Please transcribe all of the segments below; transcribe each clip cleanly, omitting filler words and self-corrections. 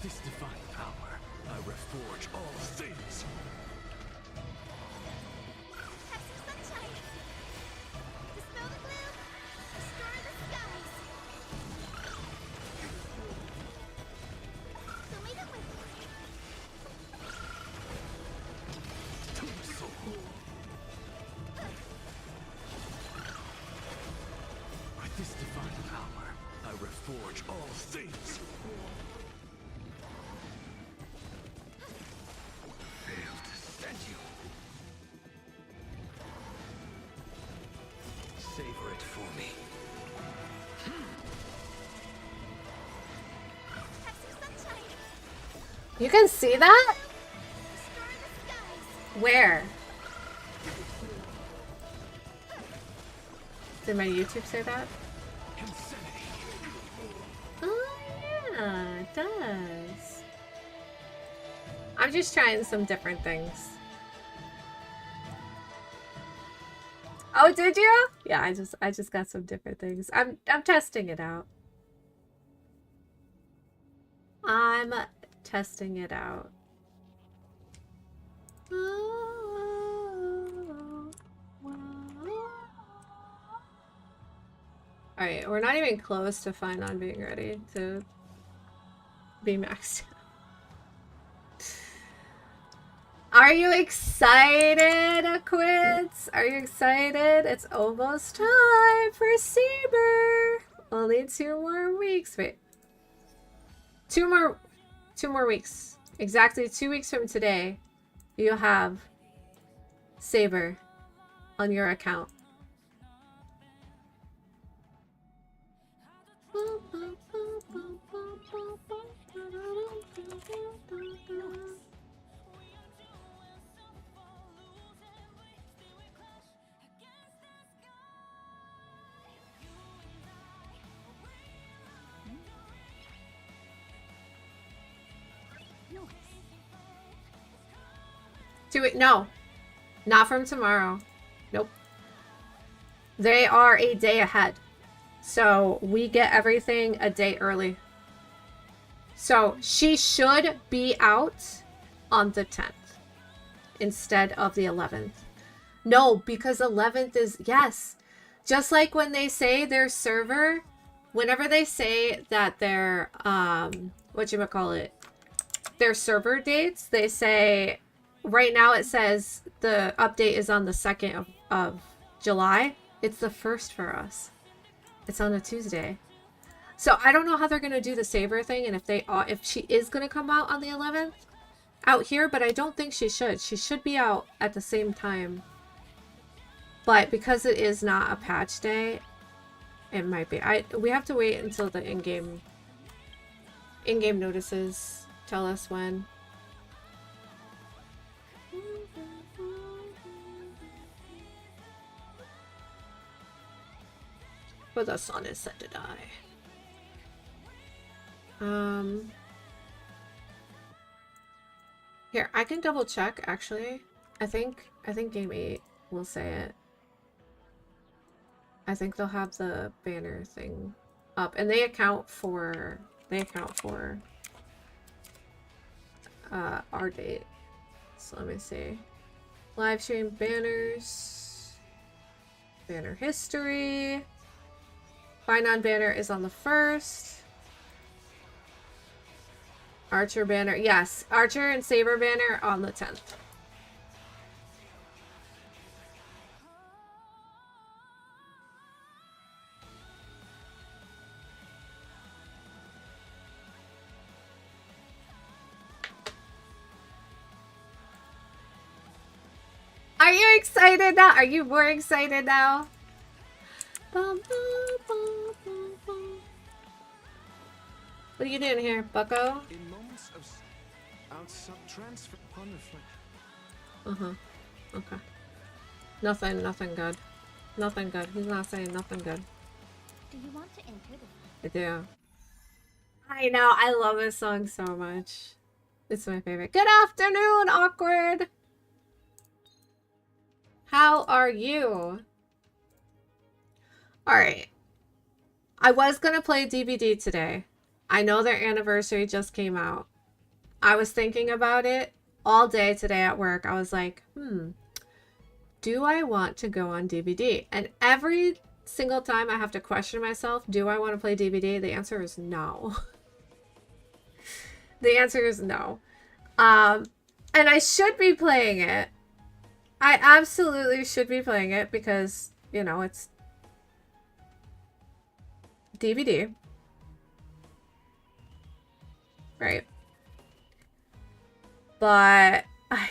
this divine power, I reforge all things. Have some sunshine. Dispel the gloom. Restore the skies. So make up with To the soul. With this divine power, I reforge all things. Failed to send you. Savor it for me. have some sunshine. You can see that? Restore the skies. Where? Did my YouTube say that? Insanity. Oh yeah, it does. I'm just trying some different things. Oh, did you? Yeah, I just got some different things. I'm testing it out. I'm testing it out. Alright, we're not even close to fine on being ready to be maxed out. Are you excited, Quids? Are you excited? It's almost time for Saber. Only 2 more weeks. Wait. 2 more weeks. Exactly 2 weeks from today, you'll have Saber on your account. No, not from tomorrow. Nope. They are a day ahead. So we get everything a day early. So she should be out on the 10th instead of the 11th. No, because 11th is, yes. Just like when they say their server, whenever they say that their, whatchamacallit, their server dates, they say, right now it says the update is on the 2nd of July. It's the 1st for us. It's on a Tuesday. So I don't know how they're going to do the Saber thing and if she is going to come out on the 11th out here, but I don't think she should. She should be out at the same time. But because it is not a patch day, it might be. We have to wait until the in-game notices tell us when. But the sun is set to die. Here, I can double check actually. I think game 8 will say it. I think they'll have the banner thing up and they account for our date. So let me see. Live stream banners. Banner history. Fine on banner is on the 1st. Archer banner. Yes. Archer and Saber banner on the 10th. Are you excited now? Are you more excited now? What are you doing here, bucko? In moments of outside transfer upon reflection. Okay. Nothing good. Nothing good. He's not saying nothing good. Do you want to enter the... I do. I know. I love this song so much. It's my favorite. Good afternoon, Awkward. How are you? Alright. I was gonna play DVD today. I know their anniversary just came out. I was thinking about it all day today at work. I was like, do I want to go on DVD? And every single time I have to question myself, do I want to play DVD? The answer is no. The answer is no. And I should be playing it. I absolutely should be playing it because, you know, it's DVD. Right. But I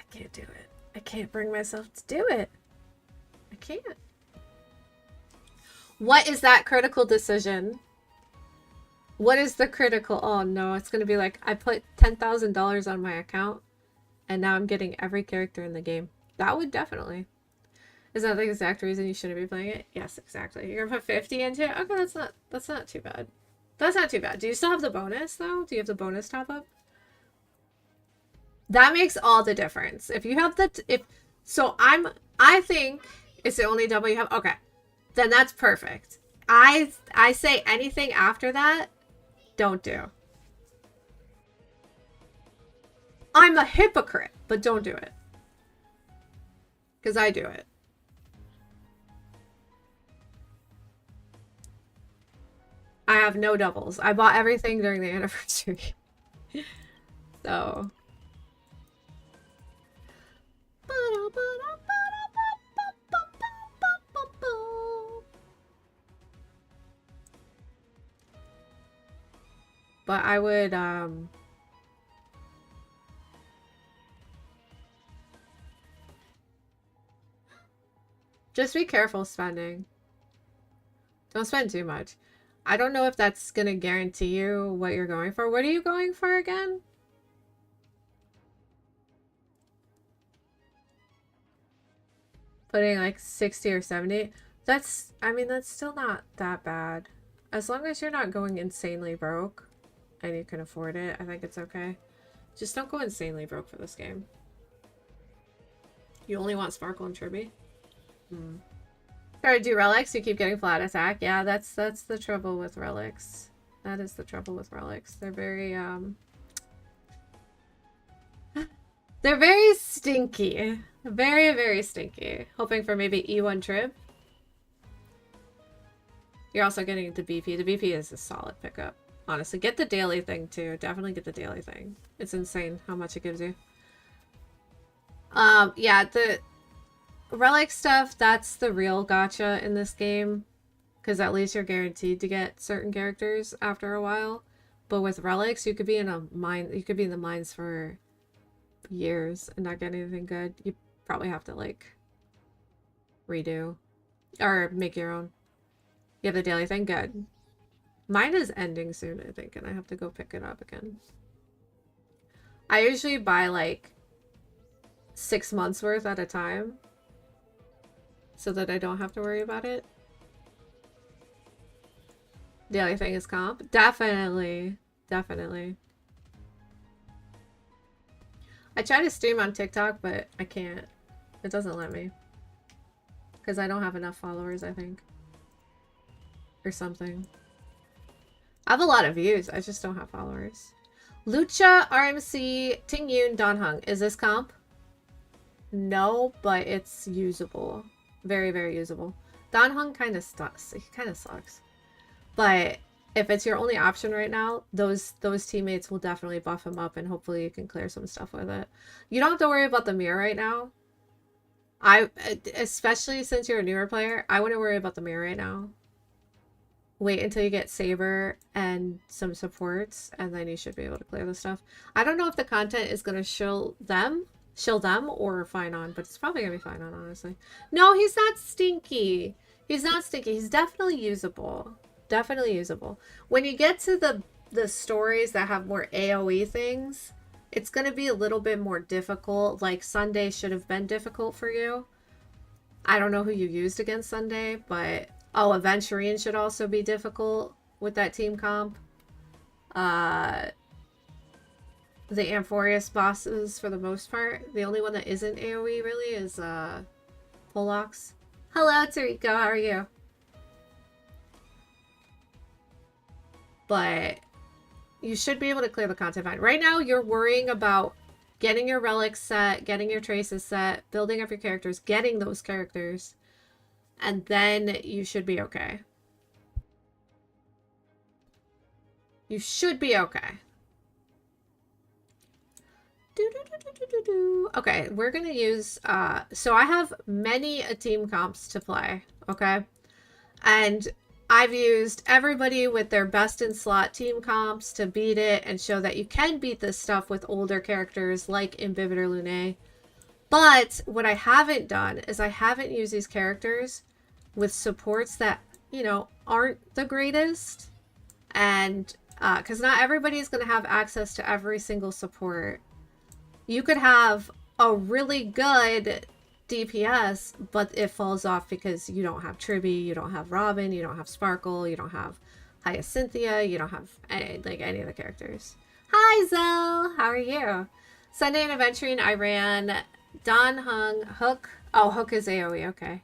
can't do it. I can't bring myself to do it. I can't. What is that critical decision? What is the critical? Oh no, it's going to be like I put $10,000 on my account and now I'm getting every character in the game. That would definitely. Is that the exact reason you shouldn't be playing it? Yes, exactly. You're going to put 50 into it? Okay, that's not too bad. That's not too bad. Do you still have the bonus though? Do you have the bonus top up? That makes all the difference. If you have the I think it's the only double you have. Okay. Then that's perfect. I say anything after that, don't do. I'm a hypocrite, but don't do it. Because I do it. I have no doubles. I bought everything during the anniversary. So. But I would, just be careful spending. Don't spend too much. I don't know if that's gonna guarantee you what you're going for. What are you going for again? Putting like 60 or 70. That's, I mean, that's still not that bad. As long as you're not going insanely broke and you can afford it, I think it's okay. Just don't go insanely broke for this game. You only want Sparkle and Tribby? Try to do relics, you keep getting flat attack. Yeah, that's the trouble with relics. That is the trouble with relics. They're very, they're very stinky. Very, very stinky. Hoping for maybe E1 Trib. You're also getting the BP. The BP is a solid pickup. Honestly, get the daily thing too. Definitely get the daily thing. It's insane how much it gives you. Yeah, the relic stuff, that's the real gotcha in this game. Because at least you're guaranteed to get certain characters after a while. But with relics, you could be in a mine. You could be in the mines for years and not get anything good. You probably have to like redo or make your own. You have the daily thing, good. Mine is ending soon, I think, and I have to go pick it up again. I usually buy like 6 months worth at a time so that I don't have to worry about it. Daily thing is comp. Definitely. Definitely. I try to stream on TikTok, but I can't. It doesn't let me. Because I don't have enough followers, I think. Or something. I have a lot of views. I just don't have followers. Lucha, RMC, Ting Yun, Don Hung. Is this comp? No, but it's usable. Very, very usable. Don Hung kind of sucks. He kind of sucks. But if it's your only option right now, those teammates will definitely buff him up and hopefully you can clear some stuff with it. You don't have to worry about the mirror right now. Especially since you're a newer player, I wouldn't worry about the mirror right now. Wait until you get Saber and some supports, and then you should be able to clear the stuff. I don't know if the content is going to shill them or fine on, but it's probably going to be fine on, honestly. No, he's not stinky. He's not stinky. He's definitely usable. Definitely usable. When you get to the stories that have more AoE things, it's going to be a little bit more difficult. Like Sunday should have been difficult for you. I don't know who you used against Sunday, but oh, Aventurine should also be difficult with that team comp. The Amphorius bosses, for the most part. The only one that isn't AoE, really, is Polox. Hello, Tariko. How are you? But you should be able to clear the content fine. Right now, you're worrying about getting your relics set, getting your traces set, building up your characters, getting those characters, and then you should be okay. You should be okay. Okay, we're gonna use, so I have many team comps to play, okay? And I've used everybody with their best in slot team comps to beat it and show that you can beat this stuff with older characters like Imbibitor Lune. But what I haven't done is I haven't used these characters with supports that, you know, aren't the greatest. And because not everybody is going to have access to every single support. You could have a really good DPS, but it falls off because you don't have Tribby, you don't have Robin, you don't have Sparkle, you don't have Hyacinthia, you don't have any of the characters. Hi, Zell! How are you? Sunday and Adventuring, I ran Don Hung, Hook. Oh, Hook is AoE, okay.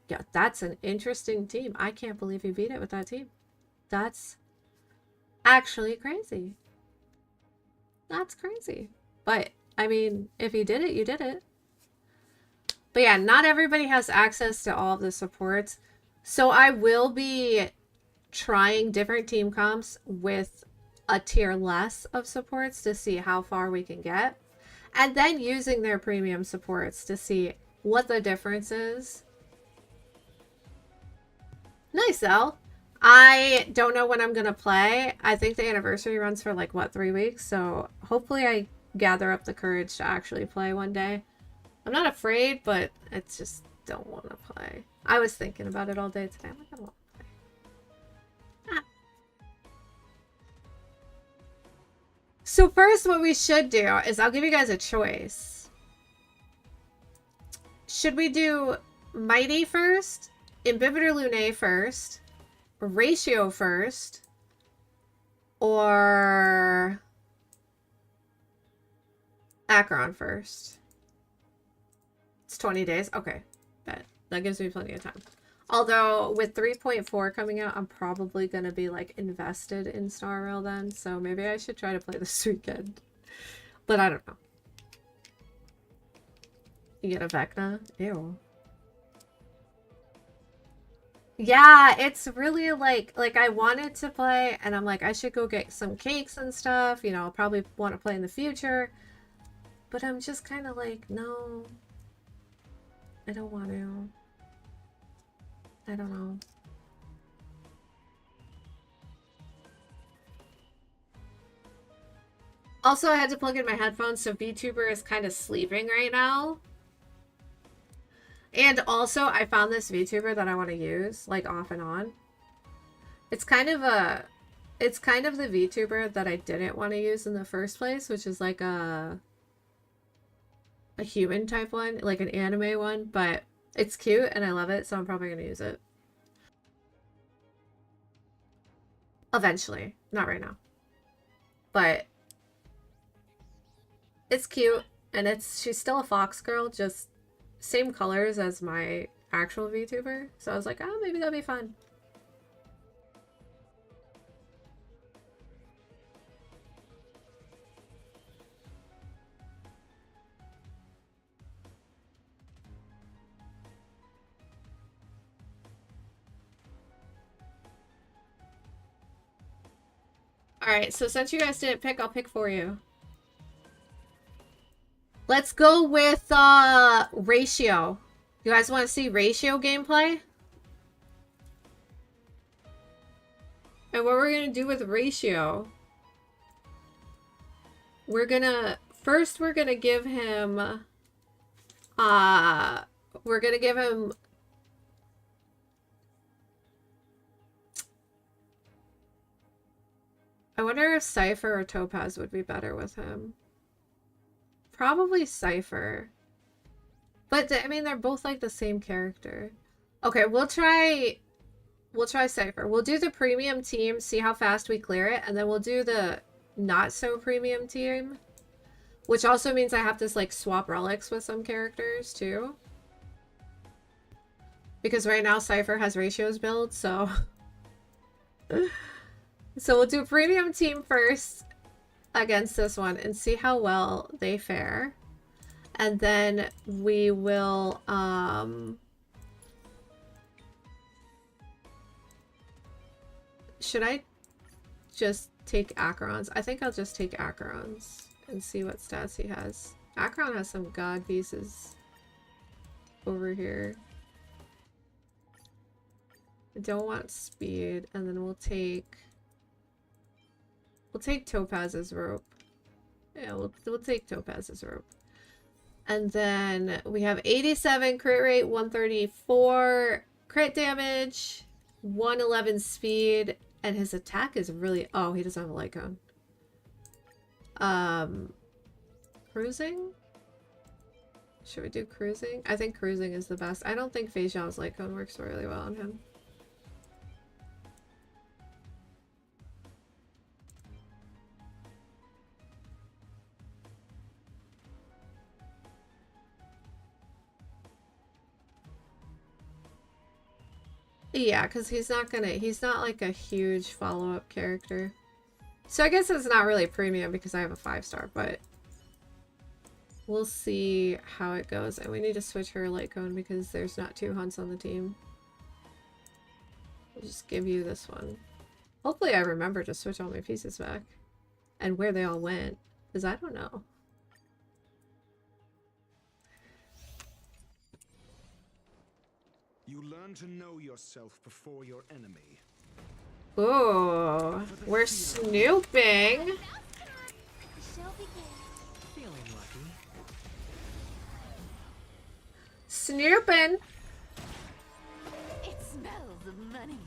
Yeah, that's an interesting team. I can't believe you beat it with that team. That's actually crazy. That's crazy. But, I mean, if you did it, you did it. But yeah, not everybody has access to all of the supports. So I will be trying different team comps with a tier less of supports to see how far we can get. And then using their premium supports to see what the difference is. Nice, Elle. I don't know when I'm going to play. I think the anniversary runs for like, what, 3 weeks? So hopefully I gather up the courage to actually play one day. I'm not afraid, but I just don't want to play. I was thinking about it all day today. I'm like, I don't want to play. So first, what we should do is I'll give you guys a choice. Should we do Mighty first, Imbibitor Lune first, Ratio first, or Acheron first? It's 20 days. Okay, bet. That gives me plenty of time. Although with 3.4 coming out, I'm probably going to be like invested in Star Rail then. So maybe I should try to play this weekend. But I don't know. You get a Vecna? Ew. Yeah, it's really like I wanted to play and I'm like, I should go get some cakes and stuff. You know, I'll probably want to play in the future. But I'm just kind of like, no. I don't want to. I don't know. Also, I had to plug in my headphones, so VTuber is kind of sleeping right now. And also, I found this VTuber that I want to use, like, off and on. It's kind of the VTuber that I didn't want to use in the first place, which is like a human type one, like an anime one, but it's cute and I love it, so I'm probably going to use it. Eventually. Not right now. But it's cute, and she's still a fox girl, just same colors as my actual VTuber. So I was like, oh, maybe that'll be fun. Alright, so since you guys didn't pick, I'll pick for you. Let's go with Ratio. You guys want to see Ratio gameplay? And what we're going to do with Ratio, we're going to give him, I wonder if Cypher or Topaz would be better with him. Probably Cypher. But, I mean, they're both like the same character. Okay, we'll try Cypher. We'll do the premium team, see how fast we clear it, and then we'll do the not so premium team. Which also means I have to, like, swap relics with some characters, too. Because right now Cypher has Ratios build, so... So we'll do premium team first against this one and see how well they fare. And then we will, should I just take Acheron's? I think I'll just take Acheron's and see what stats he has. Acheron has some god pieces over here. I don't want speed, and then we'll take Topaz's rope. Yeah, we'll take Topaz's rope. And then we have 87 crit rate, 134 crit damage, 111 speed, and his attack is really... Oh, he doesn't have a light cone. Cruising? Should we do cruising? I think cruising is the best. I don't think Fei Zhang's light cone works really well on him. Yeah, because he's not like a huge follow-up character. So I guess it's not really premium because I have a 5-star, but we'll see how it goes. And we need to switch her light cone because there's not 2 hunts on the team. I'll just give you this one. Hopefully I remember to switch all my pieces back. And where they all went, because I don't know. You learn to know yourself before your enemy. Ooh, we're snooping. The show begins. Feeling lucky. Snooping. It smells of money.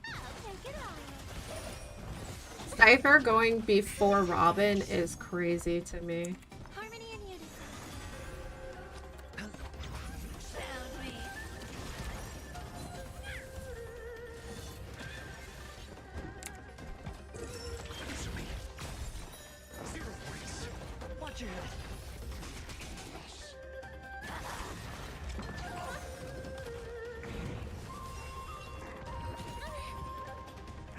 I'll take it all. Cypher going before Robin is crazy to me. Harmony and unity. Found me. Watch your head.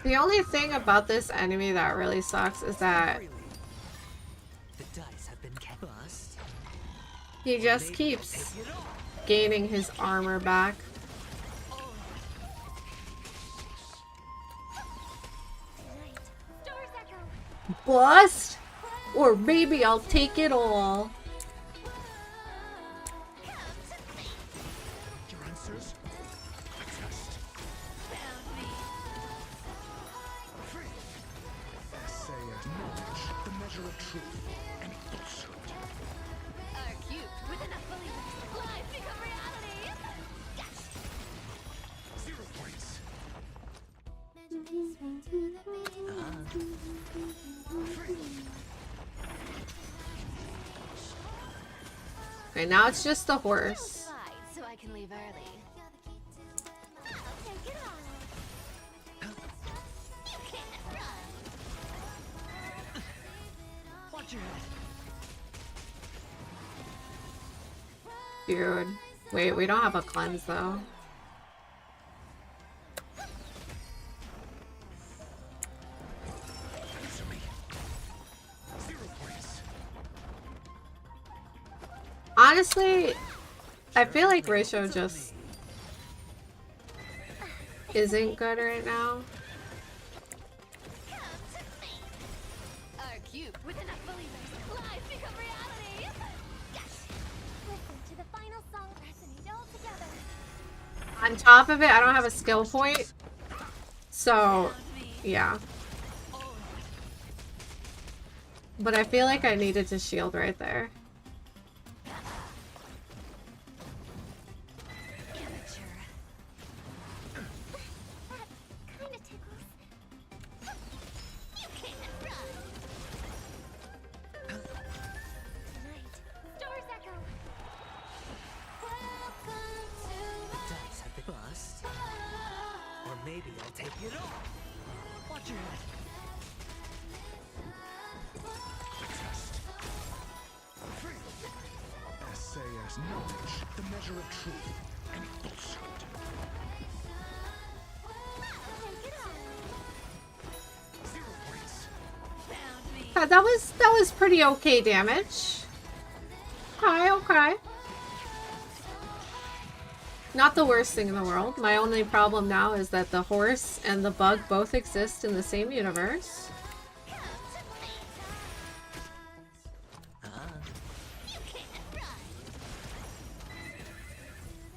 The only thing about this enemy that really sucks is that The dice have been bust. he just keeps gaining his armor back. Tonight. Stars echo. Bust? Or maybe I'll take it all. Your answers? A test. Found me. Say it. Knowledge, the measure of truth, and falsehood. Are cubed with enough believers. Life become reality. Yes. 0 points. Okay, now it's just the horse. Divide so I can leave early. I'll take it all. You can't run. Watch your head. Dude. Wait, we don't have a cleanse though. Answer me. 0 points. Honestly, I feel like Ratio just isn't good right now. Come to me. Are cubed with enough believers. Life become reality. Yes. Listen to the final song resonate all together. On top of it, I don't have a skill point. So, yeah. But I feel like I needed to shield right there. Amateur. That kind of tickles. You can't run. Tonight, stars echo. Welcome to The dice have been bust. Or maybe I'll take it all. Watch your head. Say as knowledge, the measure of truth, and falsehood. That was pretty okay damage. Okay, okay. Not the worst thing in the world. My only problem now is that the horse and the bug both exist in the same universe.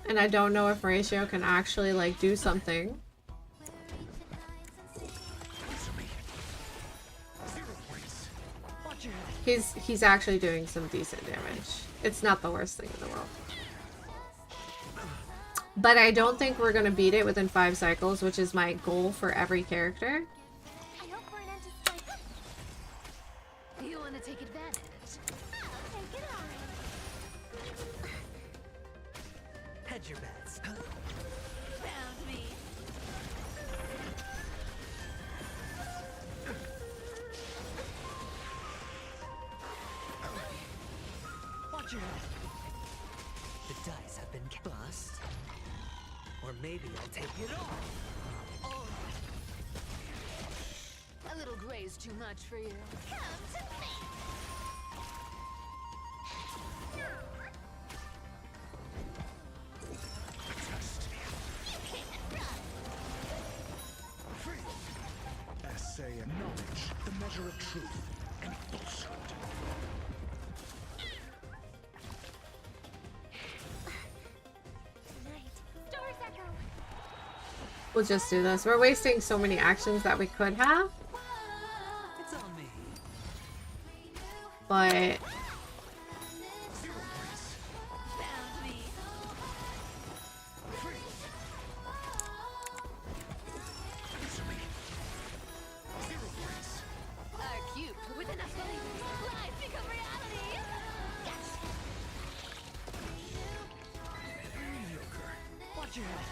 And I don't know if Ratio can actually, like, do something. He's actually doing some decent damage. It's not the worst thing in the world. But I don't think we're gonna beat it within 5 cycles, which is my goal for every character. I hope we're an anticipation. You want to take advantage? I'll take it on. Hedge your bets. Found me. Watch your head. The dice have been bust. Or maybe I'll take it all. A little gray is too much for you. Come to me. Essay and knowledge, the measure of truth and falsehood. Night. Stars echo. We'll just do this. We're wasting so many actions that we could have, It's on me. but Found me. Our cube with enough believers. Lies become reality. Yes. Watch your head.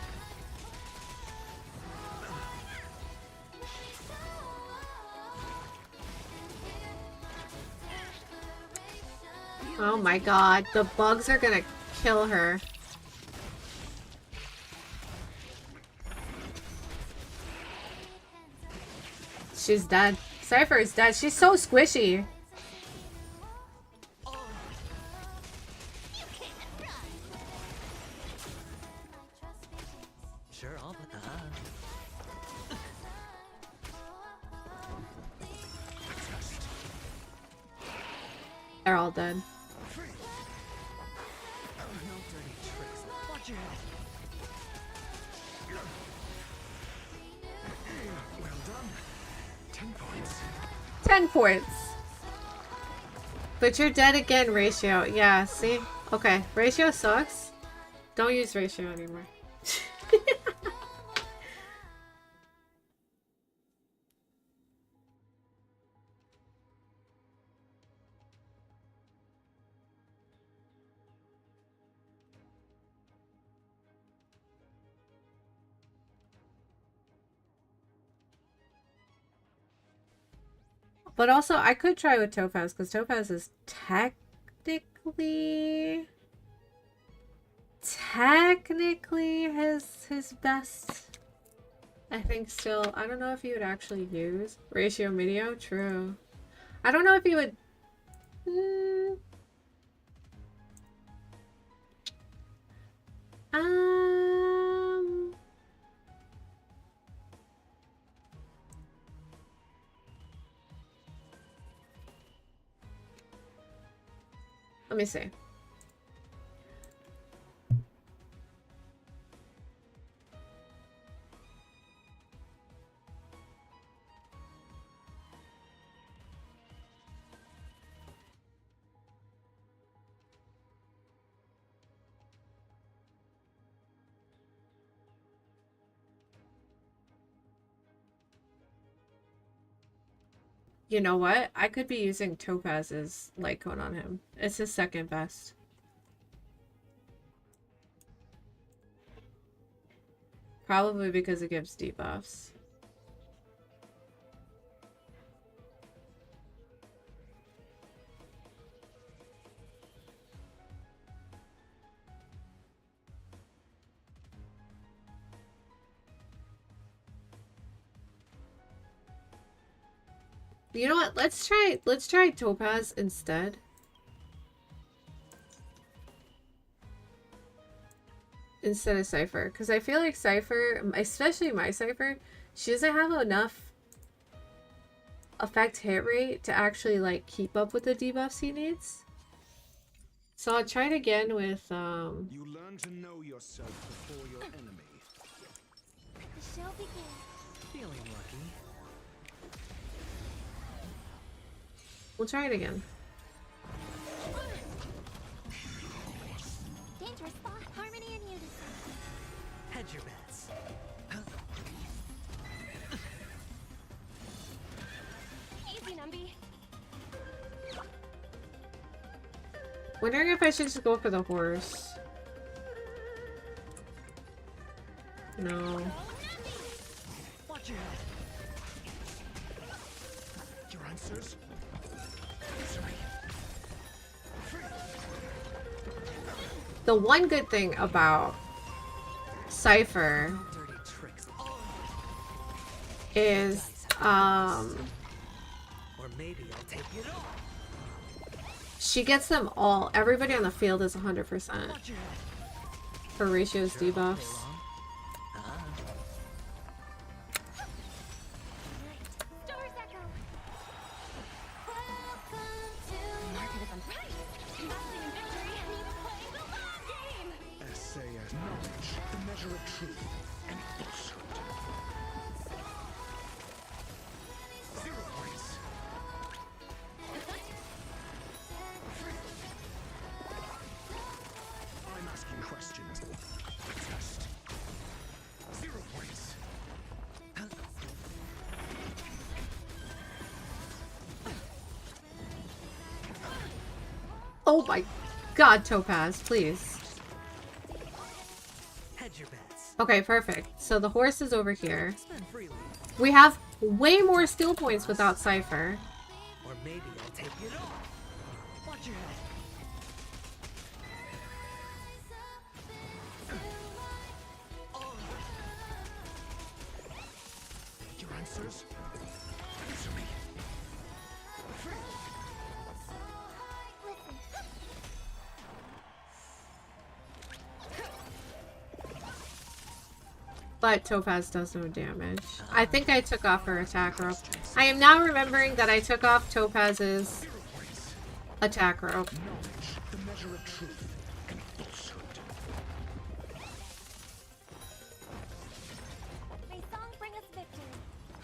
oh my god, the bugs are gonna kill her. She's dead. Cypher is dead. She's so squishy. You can't run. Sure, I'll put They're all dead. no dirty tricks. Watch your head. Well done. 10 points. 10 points. But you're dead again, Ratio. Yeah, see? Okay, Ratio sucks. Don't use Ratio anymore. But also, I could try with Topaz, because Topaz is technically his best. I think still. I don't know if he would actually use Ratio Medio. True. I don't know if he would. Um. Let me see. You know what? I could be using Topaz's light cone on him. It's his second best. Probably because it gives debuffs. You know what? Let's try Topaz instead. Instead of Cypher. Because I feel like Cypher, especially my Cypher, she doesn't have enough effect hit rate to actually like keep up with the debuffs he needs. So I'll try it again with You learn to know yourself before your enemy. The show begins. Feeling lucky. we'll try it again. Dangerous spot. Harmony and unison. Hedge your bets. Easy, Numby. Wondering if I should just go for the horse. No. Watch your head. Your answers? The one good thing about Cypher Dirty tricks. is Or maybe I'll take it all. she gets them all. Everybody on the field is 100% Watch your head. for Ratio's Sure won't debuffs. take long. Stars echo. Welcome to Market of Unprice. Investing in victory means playing the long game. SAS knowledge, the measure of truth and falsehood. 0 points. I'm asking questions. Test. 0 points. Oh my god, Topaz, please. Hedge your bets. Okay, perfect. So the horse is over here. Spend freely. We have way more skill points without Cypher. Or maybe I'll take it all. Watch your head. Your answers? Answer me. But Topaz does no damage. I think I took off her attack rope. I am now remembering that I took off Topaz's 0 points. attack rope. Knowledge, the measure of truth and falsehood. May song bring us victory.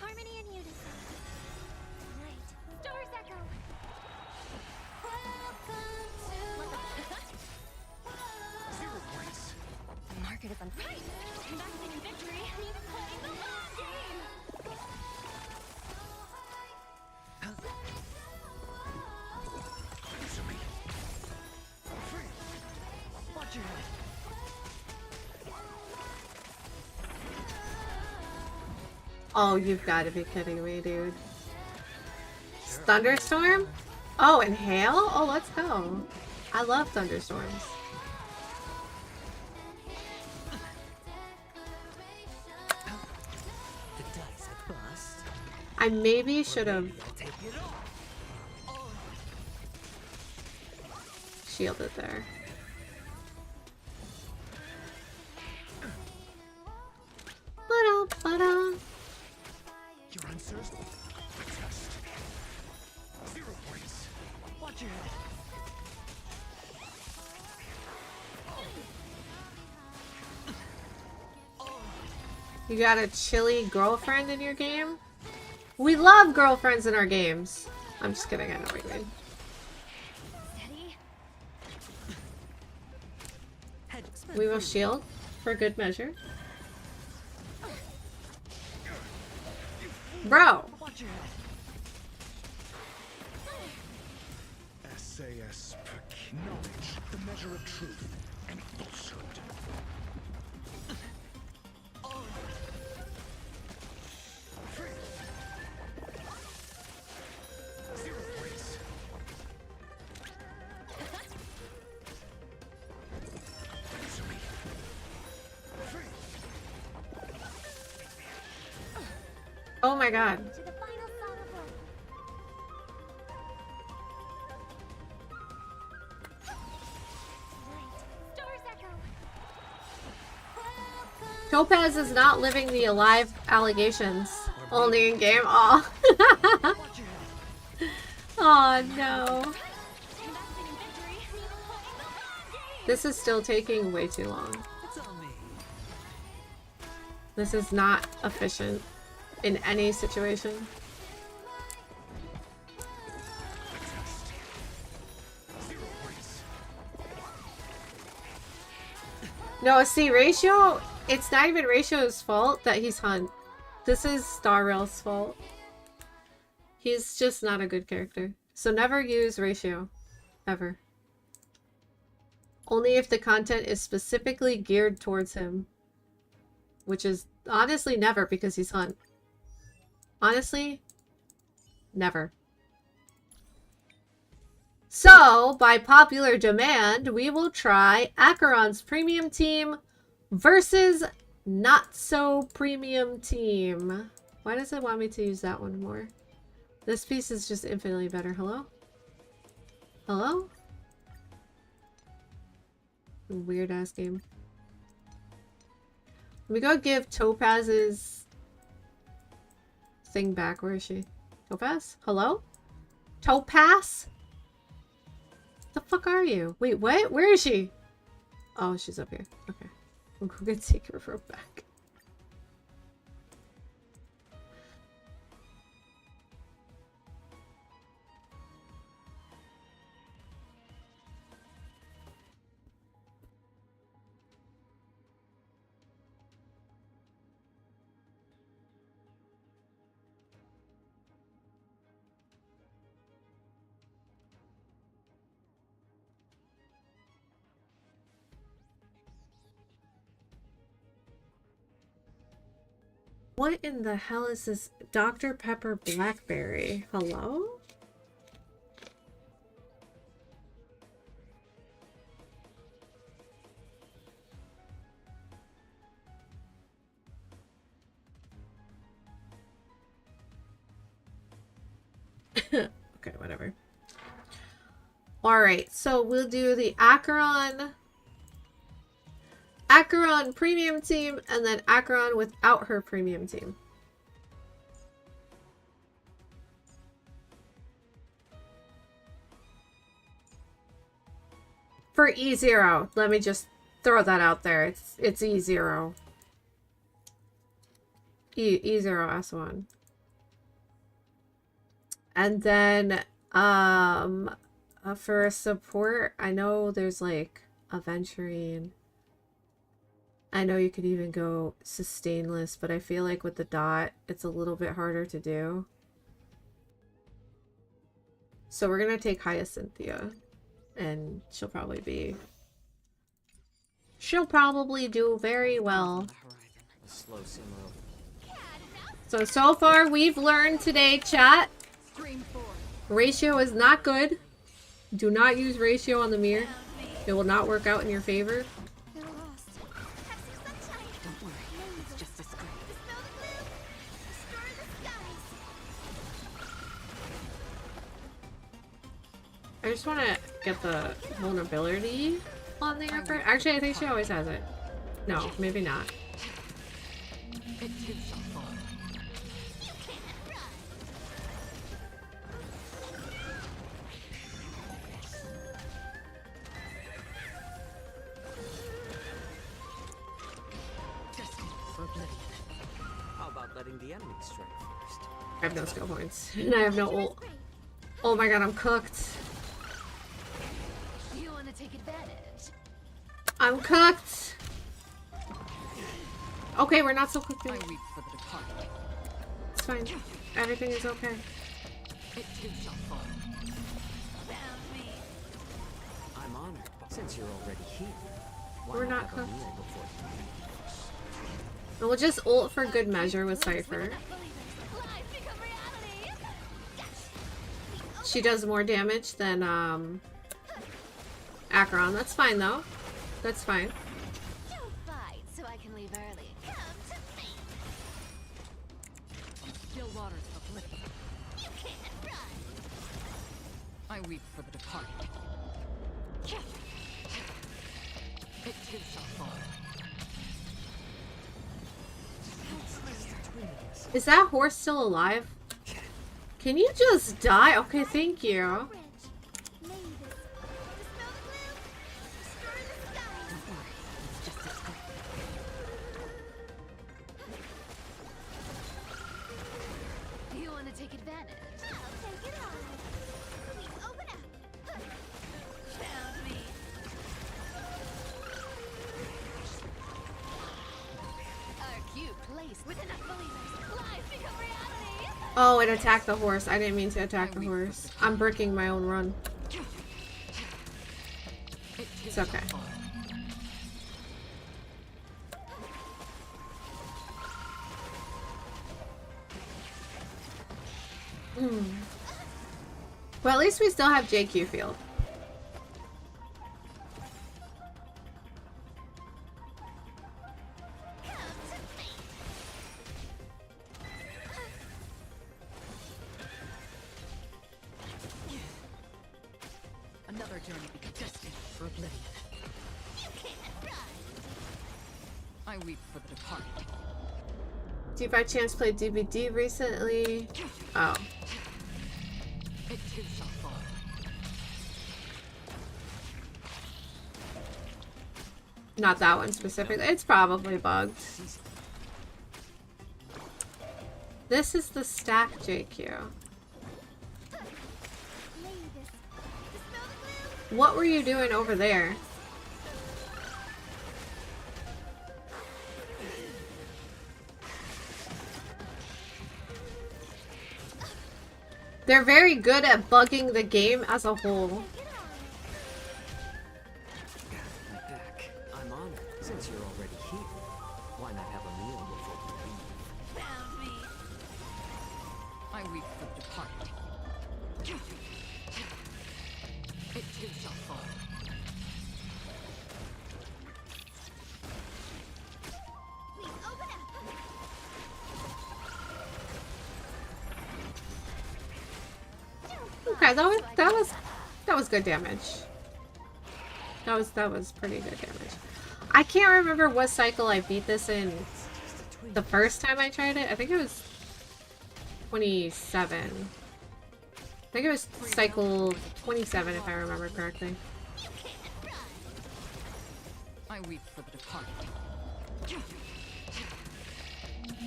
Harmony and unison. Light. Stars echo. Welcome to 0 points. the Market of Unprice. Investing in victory means playing the long game. Answer me. Watch your head. Oh, you've got to be kidding me, dude. Thunderstorm? Oh, and hail? Oh, let's go. I love thunderstorms. The dice have bust. I maybe should have Maybe I'll take it all. shielded there. Ba-da-ba-da. Your answers? Test. 0 points. Watch your head. You got a chilly girlfriend in your game? We love girlfriends in our games. I'm just kidding, I know what you mean. Steady. Hedge. Spend We will freely. shield for good measure. Bro! Watch your head. SAS knowledge, the measure of truth and falsehood. Zero points. Answer me. Oh my god. To the final song of life. Topaz is not living the alive allegations. Only in game. Aw. Oh no. This is still taking way too long. This is not efficient in any situation. No, see, Ratio, it's not even Ratio's fault that he's Hunt. This is Starrail's fault. He's just not a good character. So never use Ratio. Ever. Only if the content is specifically geared towards him. Which is honestly never, because he's Hunt. Honestly, never. So, by popular demand, we will try Acheron's premium team versus not so premium team. Why does it want me to use that one more? This piece is just infinitely better. Hello? Hello? Weird ass game. Let me go give Topaz's thing back. Where is she? Topaz? Hello? Topaz? The fuck are you? Wait, what? Where is she? Oh, she's up here. Okay. I'm gonna take her from back. What in the hell is this Dr. Pepper Blackberry? Hello? Okay, whatever. Alright, so we'll do the Acheron premium team, and then Acheron without her premium team. For E0, let me just throw that out there. It's E0. E0 S1. And then for support, I know there's like Aventurine. I know you could even go sustainless, but I feel like with the dot, it's a little bit harder to do. So we're gonna take Hyacinthia, and she'll probably do very well. So far we've learned today, chat. Ratio is not good. Do not use Ratio on the mirror. It will not work out in your favor. I just want to get the vulnerability on there. Actually, I think she always has it. No, maybe not. How about letting the enemy strike first? I have no skill points. And I have no ult. Oh my god, I'm cooked. You want to take advantage? I'm cooked. Okay, we're not so cooked yet. It's fine. Everything is okay. I'm honored, but since you're already here, We're not cooked. And we'll just ult for good measure with Cypher. She does more damage than Acheron. That's fine though. That's fine. Don't fight so I can leave early. Come to me. Still waters uplifted. You can't run. I weep for the departed. It too shall fall. cleanliness. Is that horse still alive? Can you just die? Okay, thank you. Bridge. Mavis. Dispel the gloom. Destroy the skies. Don't worry, it's just a script. You want to take advantage? I'll take it on. Please open up. Found me. Our cube placed with enough believers. Lies become reality. Oh, it attacked the horse. I didn't mean to attack the horse. I'm bricking my own run. It's okay. Well, at least we still have JQ field. Come to me. Another journey destined for oblivion. You can't run. I weep for the departed. Do you by chance play DVD recently? Oh. It too shall fall. Not that one specifically. It's probably bugged. This is the stack JQ. Mavis. Dispel the gloom. What were you doing over there? They're very good at bugging the game as a whole. Take it on. My back. I'm honored. Since you're already here, why not have a meal before you leave? Found me. I weep for the departed. It too shall fall. Please open up. Okay, that was good damage. That was pretty good damage. I can't remember what cycle I beat this in the first time I tried it. I think it was 27. I think it was cycle 27 if I remember correctly. You can't run. I weep for the departed.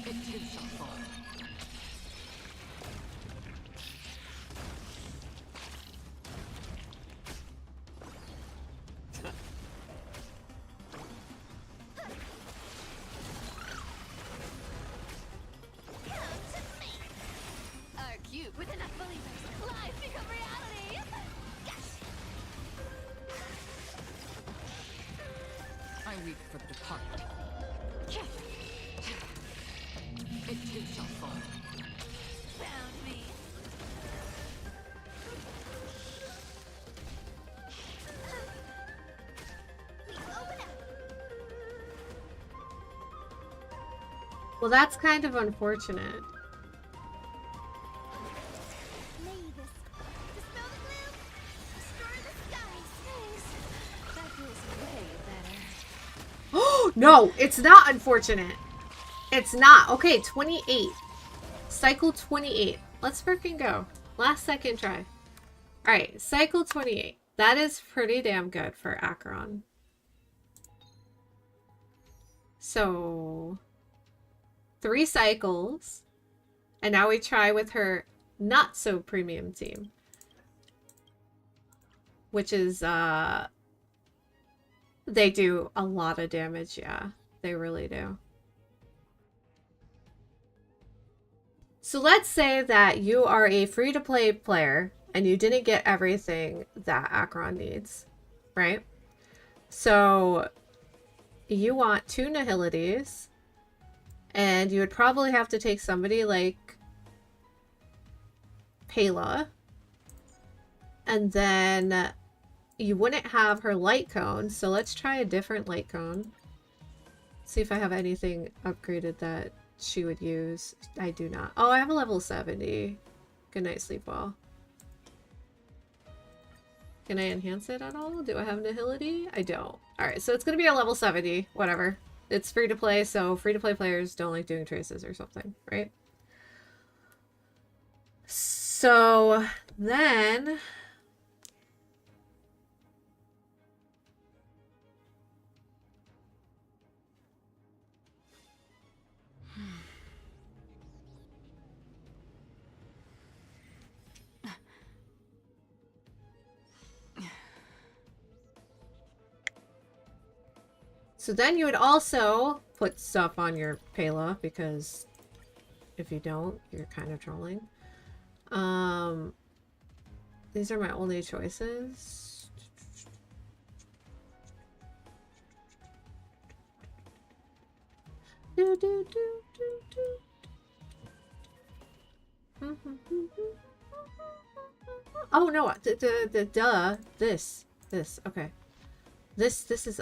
It too shall fall. Come to me. Our cube with enough believers. Lies become reality. Yes. I weep for the departed. It too shall fall. Found me. Please open up. Well, that's kind of unfortunate. Mavis. Dispel the gloom. Destroy the skies. Thanks. That feels way better. Oh, no, it's not unfortunate. It's not. Okay, 28. Cycle 28. Let's freaking go. Last second try. Alright, cycle 28. That is pretty damn good for Acheron. So, 3 cycles. And now we try with her not so premium team. Which is, they do a lot of damage, yeah. They really do. So let's say that you are a free-to-play player and you didn't get everything that Acheron needs, right? So you want 2 Nihilities, and you would probably have to take somebody like Pela, and then you wouldn't have her light cone, so let's try a different light cone. See if I have anything upgraded that she would use. I do not. Oh, I have a level 70. Good night, sleep well. Can I enhance it at all? Do I have Nihility? I don't. Alright, so it's gonna be a level 70. Whatever. it's free to play, so free to play players don't like doing traces or something, right? So then you would also put stuff on your Pela, because if you don't, you're kind of trolling. These are my only choices. Do, do, do, do, do. Oh no, this, okay. This is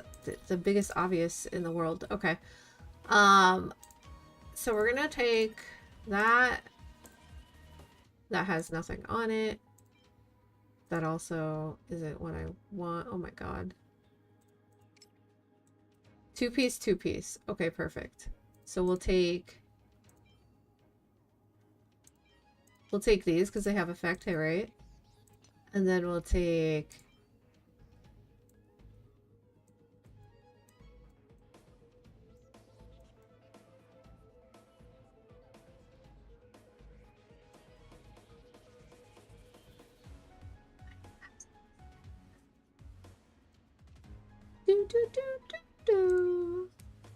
the biggest obvious in the world. Okay. So we're gonna take that. That has nothing on it. That also isn't what I want. Oh my god. Two piece. Okay, perfect. So we'll take these because they have effect here, right? And then we'll take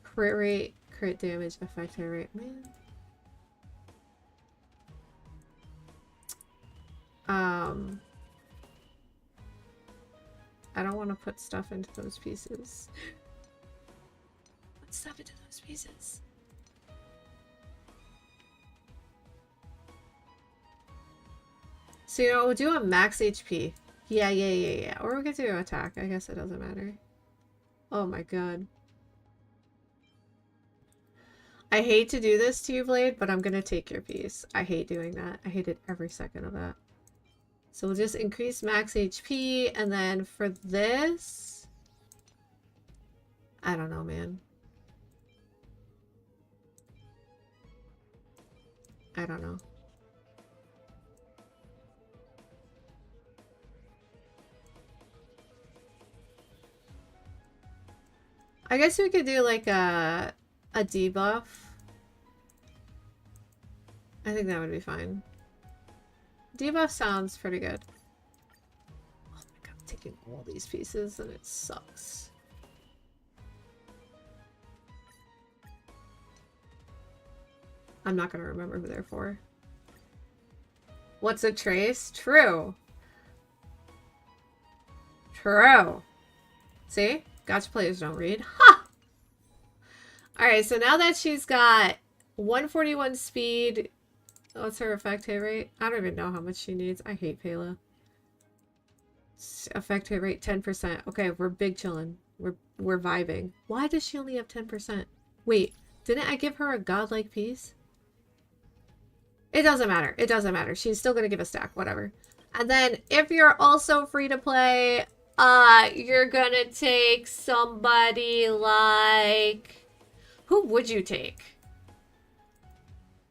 crit rate, crit damage, effect rate, man. I don't want to put stuff into those pieces. Put stuff into those pieces. So, you know, we'll do a max HP. Yeah. Or we could do attack. I guess it doesn't matter. Oh my god. I hate to do this to you, Blade, but I'm gonna take your piece. I hate doing that. I hated every second of that. So we'll just increase max HP, and then for this... I don't know, man. I don't know. I guess we could do like a debuff. I think that would be fine. Debuff sounds pretty good. Oh my god, I'm taking all these pieces and it sucks. I'm not gonna remember who they're for. What's a trace? True. True. See? Gotcha players don't read. Ha! Alright, so now that she's got 141 speed... What's her effect hit rate? I don't even know how much she needs. I hate Pela. Effect hit rate 10%. Okay, we're big chillin'. We're vibing. Why does she only have 10%? Wait, didn't I give her a godlike piece? It doesn't matter. It doesn't matter. She's still gonna give a stack. Whatever. And then if you're also free to play, you're gonna take somebody like... Who would you take?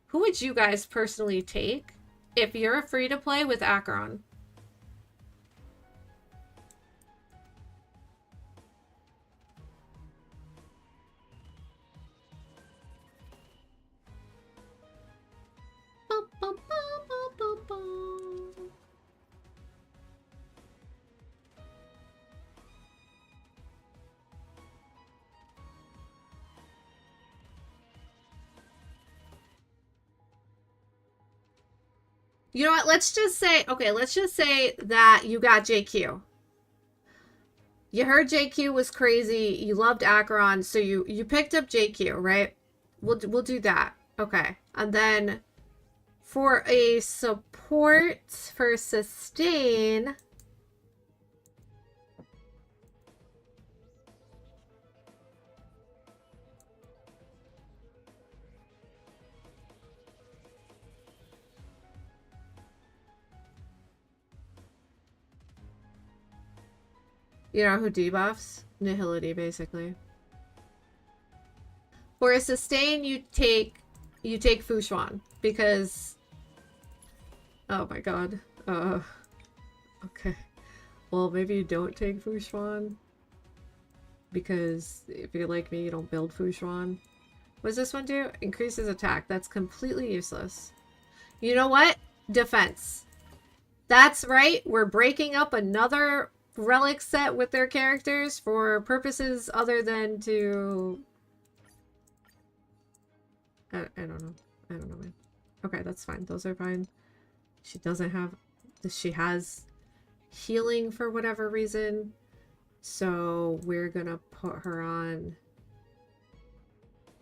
Who would you guys personally take if you're free to play with Acheron? Bum, bum, bum, bum, bum, bum. You know what? Let's just say, okay, let's just say that you got JQ. You heard JQ was crazy. You loved Acheron, so you picked up JQ, right? We'll do that. Okay. And then for a support, for sustain... You know who debuffs? Nihility, basically. For a sustain, you take Fushuan because. Oh my god. Okay. Well, maybe you don't take Fushuan because if you're like me, you don't build Fushuan. What does this one do? Increases attack. That's completely useless. You know what? Defense. That's right. We're breaking up another relic set with their characters for purposes other than to... I don't know. I don't know, man. Okay, that's fine. Those are fine. She doesn't have... She has healing for whatever reason. So we're gonna put her on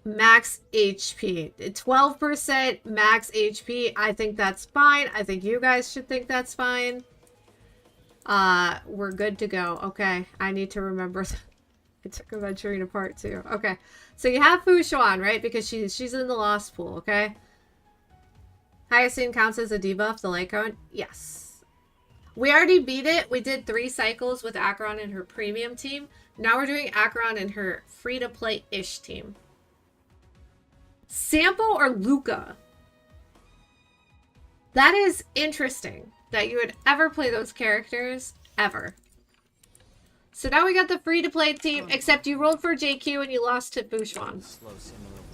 max HP. 12% max HP. I think that's fine. I think you guys should think that's fine. We're good to go. Okay, I need to remember. I took Adventuring apart too. Okay, so you have Fushuan, right? Because she's in the Lost Pool, okay? Hyacinth counts as a debuff, the light cone? Yes. We already beat it. We did 3 cycles with Acheron and her premium team. Now we're doing Acheron and her free-to-play-ish team. Sampo or Luca? That is interesting that you would ever play those characters, ever. So now we got the free-to-play team, except you rolled for JQ and you lost to Fushuan.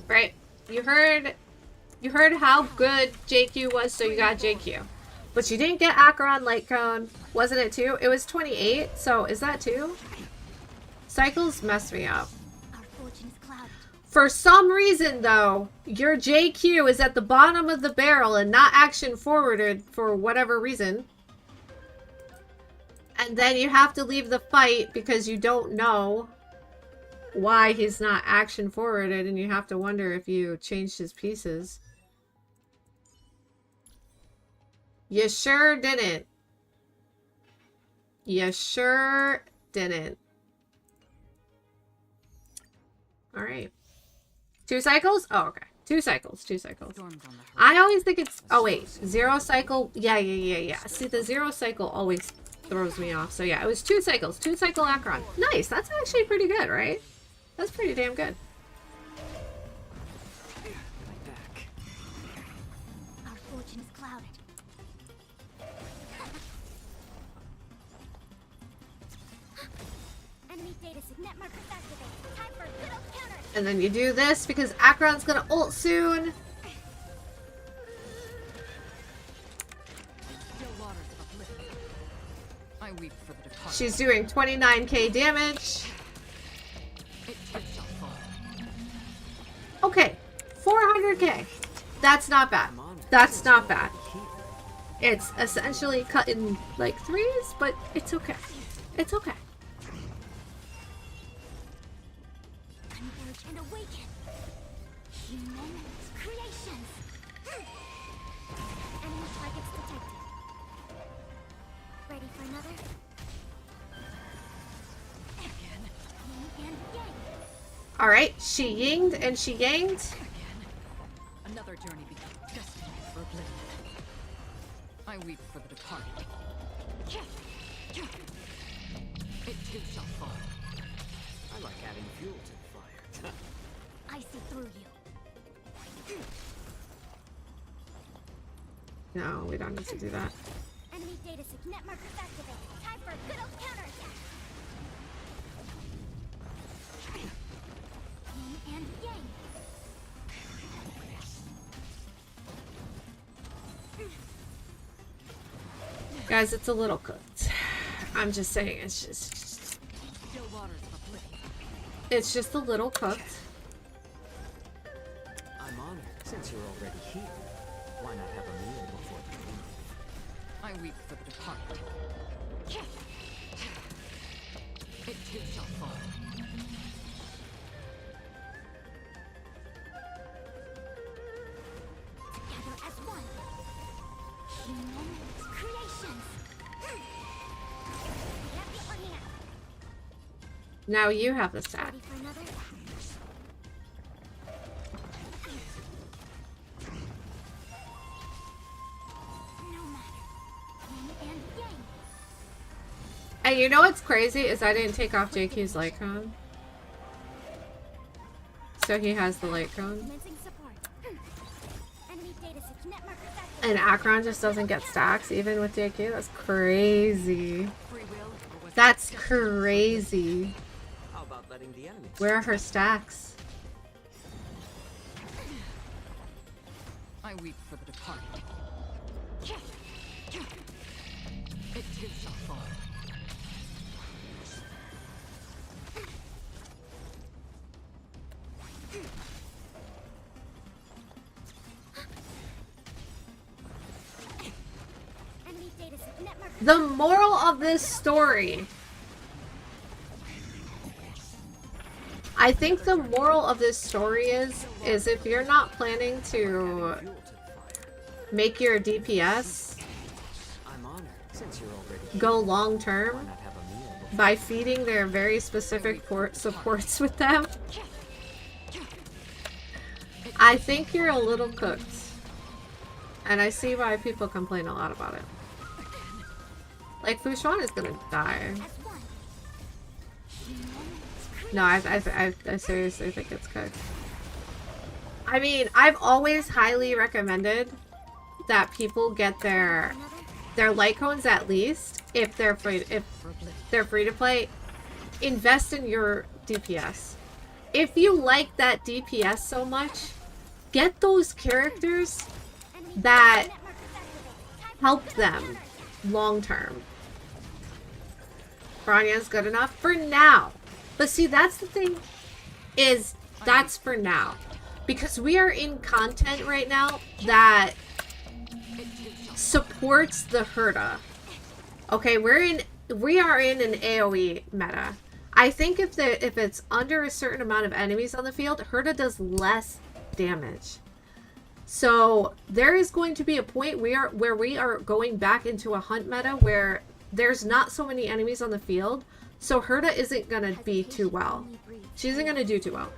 Right? You heard how good JQ was, so you got JQ. But you didn't get Acheron Light Cone. Wasn't it 2? It was 28, so is that 2? Cycles mess me up. Our fortune is clouded. For some reason, though, your JQ is at the bottom of the barrel and not action forwarded for whatever reason. And then you have to leave the fight because you don't know why he's not action forwarded, and you have to wonder if you changed his pieces. You sure didn't. You sure didn't. Alright. 2 cycles? Oh, okay. 2 cycles. 2 cycles. I always think it's... Oh, wait. 0 cycle? Yeah. See, the 0 cycle always throws me off. So, yeah, it was 2 cycles. 2 cycle Acheron. Nice. That's actually pretty good, right? That's pretty damn good. Our fortune is clouded. Enemy data signet markers activated. Time for a good old counter. And then you do this because Acheron's gonna ult soon. She's doing 29k damage. Okay, 400k. That's not bad. That's not bad. It's essentially cut in like 3s, but it's okay. It's okay. Converge and awaken. Human creations. Enemy targets detected. Ready for another? Yin and yang. Alright, she yinged and she yanged. Another journey becomes destined for oblivion. I weep for the departed. It too shall fall. I like adding fuel to the fire. I see through you. No, we don't need to do that. Enemy data signet markers activated. Time for a good old counterattack. Yin and yang. Guys, it's a little cooked. I'm just saying, it's just Still waters of oblivion. it's just a little cooked. I'm honored. Since you're already here, why not have a meal before the meal? I weep for the departed. It too shall fall. Together as one. Human creations. We have the army out. Now you have the stat. Ready for another? No matter. Yin and yang. And you know what's crazy is I didn't take off JQ's Lycon. so he has the light cone. Commencing support. Enemy data net markers activated. And Akron just doesn't get stacks even with DQ? That's crazy. Free will, or was it That's just- crazy. How about letting the enemy? Where are her stacks? I weep for the departed. It too shall fall. Enemy data net markers. The moral of this story. I think the moral of this story is if you're not planning to Fuel to the fire. make your DPS I'm honored. Since you're already here, go long why term not have a meal before? by feeding their very specific supports with them, I think you're a little cooked. And I see why people complain a lot about it. Like, Fushuan is gonna die. S1. No, I seriously think it's cooked. I mean, I've always highly recommended that people get their light cones at least if they're free to play. Invest in your DPS. If you like that DPS so much, get those characters that Net markers activated. help them long term. Branya's good enough for now. But see, that's the thing, is that's for now. Because we are in content right now that supports the Herda. Okay, we are in an AoE meta. I think if it's under a certain amount of enemies on the field, Herda does less damage. So there is going to be a point where we are going back into a hunt meta where there's not so many enemies on the field. So Herda isn't gonna be too well. She isn't gonna do too well.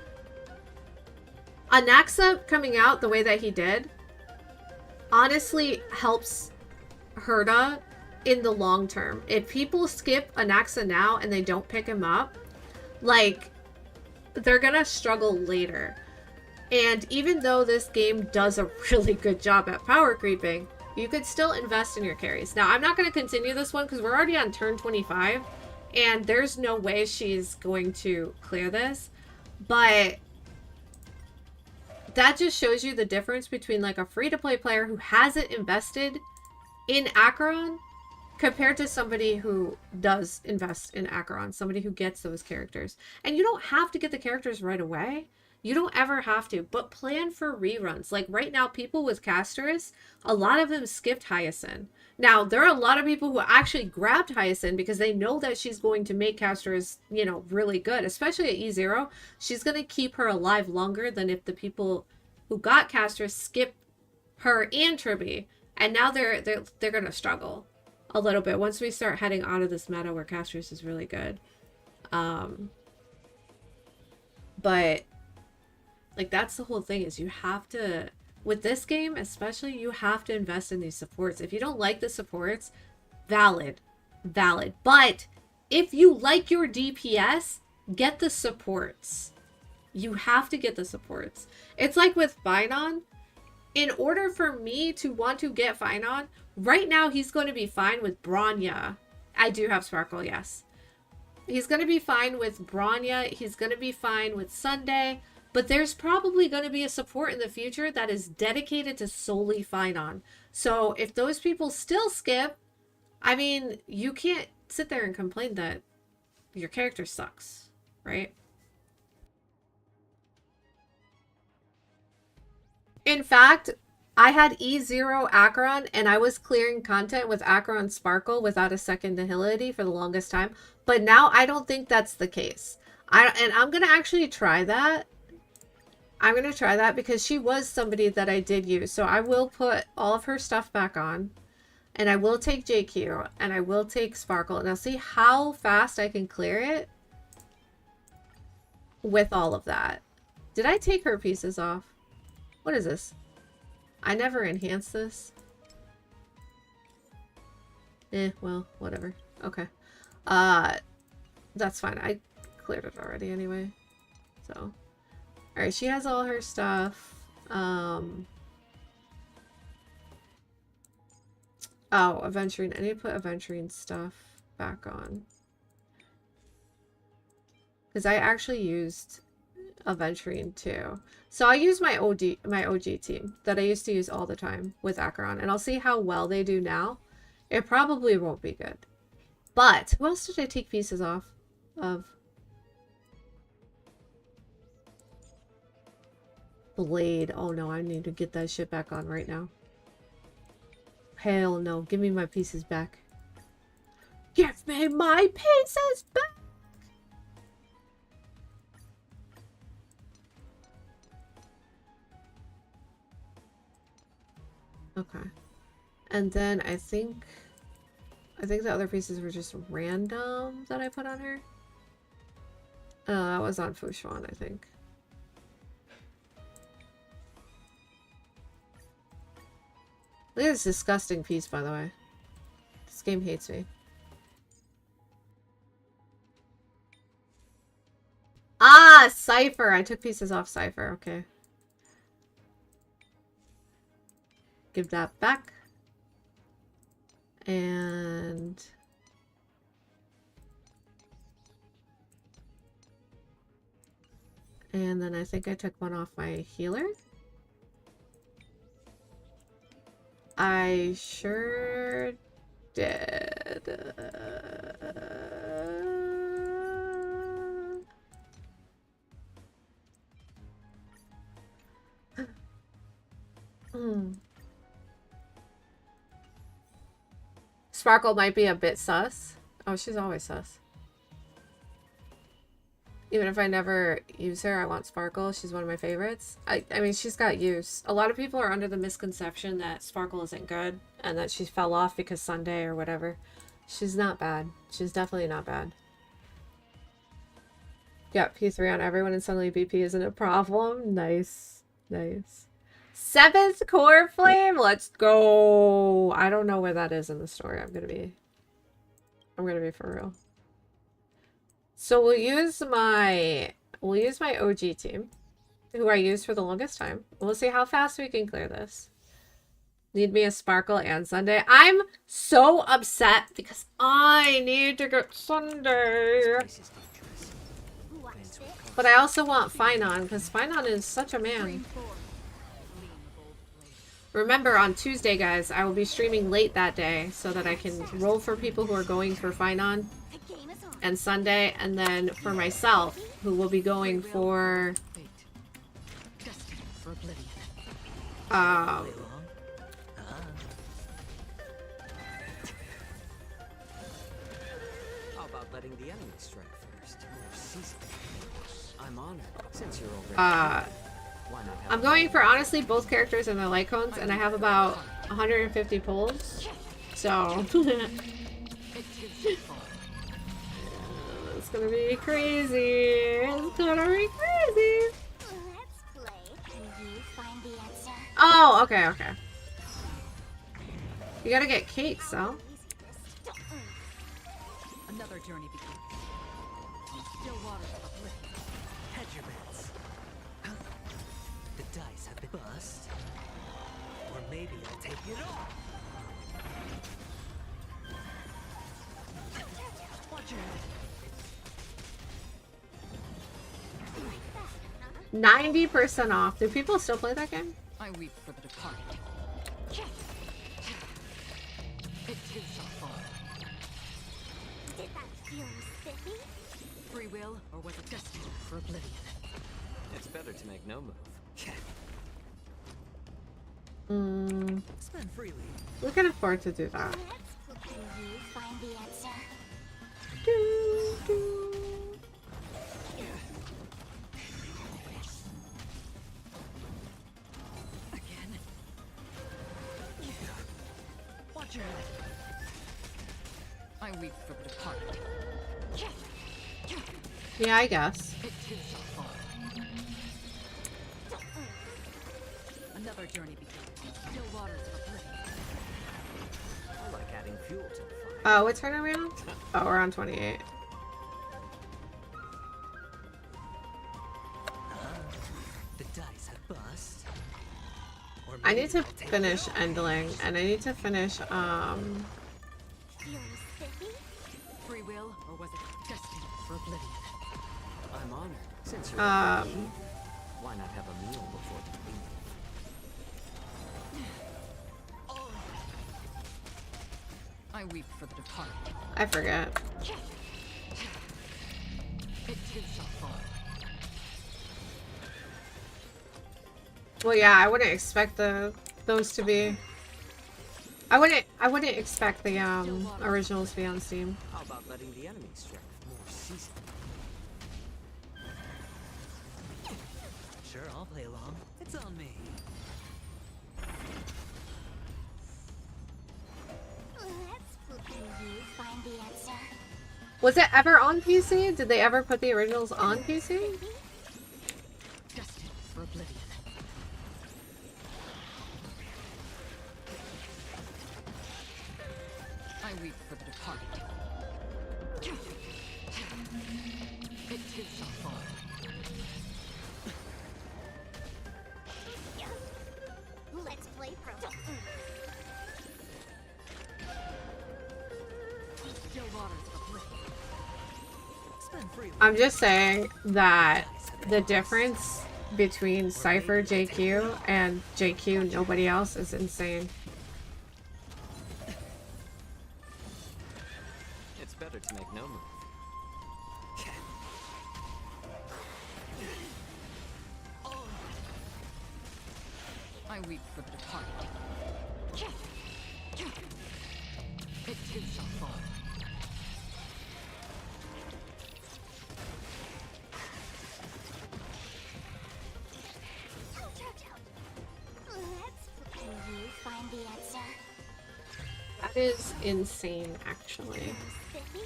Anaxa coming out the way that he did honestly helps Herda in the long term. If people skip Anaxa now and they don't pick him up, like, they're gonna struggle later. And even though this game does a really good job at power creeping, you could still invest in your carries. Now, I'm not going to continue this one because we're already on turn 25, and there's no way she's going to clear this. But that just shows you the difference between, like, a free-to-play player who hasn't invested in Acheron compared to somebody who does invest in Acheron, somebody who gets those characters. And you don't have to get the characters right away. You don't ever have to, but plan for reruns. Like right now, people with Casters, a lot of them skipped Hyacinth. Now, there are a lot of people who actually grabbed Hyacinth because they know that she's going to make Casters, you know, really good, especially at E0. She's going to keep her alive longer than if the people who got Casters skip her and Tribby. And now they're going to struggle a little bit once we start heading out of this meta where Casters is really good. But like, that's the whole thing, is you have to, with this game especially, you have to invest in these supports. If you don't like the supports, valid. But if you like your DPS, get the supports. You have to get the supports. It's like with Finon. In order for me to want to get Finon, right now he's going to be fine with Bronya. I do have Sparkle, yes. He's going to be fine with Bronya. He's going to be fine with Sunday. But there's probably going to be a support in the future that is dedicated to solely Finon. So if those people still skip, I mean, you can't sit there and complain that your character sucks, right? In fact, I had E0 Acheron and I was clearing content with Acheron Sparkle without a second nihility for the longest time. But now I don't think that's the case. And I'm going to actually try that. I'm going to try that because she was somebody that I did use. So I will put all of her stuff back on. And I will take JQ. And I will take Sparkle. And I'll see how fast I can clear it with all of that. Did I take her pieces off? What is this? I never enhanced this. Well, whatever. Okay. That's fine. I cleared it already anyway. So... Alright, she has all her stuff. Oh, Aventurine. I need to put Aventurine stuff back on. Because I actually used Aventurine too. So I'll use my OG team that I used to use all the time with Acheron. And I'll see how well they do now. It probably won't be good. But who else did I take pieces off of? Blade. Oh no, I need to get that shit back on right now. Hell no. Give me my pieces back. Give me my pieces back! Okay. And then I think the other pieces were just random that I put on her. That was on Fushuan, I think. Look at this disgusting piece, by the way. This game hates me. Ah, Cypher! I took pieces off Cypher, okay. Give that back. And... and then I think I took one off my healer. I sure did. Sparkle might be a bit sus. Oh, she's always sus. Even if I never use her, I want Sparkle. She's one of my favorites. I mean, she's got use. A lot of people are under the misconception that Sparkle isn't good and that she fell off because Sunday or whatever. She's not bad. She's definitely not bad. Yeah, P3 on everyone and suddenly BP isn't a problem. Nice. Nice. 7th core flame. Let's go. I don't know where that is in the story. I'm gonna be for real. So we'll use my OG team, who I used for the longest time. We'll see how fast we can clear this. Need me a Sparkle and Sunday. I'm so upset because I need to get Sunday. But I also want Finon because Finon is such a man. Remember, on Tuesday, guys, I will be streaming late that day so that I can roll for people who are going for Finon and Sunday, and then for myself, who will be going for How about letting the enemy strike first? I'm honored since you're already. Why not have I'm going for, honestly, both characters and their light cones, and I have about 150 pulls, so it's gonna be crazy. It's gonna be crazy. Let's play. Can you find the answer? Oh, okay, okay. You gotta get cake, so. Another journey begins. On still waters of oblivion. Hedge your bets. The dice have been bust. Or maybe I'll take it all. Watch your head. 90% off. Do people still play that game? I weep for the departed. It too shall fall. Did that feel spiffy? Free will, or was it destiny for oblivion? It's better to make no move. Spend freely. We can afford to do that. Can you find the answer? Do, do. Again? Watch your head. I weep for the departed. Yeah, I guess. It too shall fall. Another journey begins. On still waters of oblivion. I like adding fuel to the fire. Oh, what turn are we on? Oh, we're on 28. I need to finish Endling, and I need to finish, Feeling spiffy? Free will, or was it destiny for oblivion? I'm honored. Since you're um, why not have a meal before the leave? I weep for the departed. I forget. It too shall fall. Well, yeah, I wouldn't expect those to be. I wouldn't expect the originals to be on Steam. How about letting the enemy strike more seasoned? Sure, I'll play along. It's on me. Let's flip you find the answer. Was it ever on PC? Did they ever put the originals on PC? Destiny for oblivion. I weep for the departed. It too shall fall. Let's play pro. Still waters of oblivion. Spend freely. I'm just saying that the difference between Cypher JQ and JQ nobody else is insane. It's better to make no move. I weep for the departed. It too shall fall. Let's flip you find the answer. That is insane, actually. Spiffy?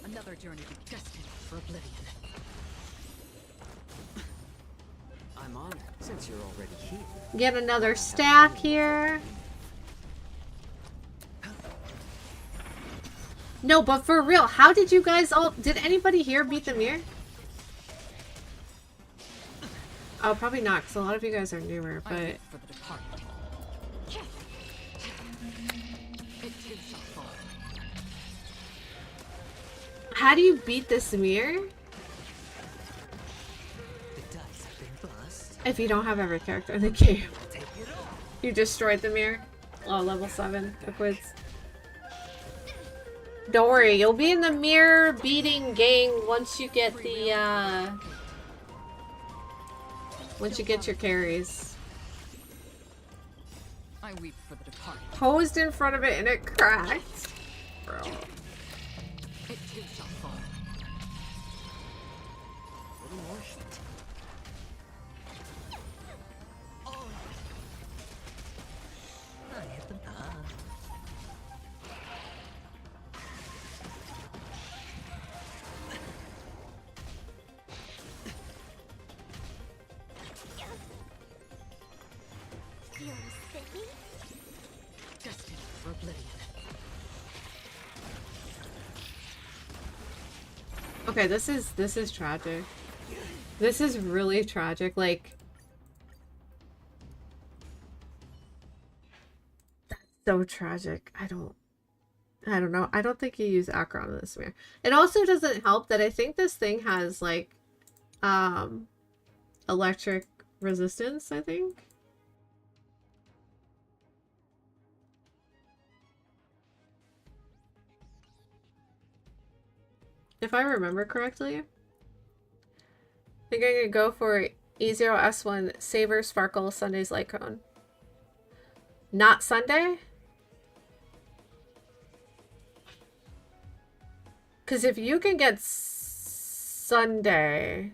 Another journey to destiny for oblivion. I'm honored since you're already here. Get another stack here. No, but for real, how did you guys all... Did anybody here beat the mirror? Oh, probably not, because a lot of you guys are newer, I but... weep for the departed. It too shall fall. How do you beat this mirror? The dice have been bust. If you don't have every character in the game. I'll take it all. You destroyed the mirror. Oh, level 7. The quiz. Don't worry, you'll be in the mirror beating gang once you get the, once you get your carries. I weep for the departed. Posed in front of it and it cracked. Bro. It too shall fall. Little more heat. I hit them. Feeling spiffy? Destiny for oblivion. Okay, this is tragic. This is really tragic. Like, that's so tragic. I don't know. I don't think you use Akron in this mirror. It also doesn't help that I think this thing has like electric resistance, I think. If I remember correctly. I think I'm gonna go for E0S1 Saver Sparkle Sunday's Light Cone. Not Sunday? Because if you can get Sunday,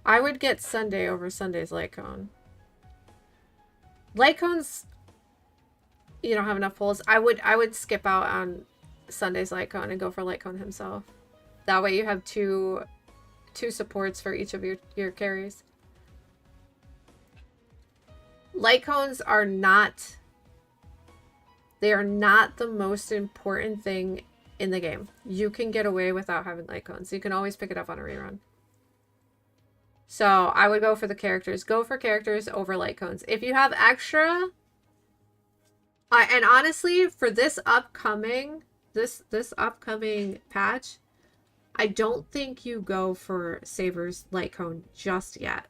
I would get Sunday over Sunday's Light Cone. Light Cones, you don't have enough pulls. I would skip out on Sunday's Light Cone and go for Light Cone himself. That way you have two supports for each of your carries. Light Cones are not... They are not the most important thing in the game. You can get away without having Light Cones. You can always pick it up on a rerun. So I would go for the characters. Go for characters over light cones. If you have extra, and honestly, for this upcoming patch, I don't think you go for Saber's light cone just yet.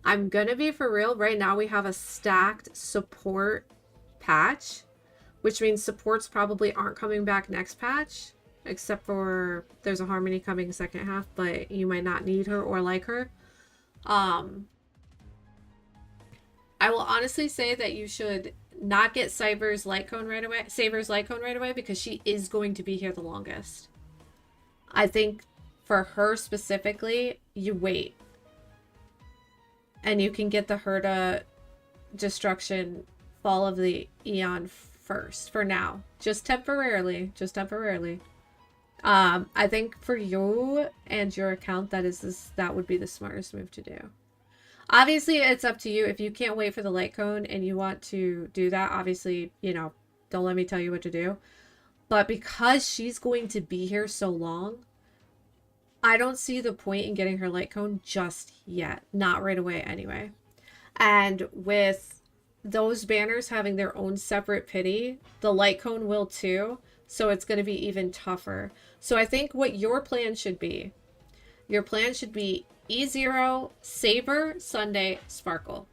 I'm gonna be for real. Right now we have a stacked support patch, which means supports probably aren't coming back next patch, except for there's a Harmony coming second half, but you might not need her or like her. I will honestly say that you should not get Saber's light cone right away because she is going to be here the longest. I think for her specifically, you wait. And you can get the Herta Destruction Fall of the Eon first for now. Just temporarily. I think for you and your account, that would be the smartest move to do. Obviously, it's up to you. If you can't wait for the light cone and you want to do that, obviously, you know, don't let me tell you what to do. But because she's going to be here so long, I don't see the point in getting her light cone just yet. Not right away anyway. And with those banners having their own separate pity, the light cone will too. So it's going to be even tougher. So I think what your plan should be E0, Saber, Sunday, Sparkle.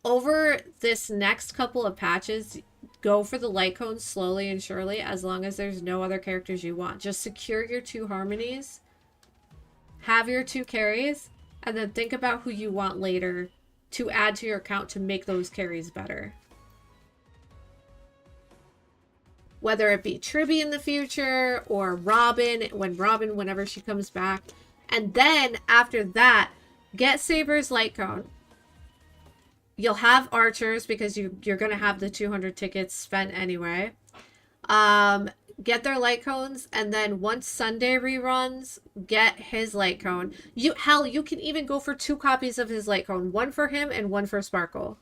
Over this next couple of patches, go for the light cones slowly and surely as long as there's no other characters you want. Just secure your 2 harmonies, have your 2 carries, and then think about who you want later to add to your account to make those carries better. Whether it be Tribby in the future or Robin, whenever she comes back. And then after that, get Saber's light cone. You'll have archers because you're going to have the 200 tickets spent anyway. Get their light cones, and then once Sunday reruns, get his light cone. You can even go for 2 copies of his light cone. One for him and one for Sparkle.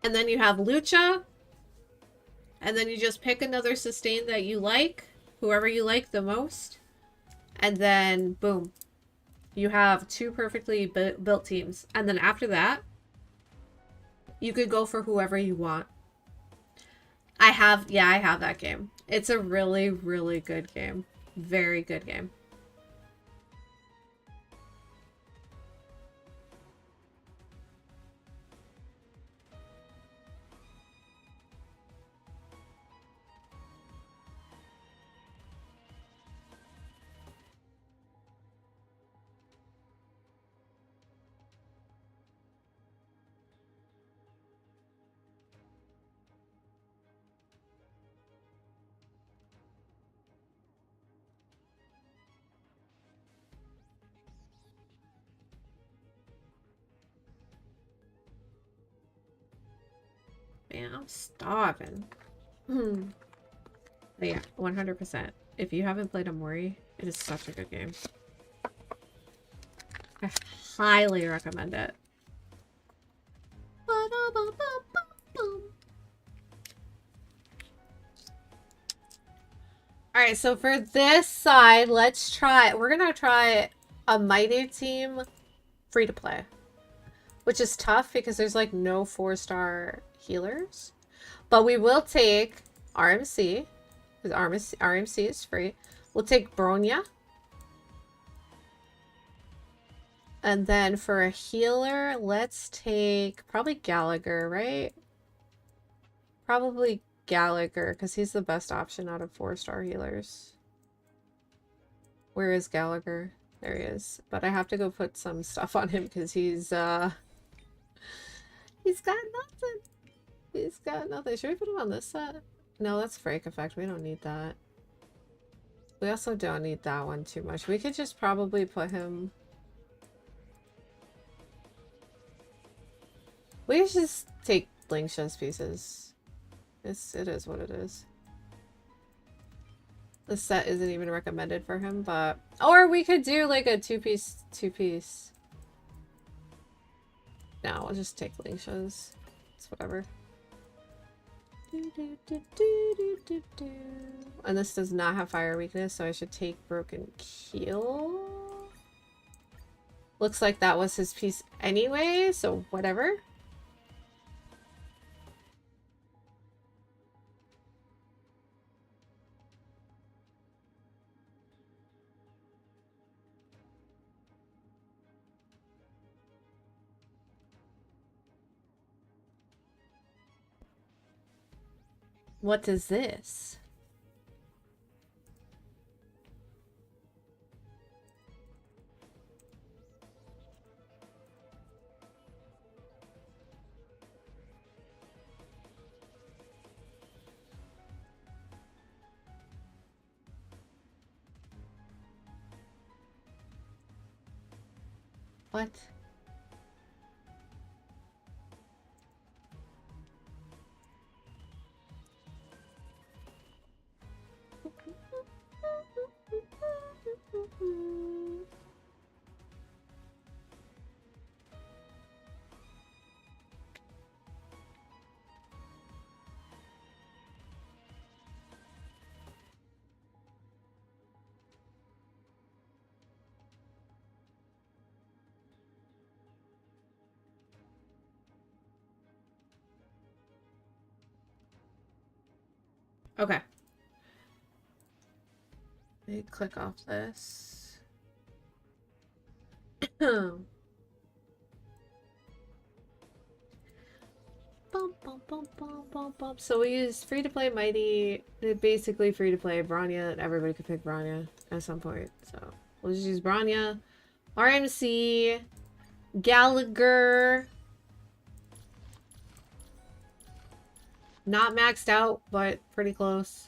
And then you have Lucha. And then you just pick another sustain that you like. Whoever you like the most. And then, boom. You have 2 perfectly built teams. And then after that, you could go for whoever you want. I have that game. It's a really, really good game. Very good game. Man, I'm starving. But yeah, 100%. If you haven't played Amori, it is such a good game. I highly recommend it. Alright, so for this side, we're gonna try a Mighty Team free to play. Which is tough because there's like no 4-star healers. But we will take RMC, because RMC is free. We'll take Bronya. And then for a healer, let's take probably Gallagher, right? Probably Gallagher, because he's the best option out of 4-star healers. Where is Gallagher? There he is. But I have to go put some stuff on him because he's got nothing. He's got nothing. Should we put him on this set? No, that's Frake Effect. We don't need that. We also don't need that one too much. We could just probably put him... We could just take Lingsha's pieces. It is what it is. The set isn't even recommended for him, but... Or we could do like a two-piece. No, we'll just take Lingsha's. It's whatever. And this does not have fire weakness, so I should take Broken Keel. Looks like that was his piece anyway, so whatever. What is this? What? Okay. Let me click off this. Bum, bum, bum, bum, bum, bum. So we use free-to-play Mighty, basically free-to-play Bronya, and everybody could pick Bronya at some point. So we'll just use Bronya, RMC, Gallagher. Not maxed out, but pretty close.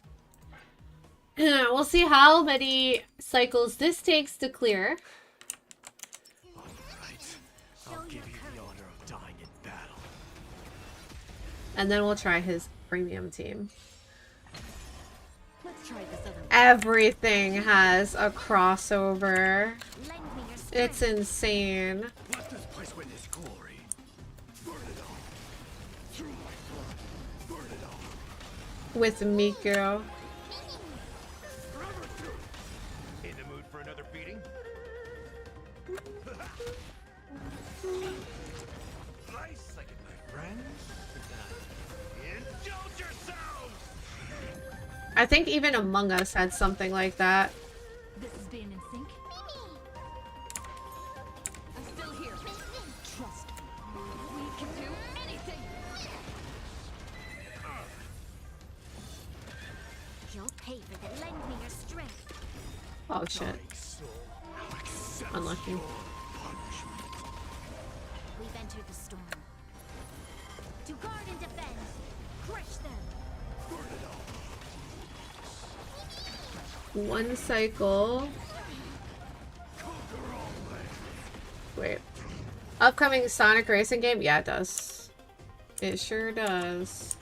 We'll see how many cycles this takes to clear. All right. I'll give you the honor of dying in battle. And then we'll try his premium team. Let's try this other one. Everything has a crossover. Lend me your strength. It's insane. Let this place witness glory. Burn it all. Through my blood. Burn it all. With Miku. In the mood for another beating? Nice, like it, my friends. Indulge yourselves! I think even Among Us had something like that. This is being in sync. I'm still here. Trust me. We can do anything. You'll pay for that. Lend me your strength. Oh shit. Dying soul, I'll accept Unlucky. your punishment. We've entered the storm. To guard and defend. Crush them. Burn it all. One cycle. Conquer all land. Wait. Upcoming Sonic racing game? Yeah, it does. It sure does.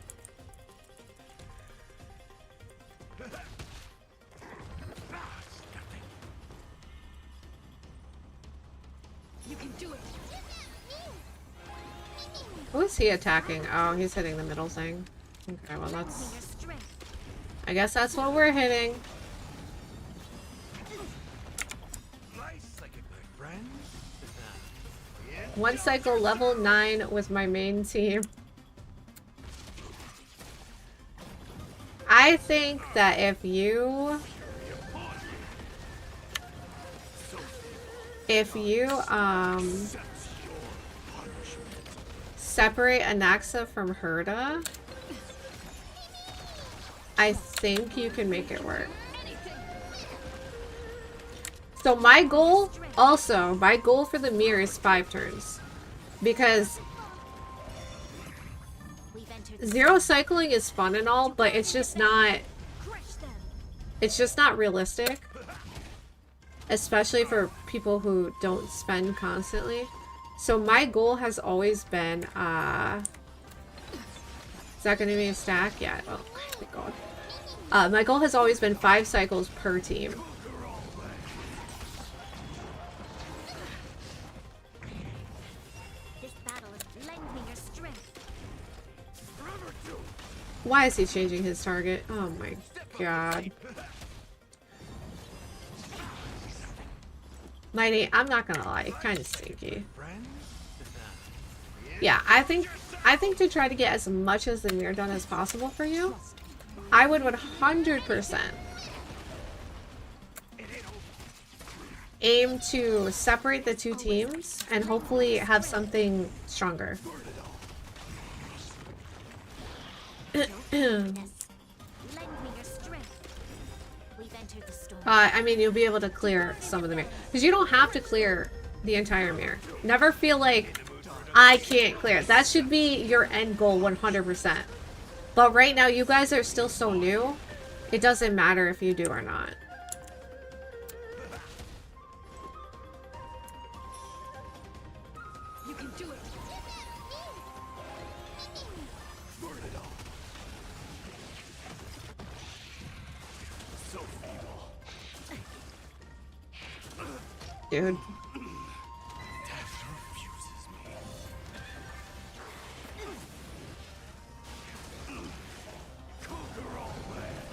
You can do it. Who is he attacking? Oh, he's hitting the middle thing. Okay, well Lend me that's... your strength. I guess that's what we're hitting. Nice, like it, my friends. One cycle level 9 with my main team. I think that if you separate Anaxa from Herda, I think you can make it work. So my goal, also, my goal for the mirror is 5 turns. Because We've entered the zero cycling is fun and all, but it's just not, Crush them. it's just not realistic. Especially for people who don't spend constantly. So my goal has always been, is that gonna be a stack? Yeah, oh, thank God. My goal has always been 5 cycles per team. This battle is lend me your strength. Why is he changing his target? Oh my god. Mighty, I'm not gonna lie, kind of stinky. Yeah, I think to try to get as much as the mirror done as possible for you, I would 100% aim to separate the two teams and hopefully have something stronger. I mean, you'll be able to clear some of the mirror. Because you don't have to clear the entire mirror. Never feel like, I can't clear it. That should be your end goal 100%. But right now, you guys are still so new, it doesn't matter if you do or not. You can do it. Burn it all. So feeble. Dude. Death refuses me. Conquer all lands.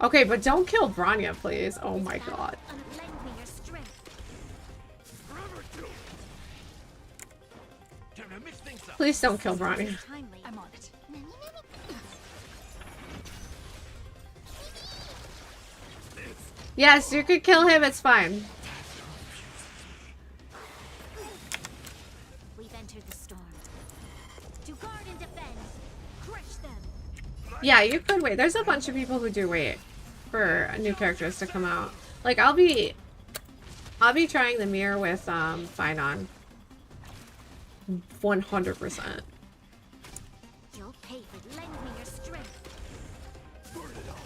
Okay, but don't kill Branya, please. Oh my god. Forever do it. Time to mix things up. Please don't kill Branya. I'm on it. Yes, you could kill him, it's fine. We've entered the storm. To guard and defend. Crush them. Yeah, you could wait. There's a bunch of people who do wait for new characters to come out. Like, I'll be trying the mirror with Finon. 100%. You'll pay for lend me your strength. Burn it all.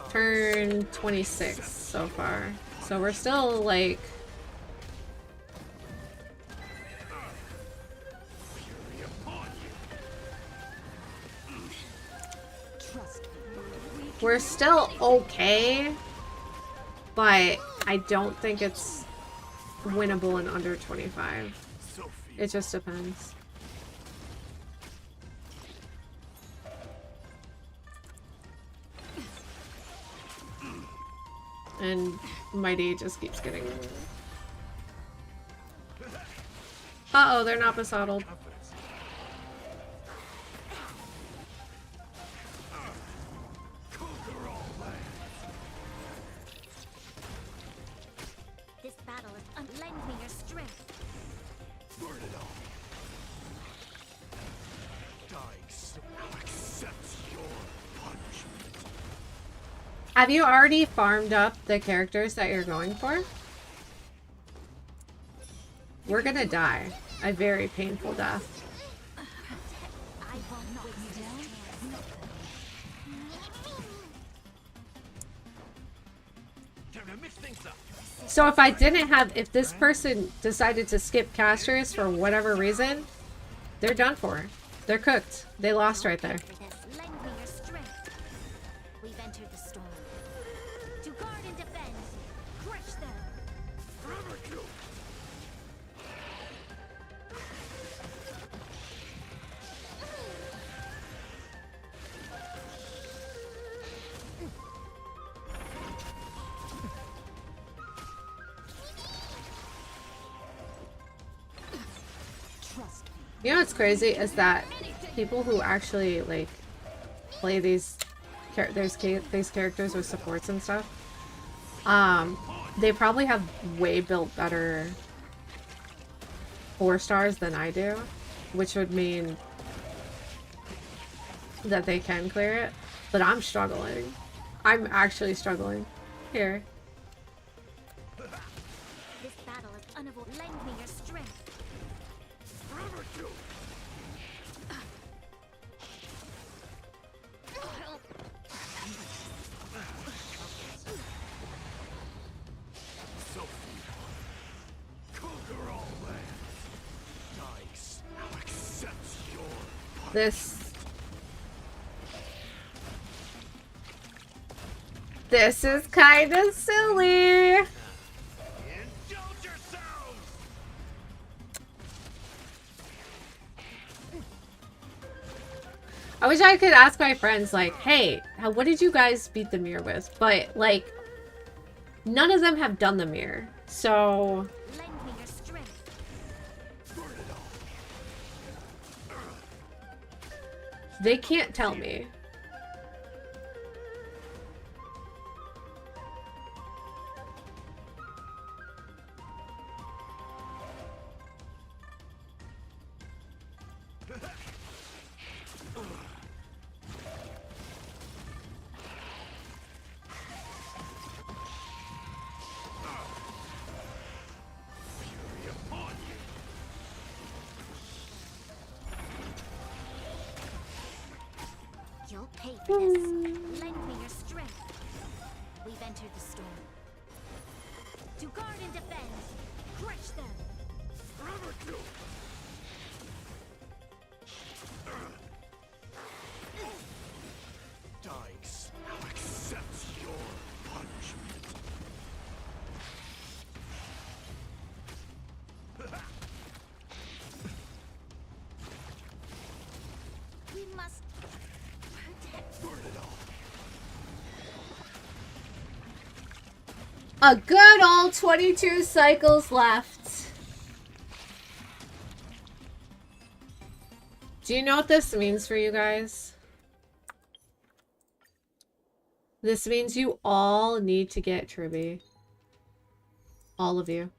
Turn 26 so far. So we're still like... Fury upon you. Trust me. We're still okay. But I don't think it's winnable in under 25. So feeble. It just depends. And Mighty just keeps getting... Uh-oh, they're not besoddled. Conquer all lands. This battle is lend me your strength. Burn it all. Dying so now accept your punishment. Have you already farmed up the characters that you're going for? We're gonna die. A very painful death. I will not stand. Time to mix things up. So if if this person decided to skip casters for whatever reason, they're done for. They're cooked. They lost right there. For this, lend me your strength. We've entered the storm. To guard and defend. Crush them. Forever do. Trust me. You know what's crazy is that people who actually like play these characters with supports and stuff, they probably have way built better 4-stars than I do, which would mean that they can clear it. But I'm struggling. I'm actually struggling here. This battle is unavoidable. Lend me your strength. Forever do. So feeble. Conquer all lands. Dice now accepts your punishment. This is kind of silly. Indulge yourselves! I could ask my friends, like, hey, what did you guys beat the mirror with? But, like, none of them have done the mirror. So... Lend me your strength. they can't tell me. You'll pay for this. Lend me your strength. We've entered the storm. To guard and defend. Crush them. Dykes now accepts your punishment. We must protect. Burn it all. A good old 22 cycles left. Do you know what this means for you guys? This means you all need to get Tribby. All of you.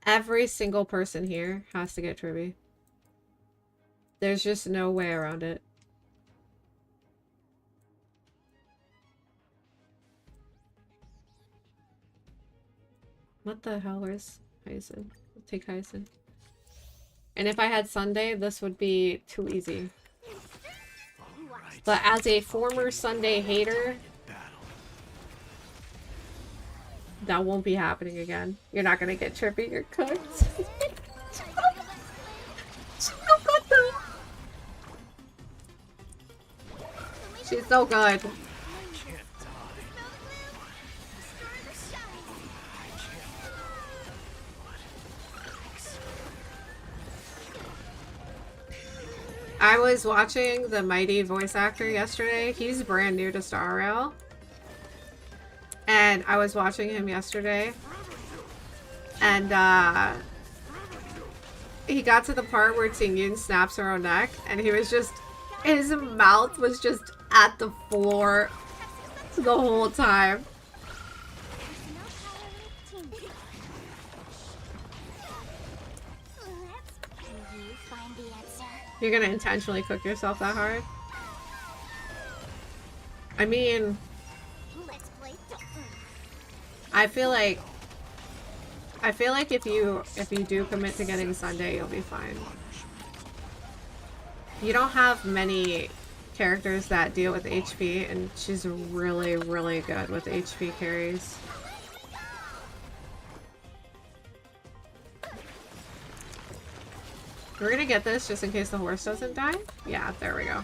Every single person here has to get Tribby. There's just no way around it. What the hell? Where's Hyacin? I'll take Hyacin. And if I had Sunday, this would be too easy. Right. But as a former Sunday hater, Battle. that won't be happening again. You're not gonna get Trippy, you're cooked. She's so good. I can't die. I was watching the Mighty voice actor yesterday. He's brand new to Star Rail. And I was watching him yesterday. And he got to the part where Tingyun snaps her own neck. And he was just... his mouth was just at the floor the whole time. You're gonna intentionally cook yourself that hard? I mean, I feel like if you do commit to getting Sunday, you'll be fine. You don't have many characters that deal with HP, and she's really, really good with HP carries. We're gonna get this just in case the horse doesn't die. Yeah, there we go.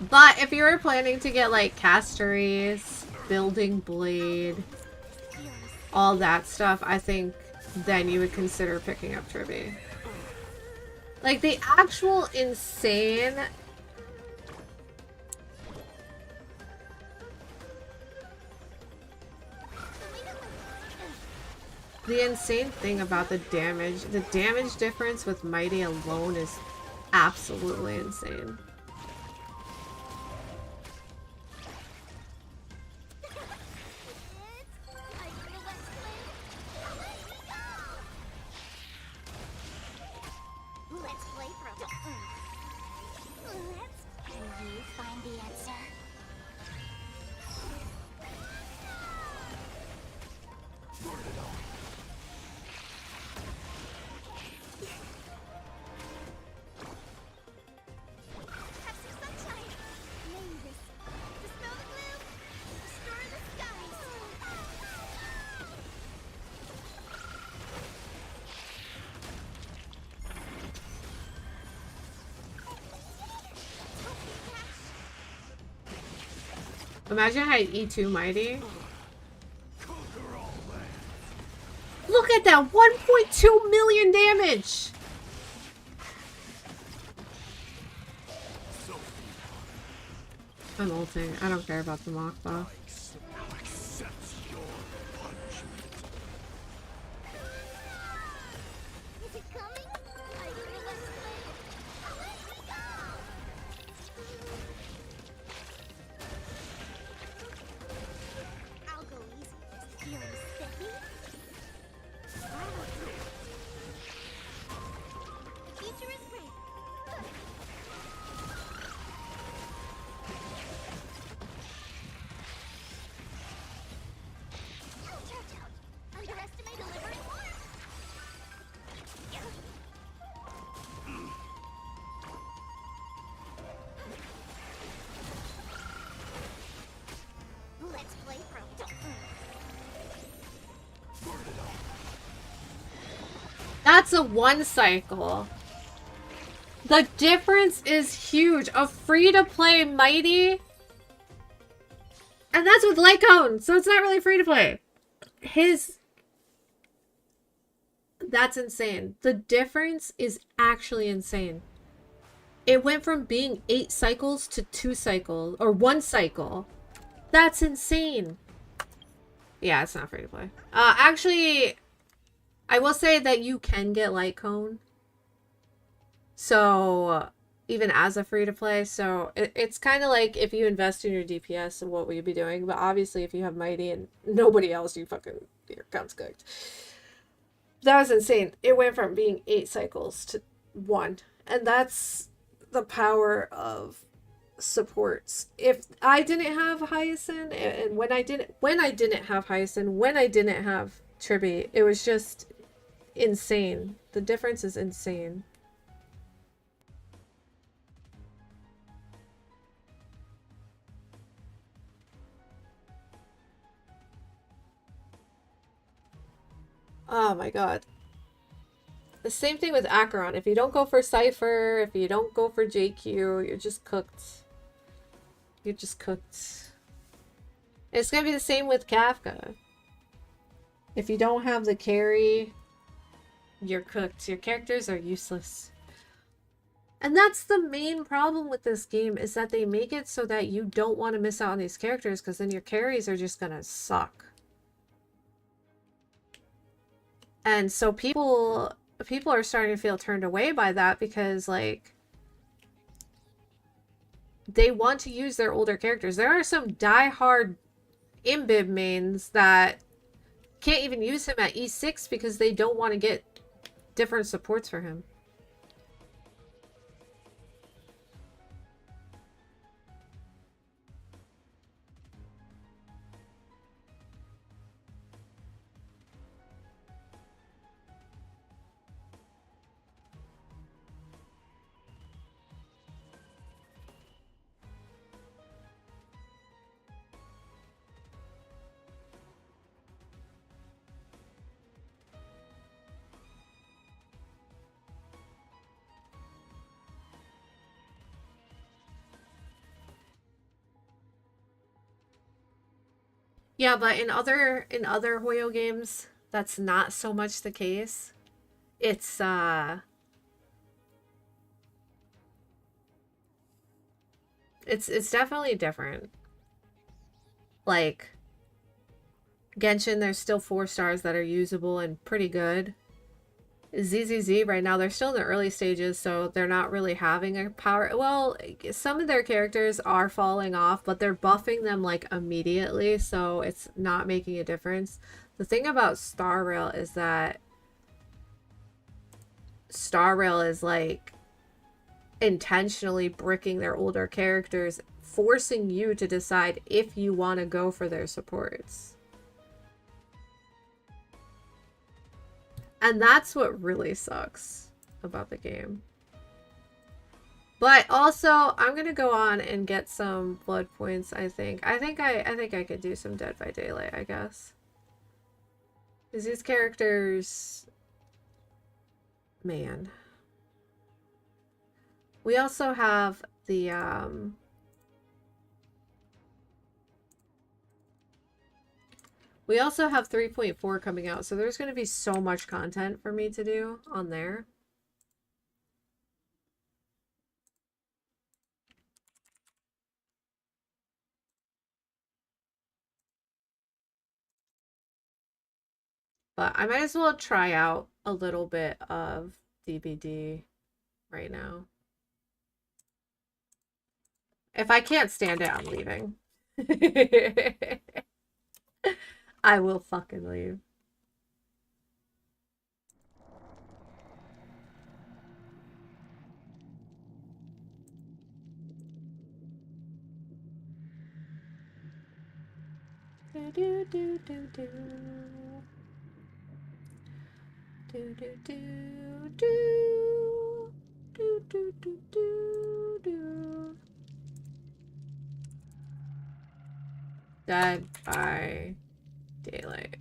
But if you were planning to get like casteries, building blade, all that stuff, I think then you would consider picking up Tribby. Like the actual insane... the insane thing about the damage difference with Mighty alone is absolutely insane. Imagine I had E2 Mighty. Conquer all lands. Look at that! 1.2 million damage! So I'm ulting. I don't care about the mock buff. now accept your punishment. Is it coming? Are you gonna let us play? Let's go! I'll go easy. Feeling steady? The future is great. Ouch, ouch, ouch. Underestimate delivering water. Let's play pro. That's a 1 cycle. The difference is huge. A free-to-play Mighty. And that's with Lycone, so it's not really free-to-play. That's insane. The difference is actually insane. It went from being 8 cycles to 2 cycles, or 1 cycle. That's insane. Yeah, it's not free-to-play. Actually, I will say that you can get Lycone. So, even as a free-to-play. So, it's kind of like if you invest in your DPS, what will you be doing? But obviously, if you have Mighty and nobody else, your account's cooked. That was insane. It went from being 8 cycles to 1. And that's the power of supports. If I didn't have Hyacinth, and when I didn't have Hyacinth, when I didn't have Tribby, it was just insane. The difference is insane. Oh my god. The same thing with Acheron. If you don't go for Cypher, if you don't go for JQ, you're just cooked. You're just cooked. It's gonna be the same with Kafka. If you don't have the carry, you're cooked. Your characters are useless. And that's the main problem with this game, is that they make it so that you don't want to miss out on these characters, because then your carries are just gonna suck. And so people are starting to feel turned away by that, because like they want to use their older characters. There are some die-hard Imbib mains that can't even use him at E6 because they don't want to get different supports for him. Yeah, but in other Hoyo games, that's not so much the case. It's it's definitely different. Like Genshin, there's still 4 stars that are usable and pretty good. ZZZ right now, they're still in the early stages, so they're not really having a power. Well, some of their characters are falling off, but they're buffing them like immediately, so it's not making a difference. The thing about Star Rail is that Star Rail is like intentionally bricking their older characters, forcing you to decide if you want to go for their supports. And that's what really sucks about the game. But also, I'm gonna go on and get some blood points, I think. I think I could do some Dead by Daylight, I guess. Because these characters... Man. We also have the, We also have 3.4 coming out, so there's going to be so much content for me to do on there. But I might as well try out a little bit of DBD right now. If I can't stand it, I'm leaving. I will fucking leave. Do do do do do. Do do do do. Do do do do do. Dead by Daylight.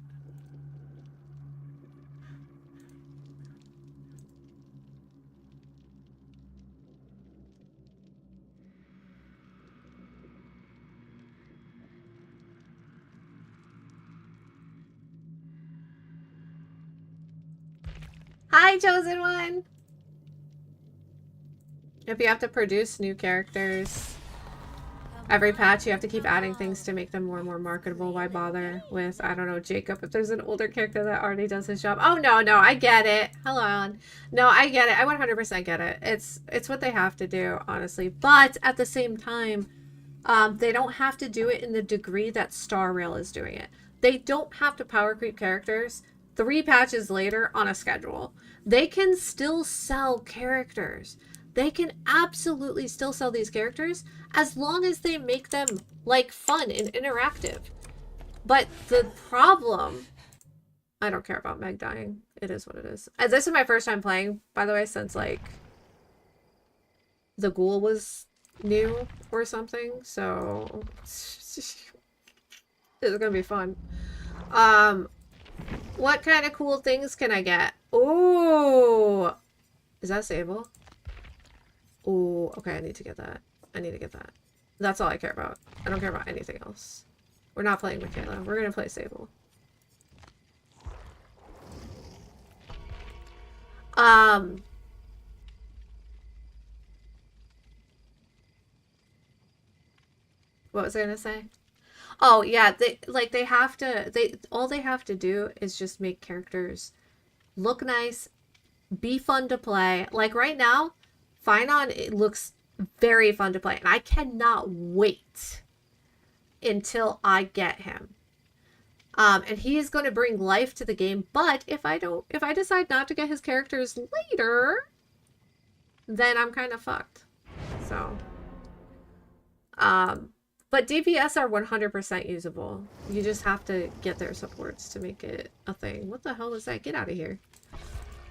Hi, Chosen One! If you have to produce new characters every patch, you have to keep adding things to make them more and more marketable. Why bother with, I don't know, Jacob if there's an older character that already does his job? Oh, no, I get it. Hello. No, I get it. I 100% get it. It's what they have to do, honestly. But at the same time, they don't have to do it in the degree that Star Rail is doing it. They don't have to power creep characters 3 patches later on a schedule. They can still sell characters. They can absolutely still sell these characters as long as they make them, like, fun and interactive. But the problem... I don't care about Meg dying. It is what it is. And this is my first time playing, by the way, since, like, the ghoul was new or something, so... This is gonna be fun. What kind of cool things can I get? Ooh! Is that Sable? Ooh, okay, I need to get that. I need to get that. That's all I care about. I don't care about anything else. We're not playing Michaela. We're gonna play Sable. What was I gonna say? Oh yeah, they have to all they have to do is just make characters look nice, be fun to play. Like right now, Finon, it looks very fun to play, and I cannot wait until I get him. And he is going to bring life to the game, but if I decide not to get his characters later, then I'm kind of fucked. So, but DPS are 100% usable. You just have to get their supports to make it a thing. What the hell is that? Get out of here.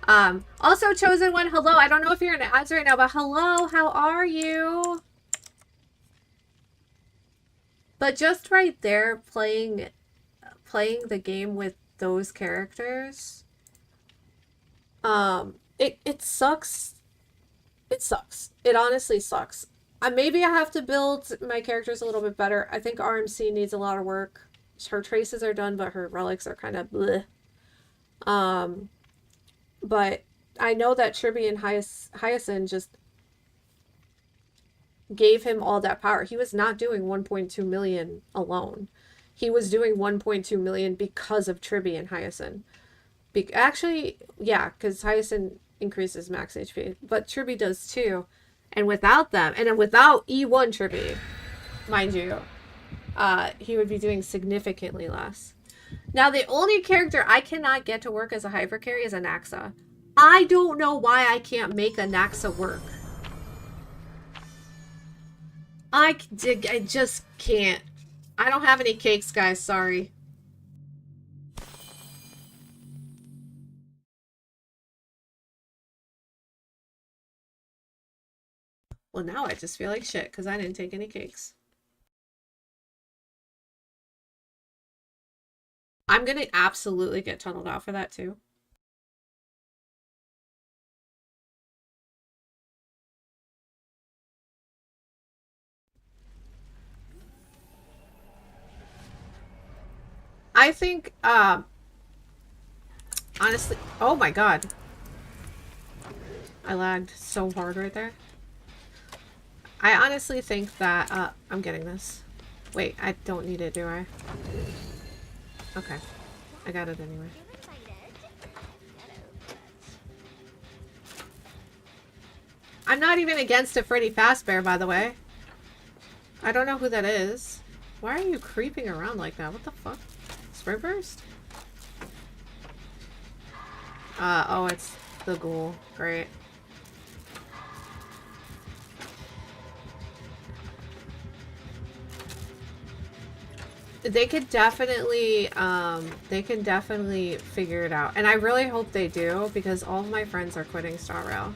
Also, Chosen One, hello. I don't know if you're in ads right now, but hello, how are you? But just right there, playing the game with those characters, it sucks. It sucks. It honestly sucks. Maybe I have to build my characters a little bit better. I think RMC needs a lot of work. Her traces are done, but her relics are kind of bleh. But I know that Tribby and Hyacinth just gave him all that power. He was not doing 1.2 million alone. He was doing 1.2 million because of Tribby and Hyacinth. Actually, yeah, because Hyacinth increases max HP, but Tribby does too. And without them, and then without E1 Tribby, mind you, he would be doing significantly less. Now, the only character I cannot get to work as a hyper carry is a Naxa. I don't know why I can't make a Naxa work. I just can't. I don't have any cakes, guys. Sorry. Well, now I just feel like shit because I didn't take any cakes. I'm gonna absolutely get tunneled out for that too. I think, honestly, oh my god. I lagged so hard right there. I honestly think that, I'm getting this. Wait, I don't need it, do I? Okay. I got it anyway. I'm not even against a Freddy Fazbear, by the way. I don't know who that is. Why are you creeping around like that? What the fuck? Spring Burst? Oh, it's the ghoul. Great. They could definitely, they can definitely figure it out. And I really hope they do, because all of my friends are quitting Star Rail.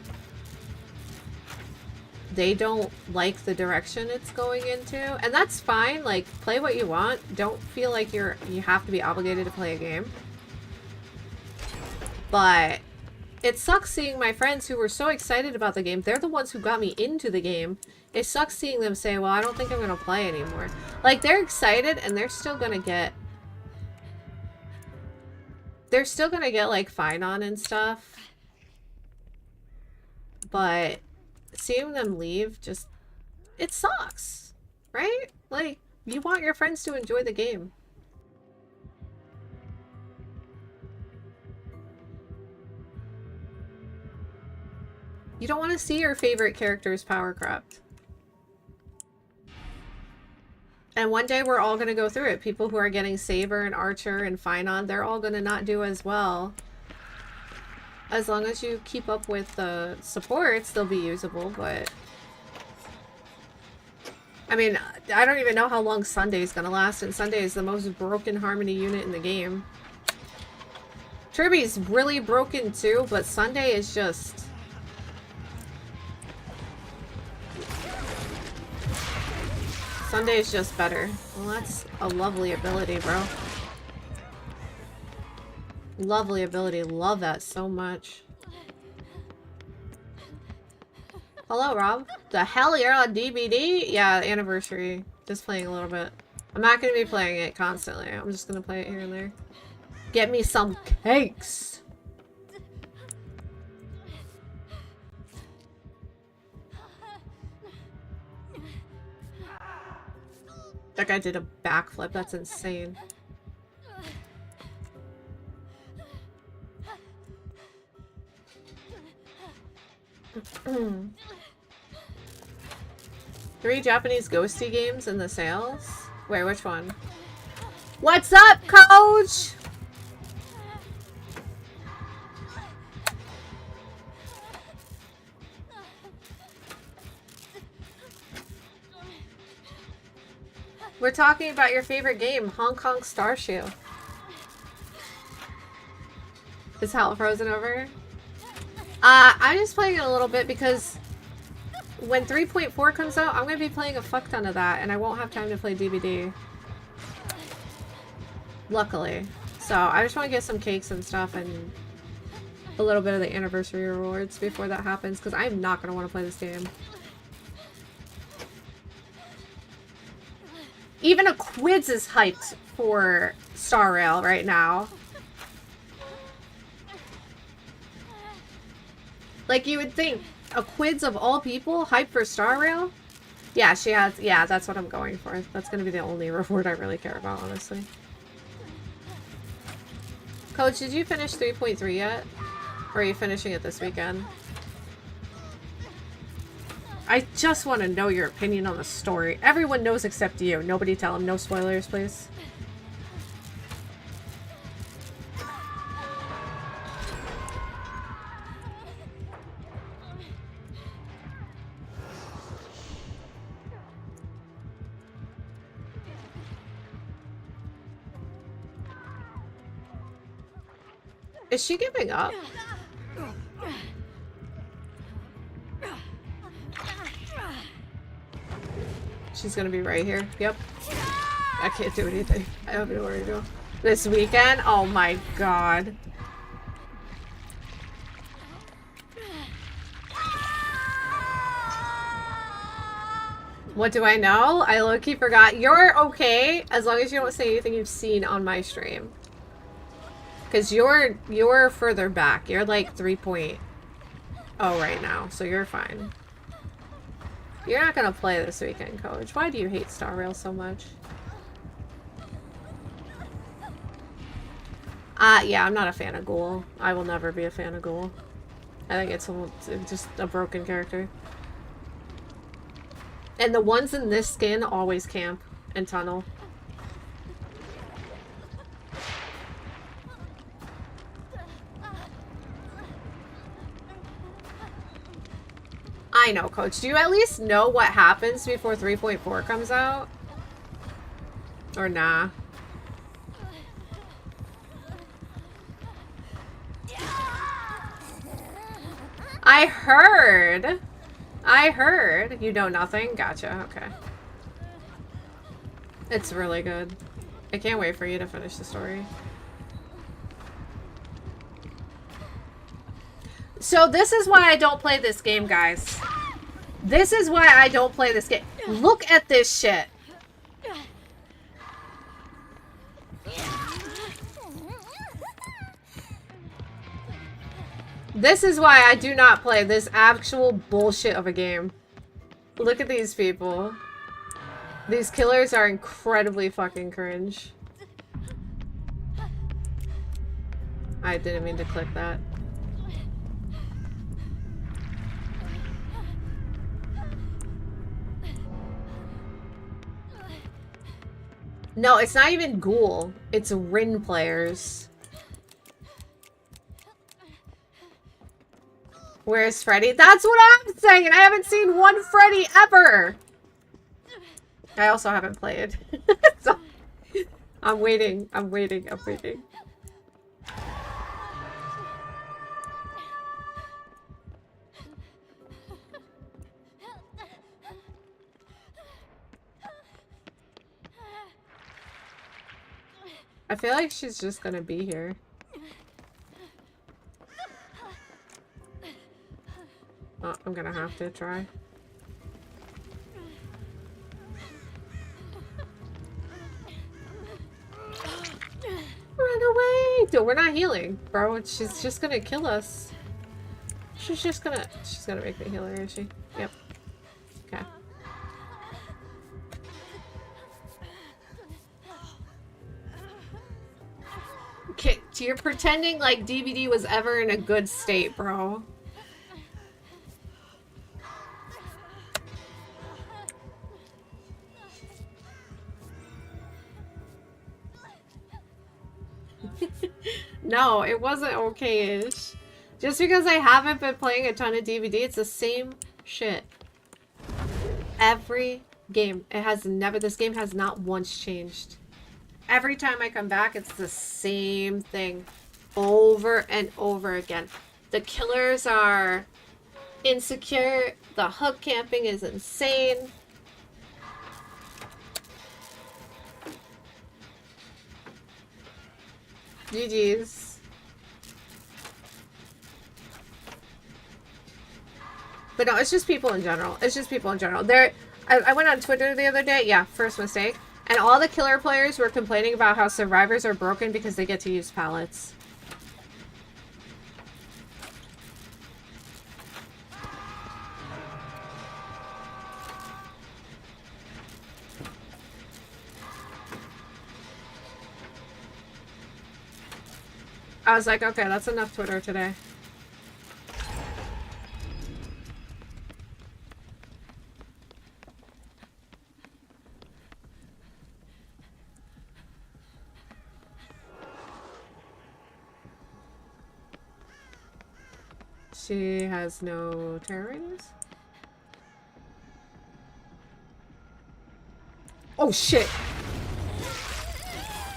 They don't like the direction it's going into, and that's fine. Like, play what you want. Don't feel like you have to be obligated to play a game. But it sucks seeing my friends who were so excited about the game. They're the ones who got me into the game. It sucks seeing them say, well, I don't think I'm gonna play anymore. Like, they're excited and they're still gonna get like fine on and stuff. But seeing them leave, just, it sucks, right? Like, you want your friends to enjoy the game. You don't want to see your favorite characters power crept. And one day we're all going to go through it. People who are getting Saber and Archer and Finon, they're all going to not do as well. As long as you keep up with the supports, they'll be usable, but... I mean, I don't even know how long Sunday's gonna last, and Sunday is the most broken Harmony unit in the game. Kirby's really broken too, but Sunday is just... Sunday is just better. Well, that's a lovely ability, bro. Lovely ability. Love that so much. Hello, Rob. The hell, you're on DVD? Yeah, anniversary. Just playing a little bit. I'm not going to be playing it constantly. I'm just going to play it here and there. Get me some cakes. That guy did a backflip. That's insane. Three Japanese ghosty games in the sales? Wait, which one? What's up, coach? We're talking about your favorite game, Hong Kong Star Shoe. Is Hell frozen over? I'm just playing it a little bit because when 3.4 comes out, I'm going to be playing a fuck ton of that, and I won't have time to play DVD. Luckily. So, I just want to get some cakes and stuff and a little bit of the anniversary rewards before that happens, because I'm not going to want to play this game. Even a quiz is hyped for Star Rail right now. Like, you would think, a quiz of all people, hype for Star Rail? Yeah, she has, yeah, that's what I'm going for. That's gonna be the only reward I really care about, honestly. Coach, did you finish 3.3 yet? Or are you finishing it this weekend? I just want to know your opinion on the story. Everyone knows except you. Nobody tell them. No spoilers, please. Is she giving up? She's gonna be right here. Yep. I can't do anything. I have nowhere to go. This weekend? Oh my god. What do I know? I low-key forgot. You're okay as long as you don't say anything you've seen on my stream. Because you're further back. You're like 3.0 right now, so you're fine. You're not gonna play this weekend, Coach. Why do you hate Star Rail so much? Yeah, I'm not a fan of Ghoul. I will never be a fan of Ghoul. I think it's just a broken character. And the ones in this skin always camp and tunnel. I know, Coach. Do you at least know what happens before 3.4 comes out? Or nah? I heard. I heard. You know nothing? Gotcha. Okay. It's really good. I can't wait for you to finish the story. So this is why I don't play this game, guys. This is why I don't play this game. Look at this shit. This is why I do not play this actual bullshit of a game. Look at these people. These killers are incredibly fucking cringe. I didn't mean to click that. No, it's not even Ghoul. It's Rin players. Where's Freddy? That's what I'm saying! I haven't seen one Freddy ever! I also haven't played. So, I'm waiting. I'm waiting. I'm waiting. I feel like she's just gonna be here. Oh, I'm gonna have to try. Run away! Dude, we're not healing, bro. She's just gonna kill us. She's gonna make me heal her, is she? Yep. Okay. Okay, you're pretending like DVD was ever in a good state, bro. No, it wasn't okay-ish. Just because I haven't been playing a ton of DVD, it's the same shit. Every game. It has never, this game has not once changed. Every time I come back, it's the same thing. Over and over again. The killers are insecure. The hub camping is insane. GG's. But no, it's just people in general. It's just people in general. I went on Twitter the other day. Yeah, first mistake. And all the killer players were complaining about how survivors are broken because they get to use pallets. I was like, okay, that's enough Twitter today. She has no terror ratings? Oh shit!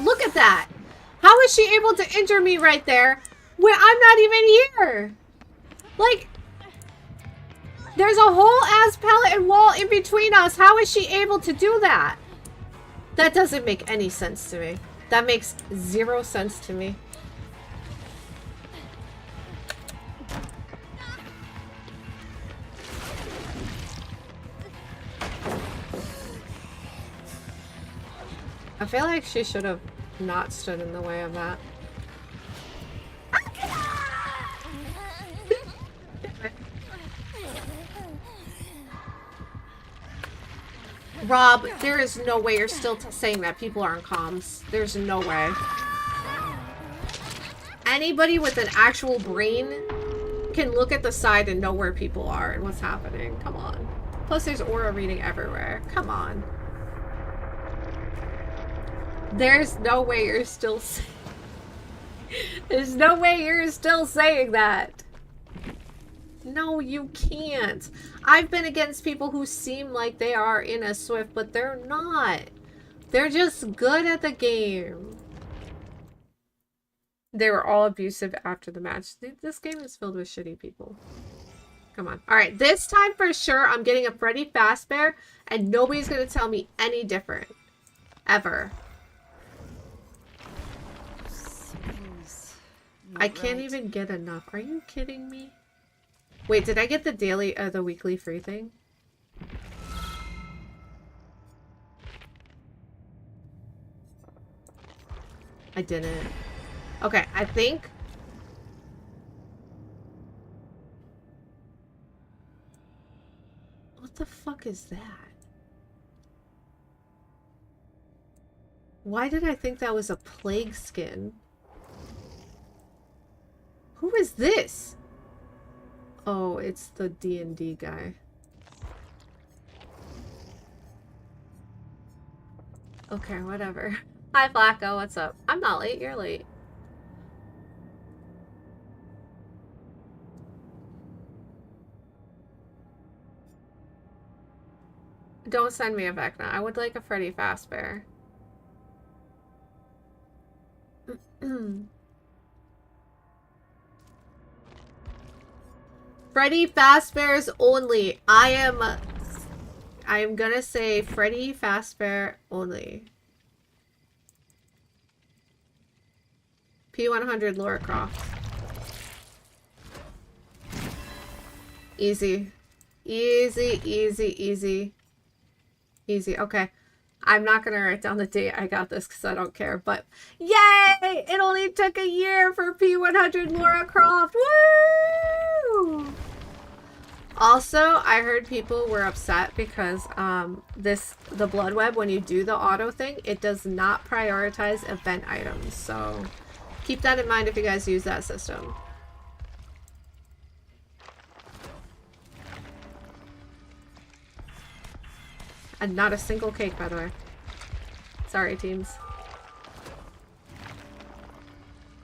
Look at that! How is she able to injure me right there when I'm not even here? Like, there's a whole ass pallet and wall in between us. How is she able to do that? That doesn't make any sense to me. That makes zero sense to me. I feel like she should have not stood in the way of that. Rob, there is no way you're still saying that people aren't comms. There's no way. Anybody with an actual brain can look at the side and know where people are and what's happening. Come on. Plus there's aura reading everywhere. Come on. There's no way you're still There's no way you're still saying that. No, you can't. I've been against people who seem like they are in a Swift, but they're not. They're just good at the game. They were all abusive after the match. This game is filled with shitty people. Come on. Alright, this time for sure I'm getting a Freddy Fazbear, and nobody's gonna tell me any different. Ever. I can't even get enough. Are you kidding me? Wait, did I get the daily, the weekly free thing? I didn't. Okay, I think... What the fuck is that? Why did I think that was a plague skin? Who is this? Oh, it's the D&D guy. Okay, whatever. Hi, Flacco. What's up? I'm not late. You're late. Don't send me a Vecna. I would like a Freddy Fazbear. Freddy Fazbear's only. I am gonna say Freddy Fazbear only. P100 Laura Croft. Easy. Easy, easy, easy. Easy. Okay. I'm not gonna write down the date. I got this because I don't care. But yay! It only took a year for P100 Laura Croft. Woo! Also, I heard people were upset because the Blood Web, when you do the auto thing, it does not prioritize event items. So keep that in mind if you guys use that system. And not a single cake, by the way. Sorry, teams.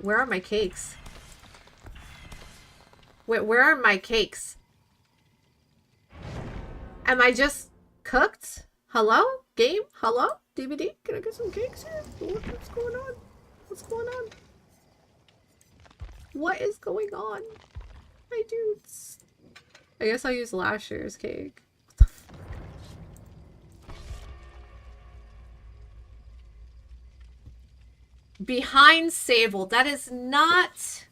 Where are my cakes? Wait, where are my cakes? Am I just cooked? Hello? Game? Hello? DVD? Can I get some cakes here? What's going on? What's going on? What is going on? My dudes. I guess I'll use last year's cake. What the fuck? Behind Sable. That is not...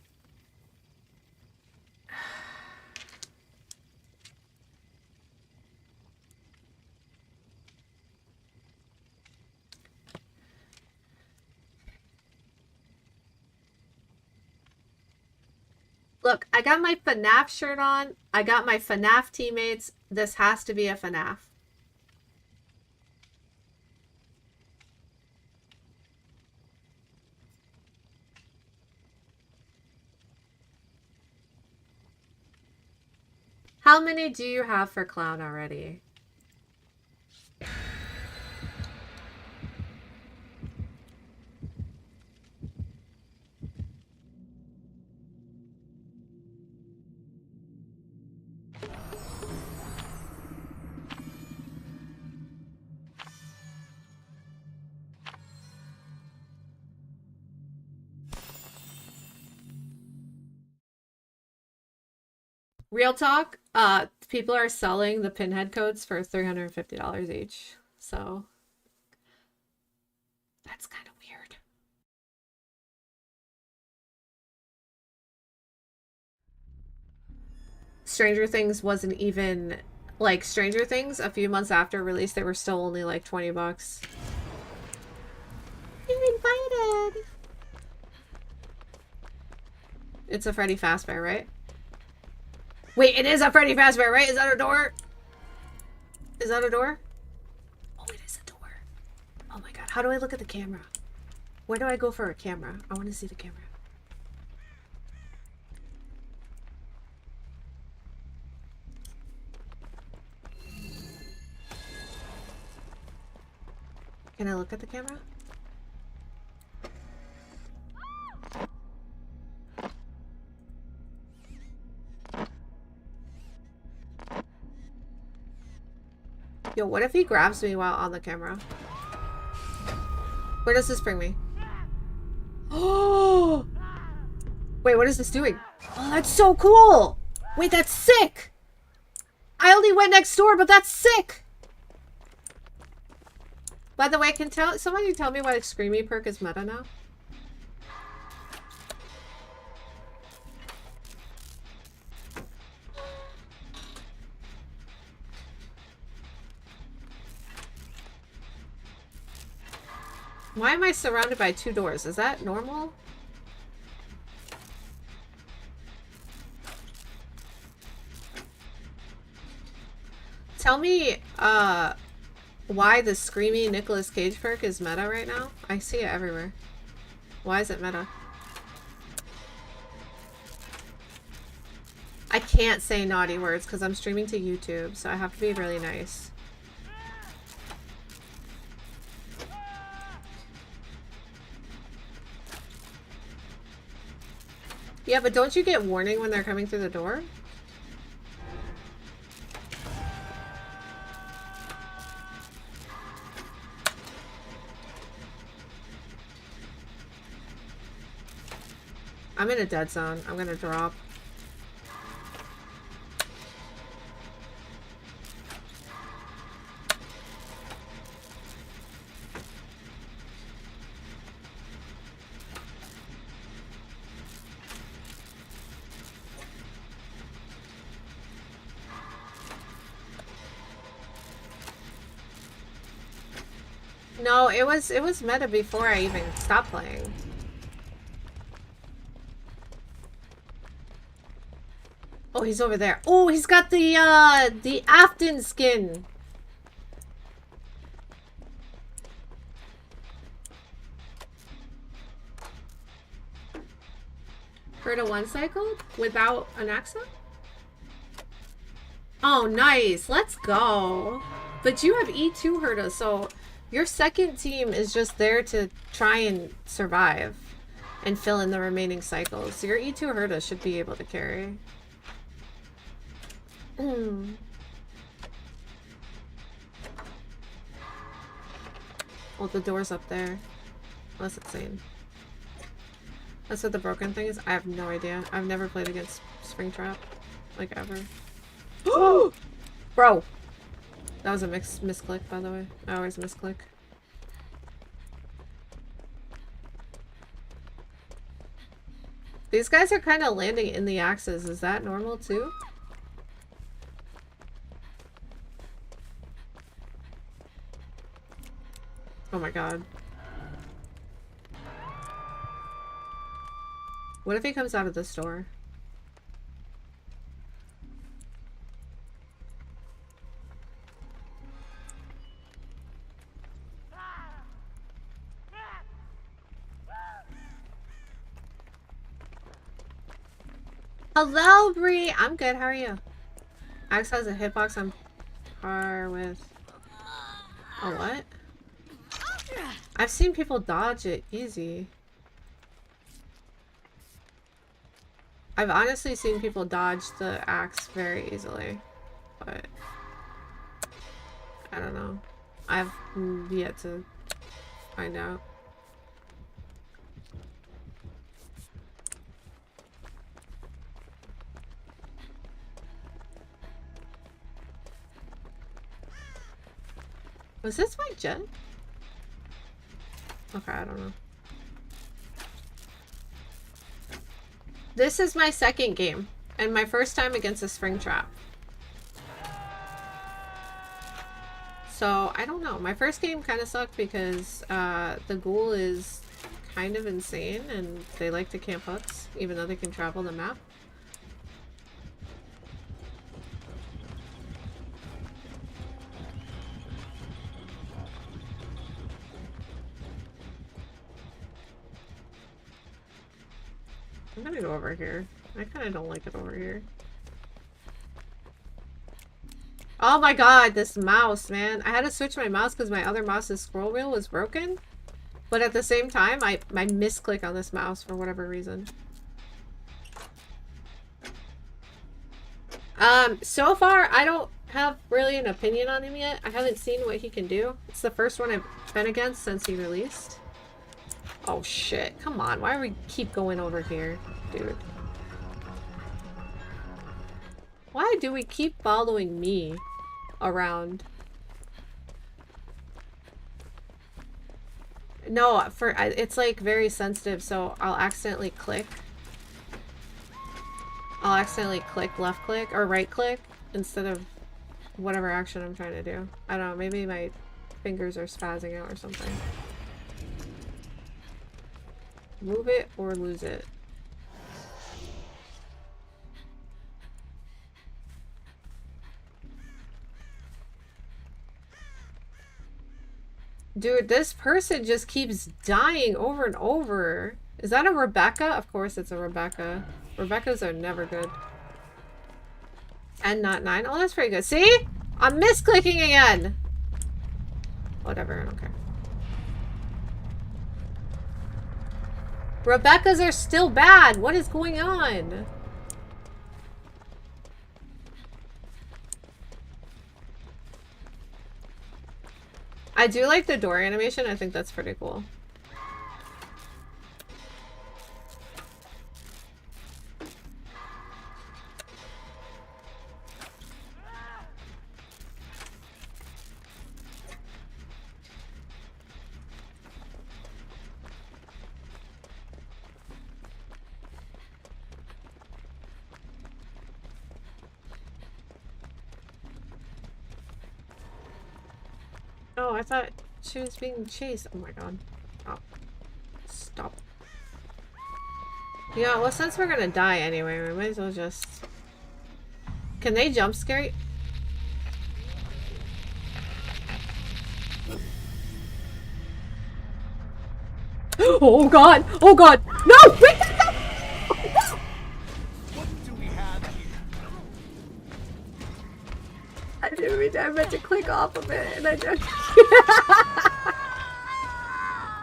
Look, I got my FNAF shirt on. I got my FNAF teammates. This has to be a FNAF. How many do you have for Clown already? Real talk, people are selling the pinhead codes for $350 each. So that's kind of weird. Stranger Things wasn't even like Stranger Things a few months after release, they were still only like 20 bucks. invited. It's a Freddy Fazbear, right? Wait, it is a Freddy Fazbear, right? Is that a door? Is that a door? Oh, it is a door. Oh my god. How do I look at the camera? Where do I go for a camera? I want to see the camera. Can I look at the camera? Yo, what if he grabs me while on the camera? Where does this bring me? Oh! Wait, what is this doing? Oh, that's so cool! Wait, that's sick! I only went next door, but that's sick! By the way, can somebody tell me why the Screamy perk is meta now? Why am I surrounded by 2 doors? Is that normal? Tell me, why the Screamy Nicolas Cage perk is meta right now? I see it everywhere. Why is it meta? I can't say naughty words because I'm streaming to YouTube, so I have to be really nice. Yeah, but don't you get warning when they're coming through the door? I'm in a dead zone. I'm gonna drop. No, it was meta before I even stopped playing. Oh, he's over there. Oh, he's got the Afton skin. Herta 1 cycled without an accent? Oh, nice. Let's go. But you have E2 Herta, so your second team is just there to try and survive and fill in the remaining cycles. So your E2 Herta should be able to carry. Oh, the door's up there. That's insane. That's what the broken thing is? I have no idea. I've never played against Springtrap. Like, ever. Bro! That was a misclick, by the way. I always misclick. These guys are kind of landing in the axes. Is that normal, too? Oh my god. What if he comes out of this door? Hello, Bree! I'm good, how are you? Axe has a hitbox on par with... Oh, what? I've seen people dodge it easy. I've honestly seen people dodge the axe very easily, but I don't know. I've yet to find out. Was this my jet? Okay, I don't know. This is my second game, and my first time against a Springtrap. So, I don't know. My first game kind of sucked because the ghoul is kind of insane and they like to camp huts, even though they can travel the map. I'm gonna go over here. I kind of don't like it over here. Oh my god, this mouse, man. I had to switch my mouse because my other mouse's scroll wheel was broken. But at the same time, I misclick on this mouse for whatever reason. So far, I don't have really an opinion on him yet. I haven't seen what he can do. It's the first one I've been against since he released. Oh shit, come on. Why do we keep going over here, dude? Why do we keep following me around? No, it's like very sensitive, so I'll accidentally click. I'll accidentally click left click or right click instead of whatever action I'm trying to do. I don't know, maybe my fingers are spazzing out or something. Move it or lose it. Dude, this person just keeps dying over and over. Is that a Rebecca? Of course it's a Rebecca. Rebeccas are never good. And not 9. Oh, that's pretty good. See? I'm misclicking again. Whatever, I don't care. Rebeccas are still bad. What is going on? I do like the door animation. I think that's pretty cool. Oh, I thought she was being chased. Oh my god. Oh. Stop. Yeah, well, since we're gonna die anyway, we might as well just... Can they jump scare? Oh god! Oh god! No! Wait! I meant to click off of it and I just...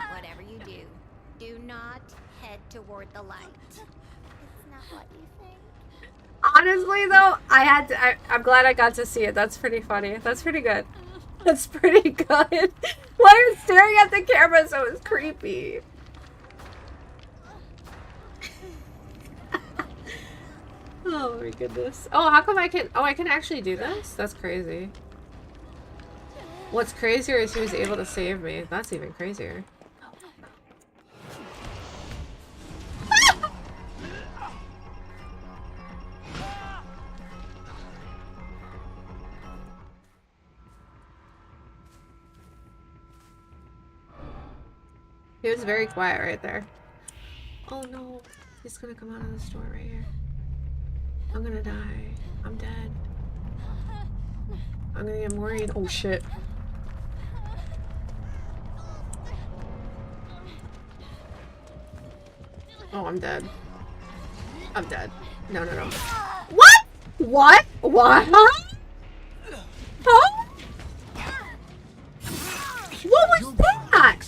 Whatever you do, do not head toward the light. It's not what you think. Honestly though, I'm glad I got to see it. That's pretty funny. That's pretty good. That's pretty good. Why are you staring at the camera so it's creepy? Oh my goodness. Oh, how come I can... Oh, I can actually do this? That's crazy. What's crazier is he was able to save me. That's even crazier. He was very quiet right there. Oh no. He's gonna come out of the store right here. I'm gonna die. I'm dead. I'm gonna get worried. Oh shit. Oh, I'm dead. I'm dead. No, no, no. What? What? What? Huh? Huh? What was that?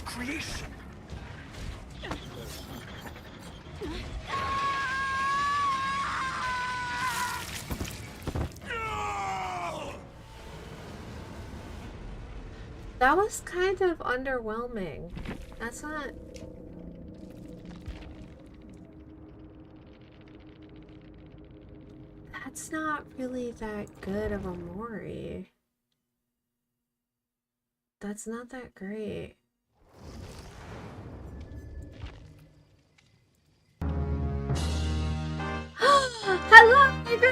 That was kind of underwhelming. That's not... That's not really that good of a Mori. That's not that great. Hello, baby!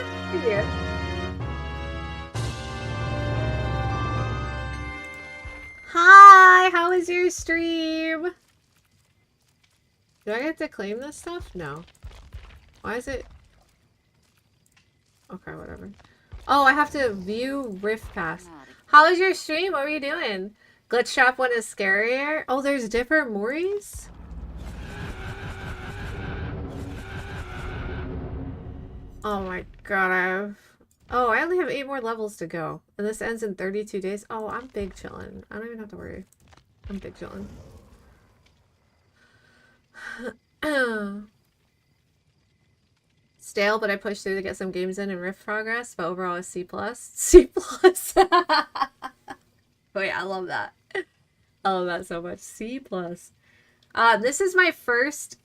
Hi, how was your stream? Do I get to claim this stuff? No. Why is it... Okay, whatever. Oh, I have to view Rift Pass. How was your stream? What were you doing? Glitch Trap one is scarier? Oh, there's different Moris? Oh my god, I only have 8 more levels to go. And this ends in 32 days. Oh, I'm big chillin'. I don't even have to worry. I'm big chillin'. Stale, but I pushed through to get some games in and Rift progress, but overall a C+. C+. Wait, I love that. I love that so much. C+. This is my first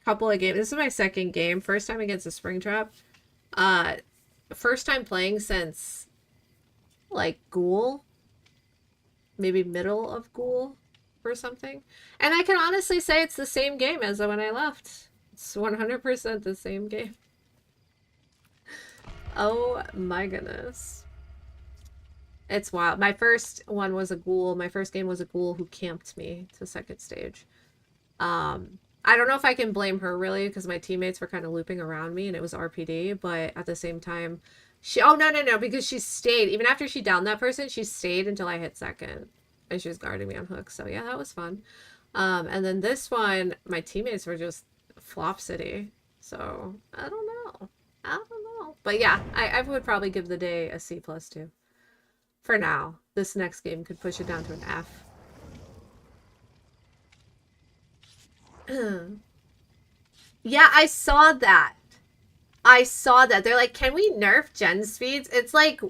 couple of games. This is my second game. First time against a Springtrap. First time playing since, like, Ghoul. Maybe middle of Ghoul or something. And I can honestly say it's the same game as when I left. It's 100% the same game. Oh my goodness. It's wild. My first one was a Ghoul. My first game was a Ghoul who camped me to second stage. I don't know if I can blame her really because my teammates were kind of looping around me and it was RPD, but at the same time, oh no, because she stayed. Even after she downed that person, she stayed until I hit second. And she was guarding me on hook. So yeah, that was fun. And then this one, my teammates were just flop city. So I don't know. But yeah, I would probably give the day a C+ too. For now. This next game could push it down to an F. Yeah, I saw that. They're like, can we nerf gen speeds? It's like,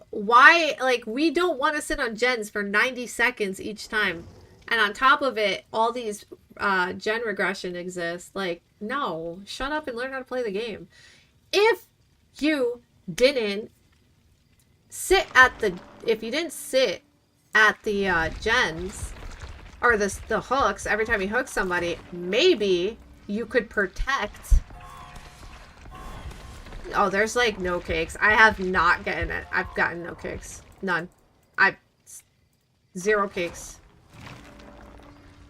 why? Like, we don't want to sit on gens for 90 seconds each time. And on top of it, all these gen regression exists. Like, no. Shut up and learn how to play the game. If you didn't sit at the... If you didn't sit at the gens... Or the hooks, every time you hook somebody, maybe you could protect. Oh, there's like no cakes. I have not gotten it. I've gotten no cakes. None. 0 cakes.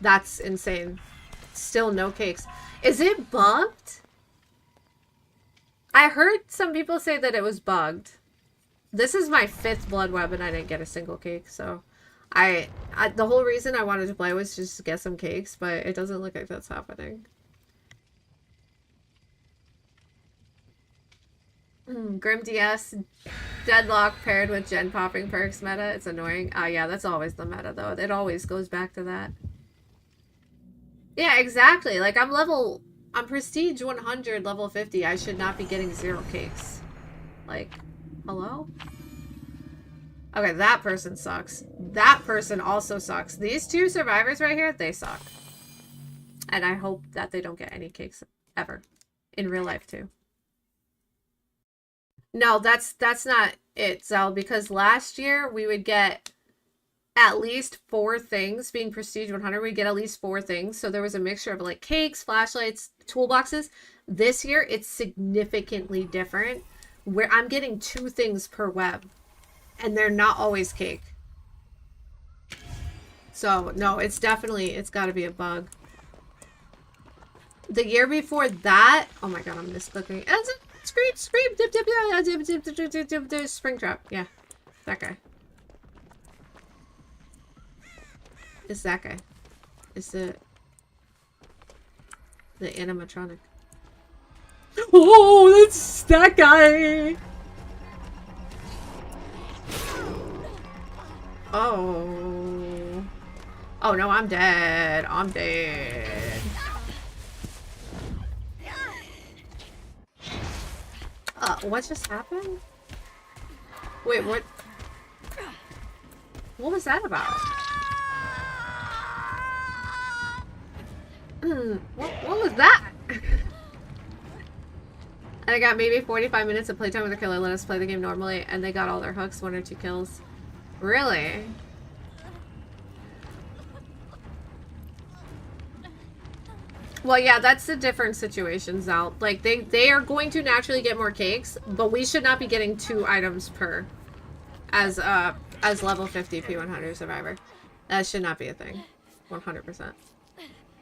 That's insane. Still no cakes. Is it bugged? I heard some people say that it was bugged. This is my 5th blood web and I didn't get a single cake, so... the whole reason I wanted to play was just to get some cakes, but it doesn't look like that's happening. Grim DS, Deadlock paired with gen popping perks meta. It's annoying. Yeah, that's always the meta though. It always goes back to that. Yeah, exactly. Like I'm prestige 100, level 50. I should not be getting 0 cakes. Like, hello? Okay, that person sucks. That person also sucks. These 2 survivors right here, they suck. And I hope that they don't get any cakes ever. In real life, too. No, that's not it, Zell, because last year we would get at least 4 things. Being Prestige 100, we'd get at least 4 things. So there was a mixture of like cakes, flashlights, toolboxes. This year, it's significantly different. Where I'm getting 2 things per web. And they're not always cake. So, no, it's got to be a bug. The year before that... Oh my god, I'm misclicking. Scream, dip, Springtrap. Yeah, that guy. It's that guy. It's the animatronic. Oh, that's that guy! Oh. Oh no, I'm dead. I'm dead. What just happened? Wait, what? What was that about? What was that? And I got maybe 45 minutes of playtime with the killer. Let us play the game normally, and they got all their hooks, 1 or 2 kills. Really? Well, yeah, that's the different situations out. Like, they are going to naturally get more cakes, but we should not be getting 2 items per as level 50 P100 survivor. That should not be a thing. 100%.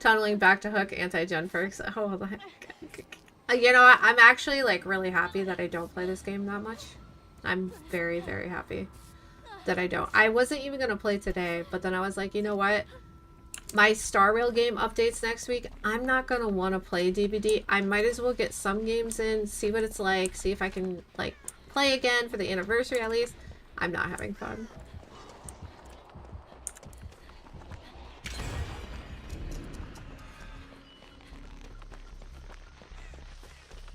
Tunneling back to hook anti-gen perks. Oh, you know what? I'm actually like really happy that I don't play this game that much. I'm very, very happy that I don't. I wasn't even gonna play today, but then I was like, you know what? My Star Rail game updates next week. I'm not gonna want to play DBD. I might as well get some games in, see what it's like, see if I can like play again for the anniversary at least. I'm not having fun.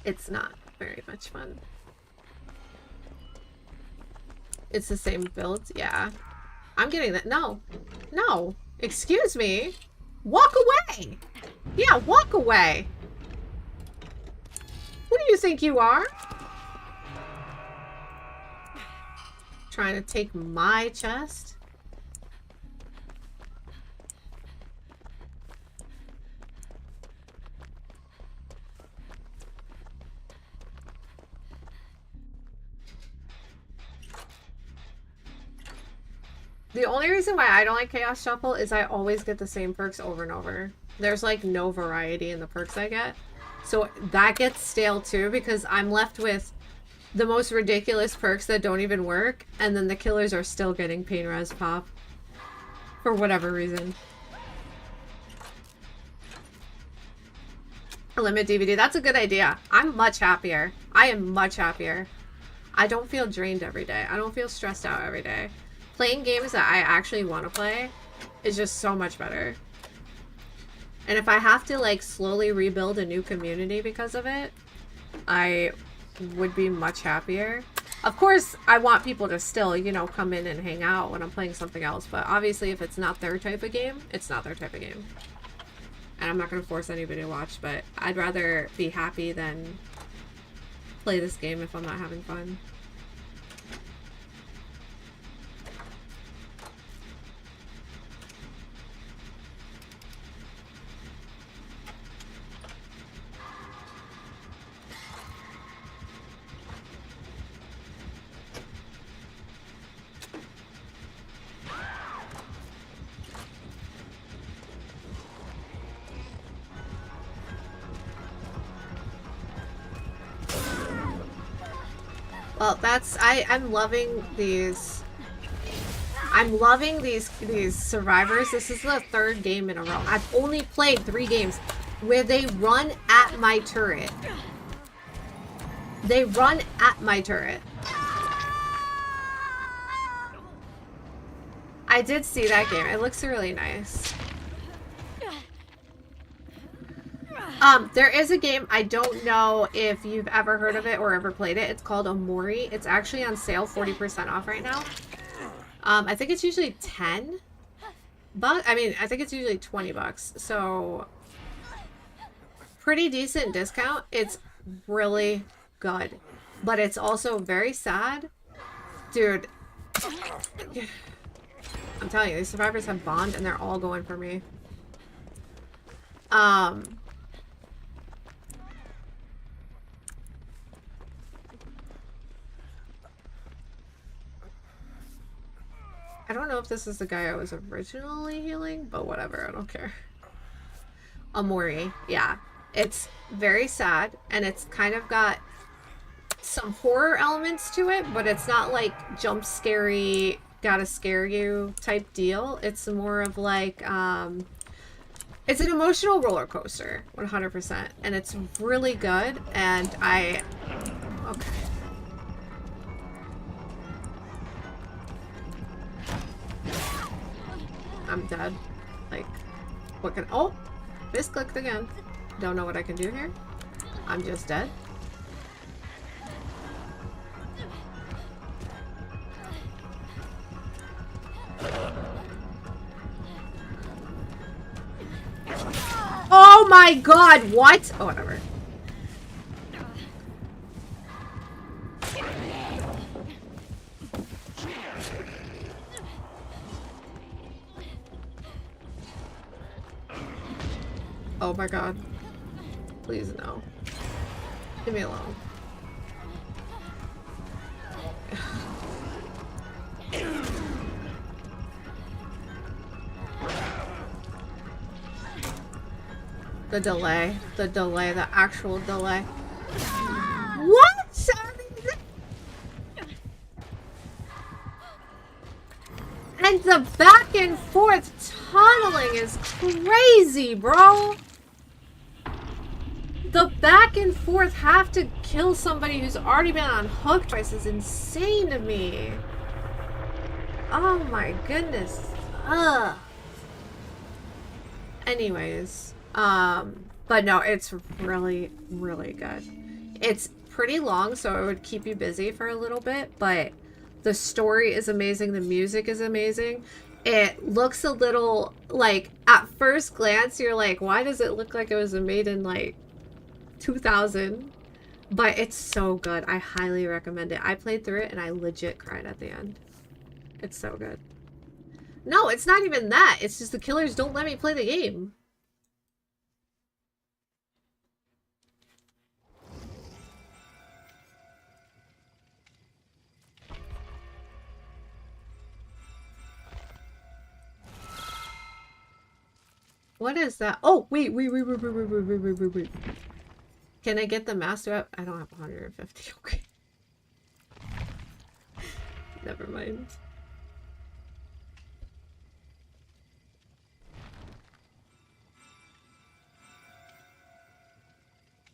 It's not very much fun. It's the same build, yeah. I'm getting that. No. No. Excuse me. Walk away. Yeah, walk away. Who do you think you are? Trying to take my chest? The only reason why I don't like Chaos Shuffle is I always get the same perks over and over. There's like no variety in the perks I get. So that gets stale too because I'm left with the most ridiculous perks that don't even work, and then the killers are still getting pain res pop. For whatever reason. Limit DVD. That's a good idea. I'm much happier. I am much happier. I don't feel drained every day. I don't feel stressed out every day. Playing games that I actually want to play is just so much better. And if I have to like slowly rebuild a new community because of it, I would be much happier. Of course, I want people to still, you know, come in and hang out when I'm playing something else. But obviously, if it's not their type of game, it's not their type of game. And I'm not going to force anybody to watch, but I'd rather be happy than play this game if I'm not having fun. Well, that's I'm loving these. I'm loving these survivors. This is the third game in a row. I've only played 3 games where they run at my turret. They run at my turret. I did see that game. It looks really nice. There is a game, I don't know if you've ever heard of it or ever played it. It's called Omori. It's actually on sale, 40% off right now. I think it's usually 10 bucks. I mean, I think it's usually 20 bucks. So, pretty decent discount. It's really good. But it's also very sad. Dude. I'm telling you, these survivors have bond and they're all going for me. I don't know if this is the guy I was originally healing, but whatever, I don't care. Omori, yeah. It's very sad, and it's kind of got some horror elements to it, but it's not like jump scary, gotta scare you type deal. It's more of like, it's an emotional roller coaster, 100%, and it's really good, and okay. I'm dead. Like, what can... Oh! Misclicked again. Don't know what I can do here. I'm just dead. Oh my god! What? Oh, whatever. Oh my god. Please no. Leave me alone. The delay. The delay. The actual delay. What? And the back and forth tunneling is crazy, bro. The back and forth have to kill somebody who's already been on hook twice is insane to me. Oh my goodness. Ugh. Anyways, but no, it's really, really good. It's pretty long, so it would keep you busy for a little bit, but the story is amazing. The music is amazing. It looks a little like, at first glance, you're like, why does it look like it was made in like 2000? But it's so good. I highly recommend it. I played through it and I legit cried at the end. It's so good. No, it's not even that. It's just the killers don't let me play the game. What is that? Oh, wait. Can I get the master up? I don't have 150. Okay. Never mind.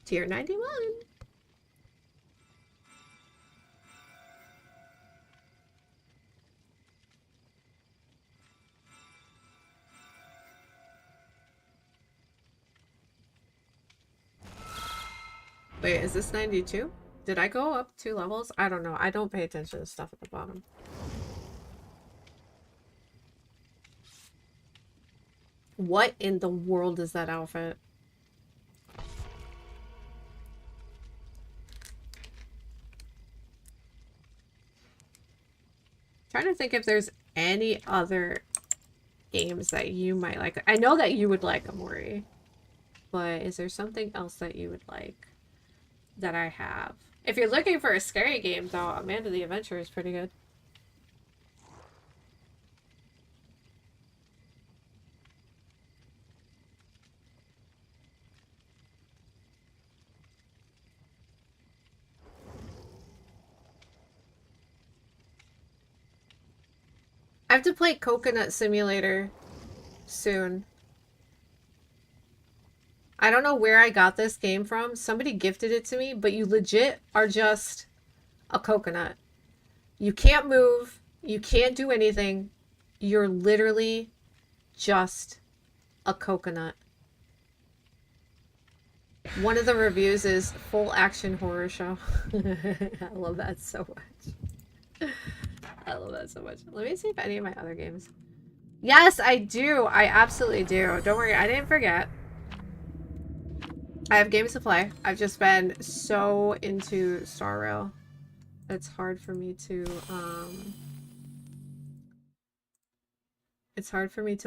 Tier 91. Wait, is this 92? Did I go up 2 levels? I don't know. I don't pay attention to stuff at the bottom. What in the world is that outfit? Trying to think if there's any other games that you might like. I know that you would like Amori, but is there something else that you would like that I have? If you're looking for a scary game, though, Amanda the Adventurer is pretty good. I have to play Coconut Simulator soon. I don't know where I got this game from. Somebody gifted it to me, but you legit are just a coconut. You can't move. You can't do anything. You're literally just a coconut. One of the reviews is full action horror show. I love that so much. I love that so much. Let me see if any of my other games. Yes, I do. I absolutely do. Don't worry, I didn't forget. I have games to play. I've just been so into Star Rail. It's hard for me to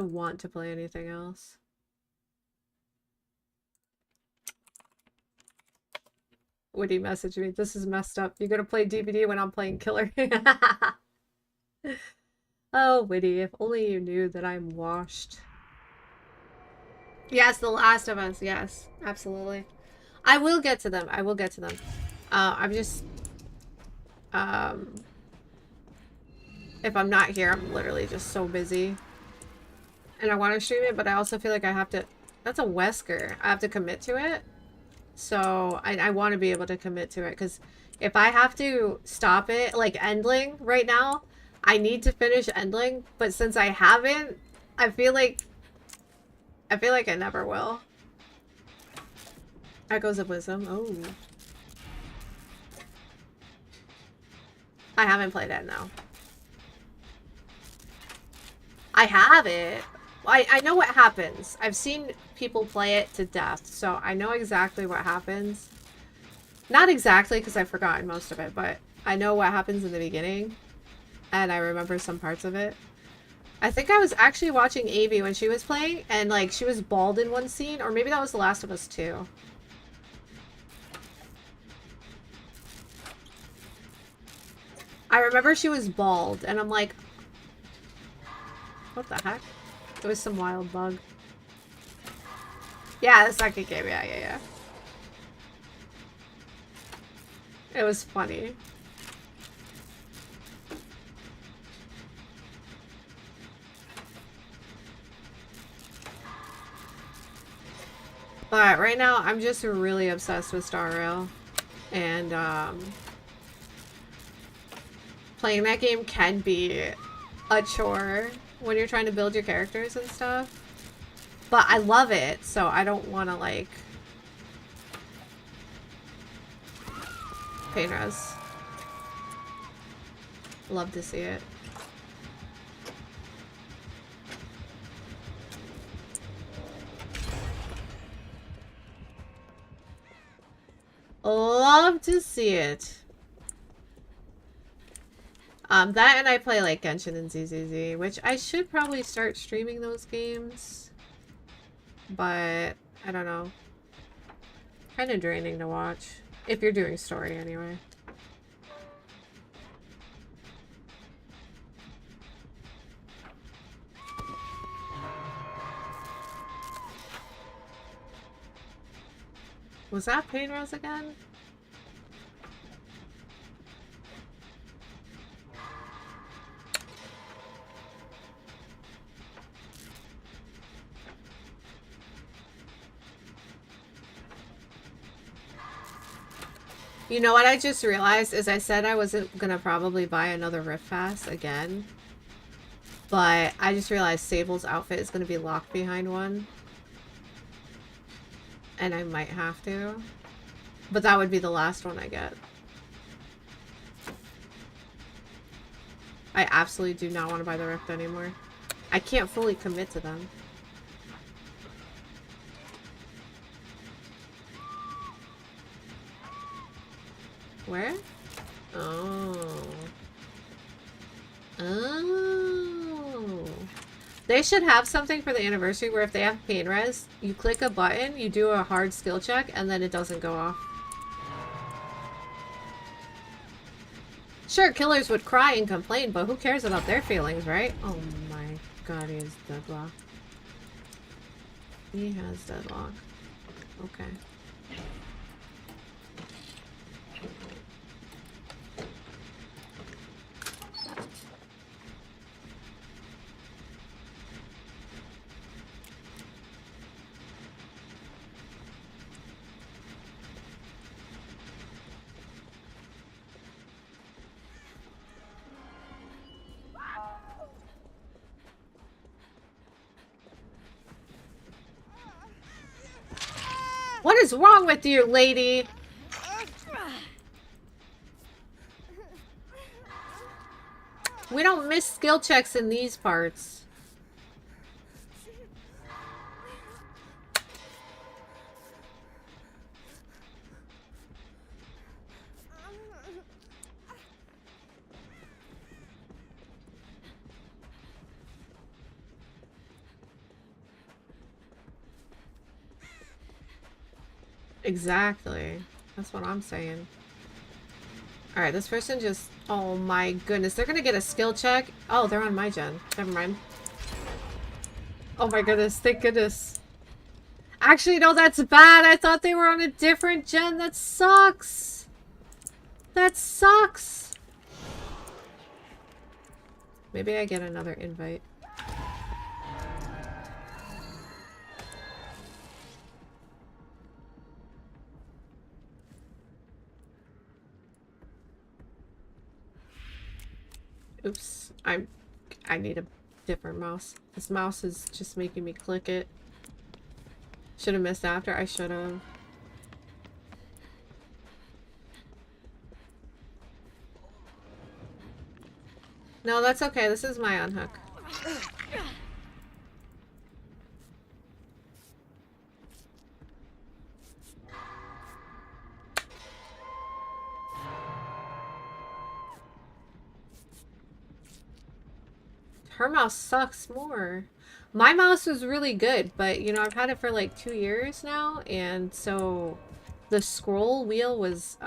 want to play anything else. Woody messaged me. This is messed up. You're gonna play DVD when I'm playing Killer. Oh, Woody, if only you knew that I'm washed. Yes, The Last of Us. Yes, absolutely. I will get to them. I will get to them. I'm just... if I'm not here, I'm literally just so busy. And I want to stream it, but I also feel like I have to... That's a Wesker. I have to commit to it. So I want to be able to commit to it. Because if I have to stop it, like Endling right now, I need to finish Endling. But since I haven't, I feel like I never will. Echoes of Wisdom. Oh. I haven't played it, no. I have it. I know what happens. I've seen people play it to death, so I know exactly what happens. Not exactly, because I've forgotten most of it, but I know what happens in the beginning. And I remember some parts of it. I think I was actually watching Avi when she was playing, and like she was bald in one scene, or maybe that was The Last of Us 2. I remember she was bald, and I'm like, what the heck? It was some wild bug. Yeah, the second game. Yeah, yeah, yeah. It was funny. But right now, I'm just really obsessed with Star Rail. And, playing that game can be a chore when you're trying to build your characters and stuff. But I love it, so I don't want to, like... Pain res. Love to see it. Love to see it. That and I play like Genshin and ZZZ, which I should probably start streaming those games. But, I don't know. Kind of draining to watch. If you're doing story, anyway. Was that Pain Rose again? You know what I just realized is I said I wasn't gonna probably buy another Rift Pass again. But I just realized Sable's outfit is gonna be locked behind one. And I might have to. But that would be the last one I get. I absolutely do not want to buy the Rift anymore. I can't fully commit to them. Where? Oh. Oh. They should have something for the anniversary where if they have pain res, you click a button, you do a hard skill check, and then it doesn't go off. Sure, killers would cry and complain, but who cares about their feelings, right? Oh my god, he has deadlock. He has deadlock. Okay. What is wrong with you, lady? We don't miss skill checks in these parts. Exactly. That's what I'm saying. Alright, this person just... Oh my goodness. They're gonna get a skill check. Oh, they're on my gen. Never mind. Oh my goodness. Thank goodness. Actually, no, that's bad. I thought they were on a different gen. That sucks. That sucks. Maybe I get another invite. Oops, I need a different mouse. This mouse is just making me click it. Should have missed after. I should have. No, that's okay. This is my unhook. Her mouse sucks more. My mouse was really good, but you know, I've had it for like 2 years now, and so the scroll wheel was,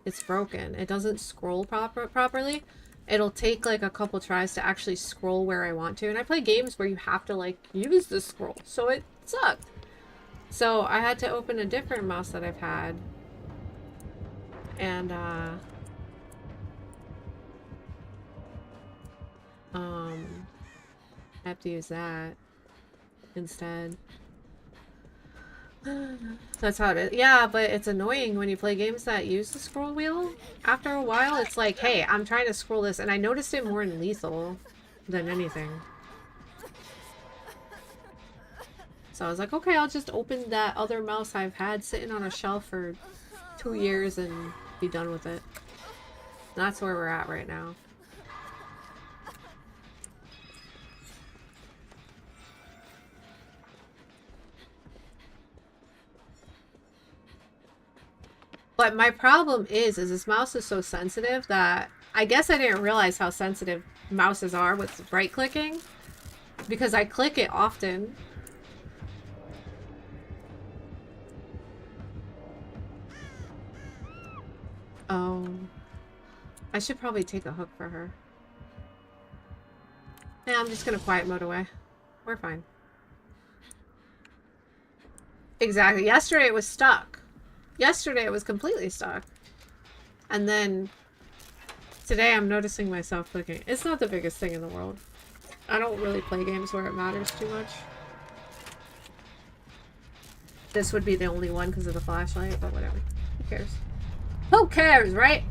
it's broken. It doesn't scroll properly. It'll take like a couple tries to actually scroll where I want to, and I play games where you have to like use the scroll, so it sucked. So I had to open a different mouse that I've had. And, I have to use that instead. That's how it is. Yeah, but it's annoying when you play games that use the scroll wheel. After a while, it's like, hey, I'm trying to scroll this, and I noticed it more in Lethal than anything. So I was like, okay, I'll just open that other mouse I've had sitting on a shelf for 2 years and be done with it. And that's where we're at right now. But my problem is this mouse is so sensitive that I guess I didn't realize how sensitive mouses are with right clicking because I click it often. Oh, I should probably take a hook for her. Yeah, I'm just gonna quiet mode away. We're fine. Exactly. Yesterday it was stuck. Yesterday it was completely stuck. And then today I'm noticing myself clicking. It's not the biggest thing in the world. I don't really play games where it matters too much. This would be the only one because of the flashlight, but whatever. Who cares? Who cares, right?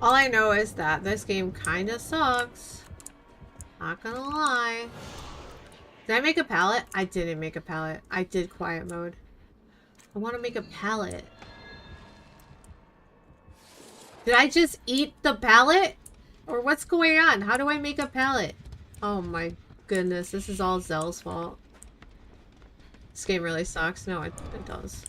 All I know is that this game kind of sucks. Not gonna lie. Did I make a pallet? I didn't make a pallet. I did quiet mode. I want to make a pallet. Did I just eat the pallet? Or what's going on? How do I make a pallet? Oh my goodness. This is all Zell's fault. This game really sucks. No, it does.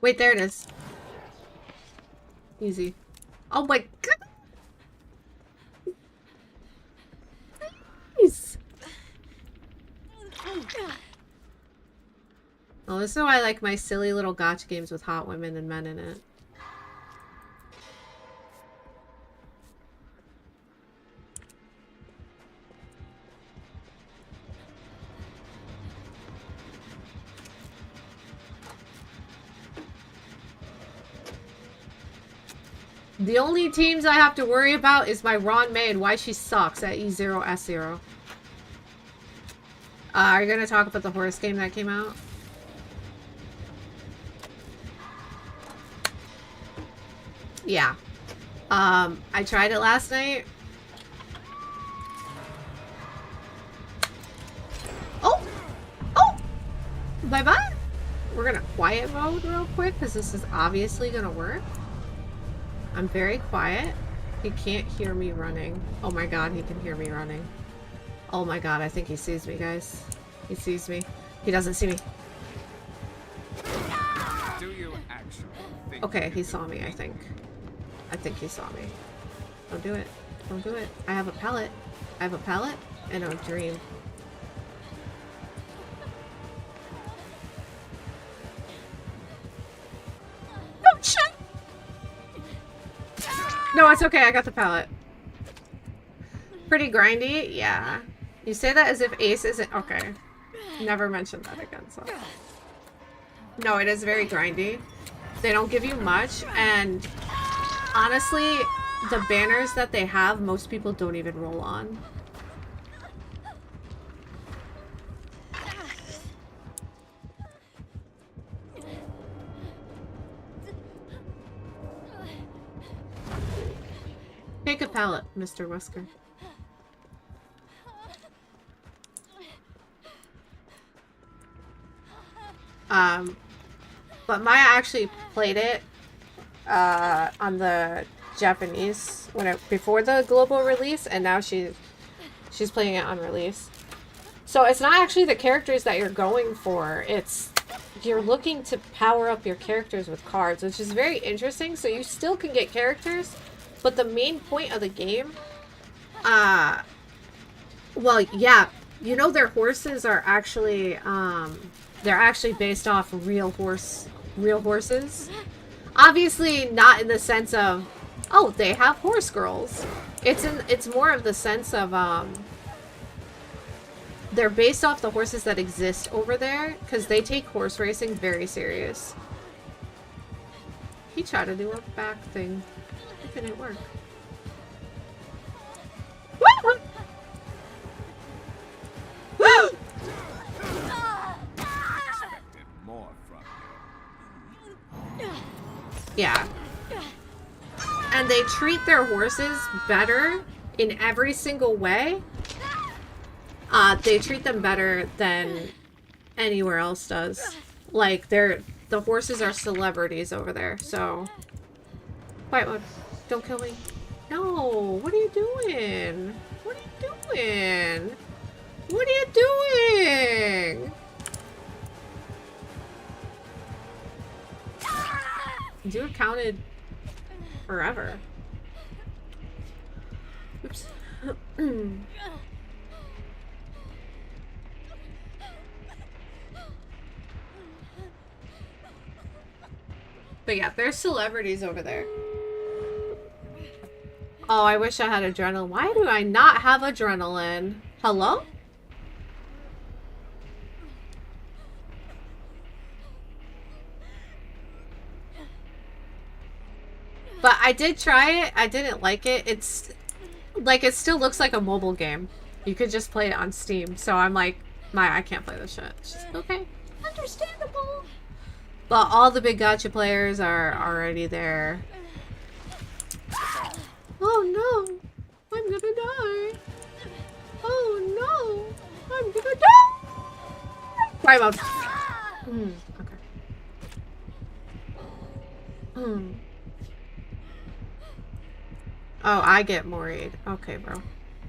Wait, there it is. Easy. Oh my god! Nice! Oh, this is why I like my silly little gotcha games with hot women and men in it. The only teams I have to worry about is my Ron May and why she sucks at E0 S0. Are you gonna talk about the horse game that came out? Yeah. I tried it last night. Oh! Oh! Bye-bye! We're gonna quiet mode real quick, because this is obviously gonna work. I'm very quiet. He can't hear me running. Oh my god, he can hear me running. Oh my god, I think he sees me, guys. He sees me. He doesn't see me. Do you actually think Okay, he saw me, I think. I think he saw me. Don't do it. Don't do it. I have a pallet. I have a pallet and a dream. Oh, shit! No, it's okay. I got the pallet. Pretty grindy? Yeah. You say that as if Ace isn't... Okay. Never mentioned that again, so... No, it is very grindy. They don't give you much, and... Honestly, the banners that they have, most people don't even roll on. Take a pallet, Mr. Wesker. But Maya actually played it on the Japanese before the global release, and now she's playing it on release. So it's not actually the characters that you're going for. It's you're looking to power up your characters with cards, which is very interesting. So you still can get characters, but the main point of the game, well, yeah, you know their horses are actually, they're actually based off real horses. Obviously not in the sense of, oh, they have horse girls. It's more of the sense of, they're based off the horses that exist over there, because they take horse racing very serious. He tried to do a back thing. It didn't work. More from Yeah. And they treat their horses better in every single way. They treat them better than anywhere else does. Like, the horses are celebrities over there, so... Quiet mode. Don't kill me. No! What are you doing? What are you doing? What are you doing? Dude counted forever. Oops. But yeah, there's celebrities over there. Oh, I wish I had adrenaline. Why do I not have adrenaline? Hello? But I did try it. I didn't like it. It's like, it still looks like a mobile game. You could just play it on Steam. So I'm like, I can't play this shit. It's just, okay, understandable. But all the big gacha players are already there. Oh no, I'm gonna die. Oh no, I'm gonna die. Right mode. Okay. Oh, I get worried. Okay, bro.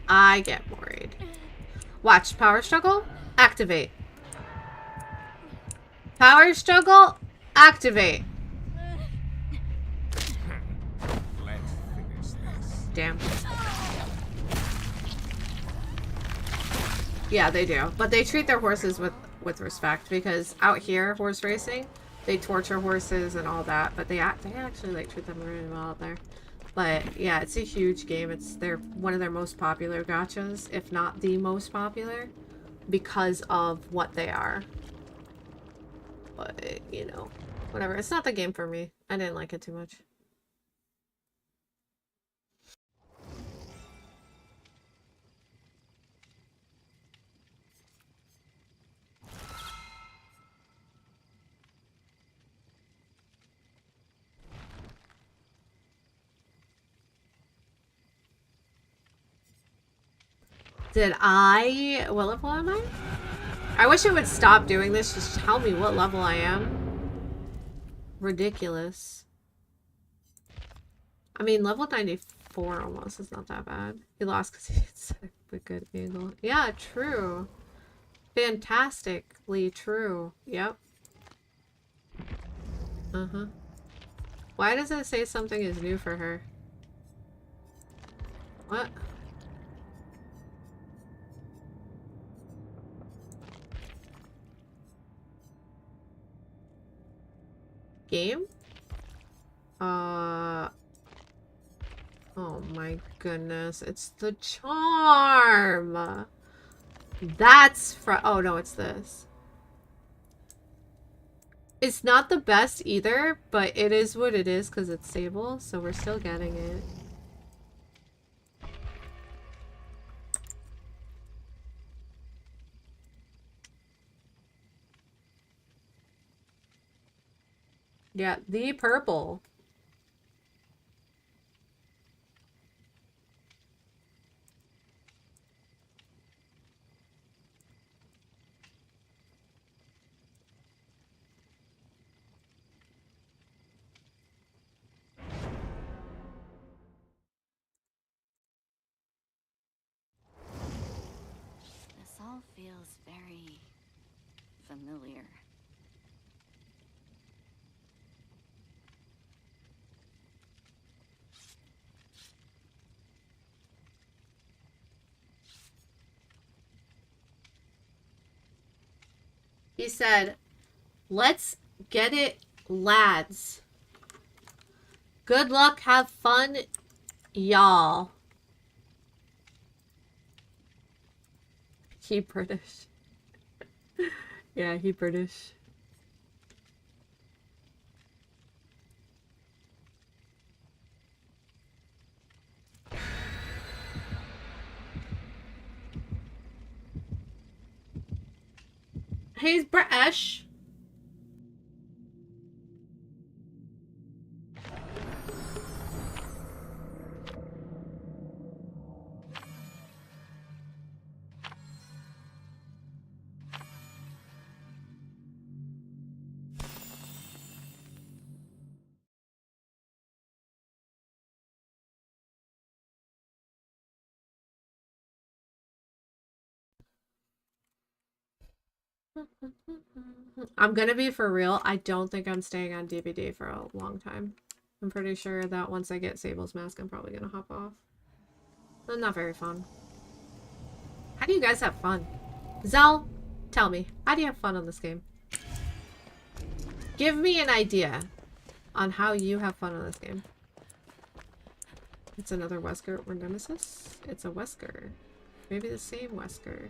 I get worried. Watch. Power struggle. Activate. Power struggle. Activate. Let's finish this. Damn. Yeah, they do. But they treat their horses with respect, because out here, horse racing, they torture horses and all that, but they actually like treat them really well out there. But yeah, it's a huge game. It's one of their most popular gachas, if not the most popular, because of what they are. But, you know, whatever. It's not the game for me. I didn't like it too much. What level am I? I wish it would stop doing this. Just tell me what level I am. Ridiculous. I mean, level 94 almost is not that bad. He lost because he hit a good angle. Yeah, true. Fantastically true. Yep. Uh-huh. Why does it say something is new for her? What? Game? Oh my goodness. It's the charm. That's oh no, it's this. It's not the best either, but it is what it is because it's stable, so we're still getting it. Yeah, the purple. feels very familiar. He said, let's get it, lads. Good luck, have fun, y'all. He British. Yeah, he British. He's British. I'm gonna be for real. I don't think I'm staying on DVD for a long time. I'm pretty sure that once I get Sable's mask, I'm probably gonna hop off. But not very fun. How do you guys have fun? Zell, tell me, how do you have fun on this game? Give me an idea on how you have fun on this game. It's another Wesker or Nemesis? It's a Wesker. Maybe the same Wesker.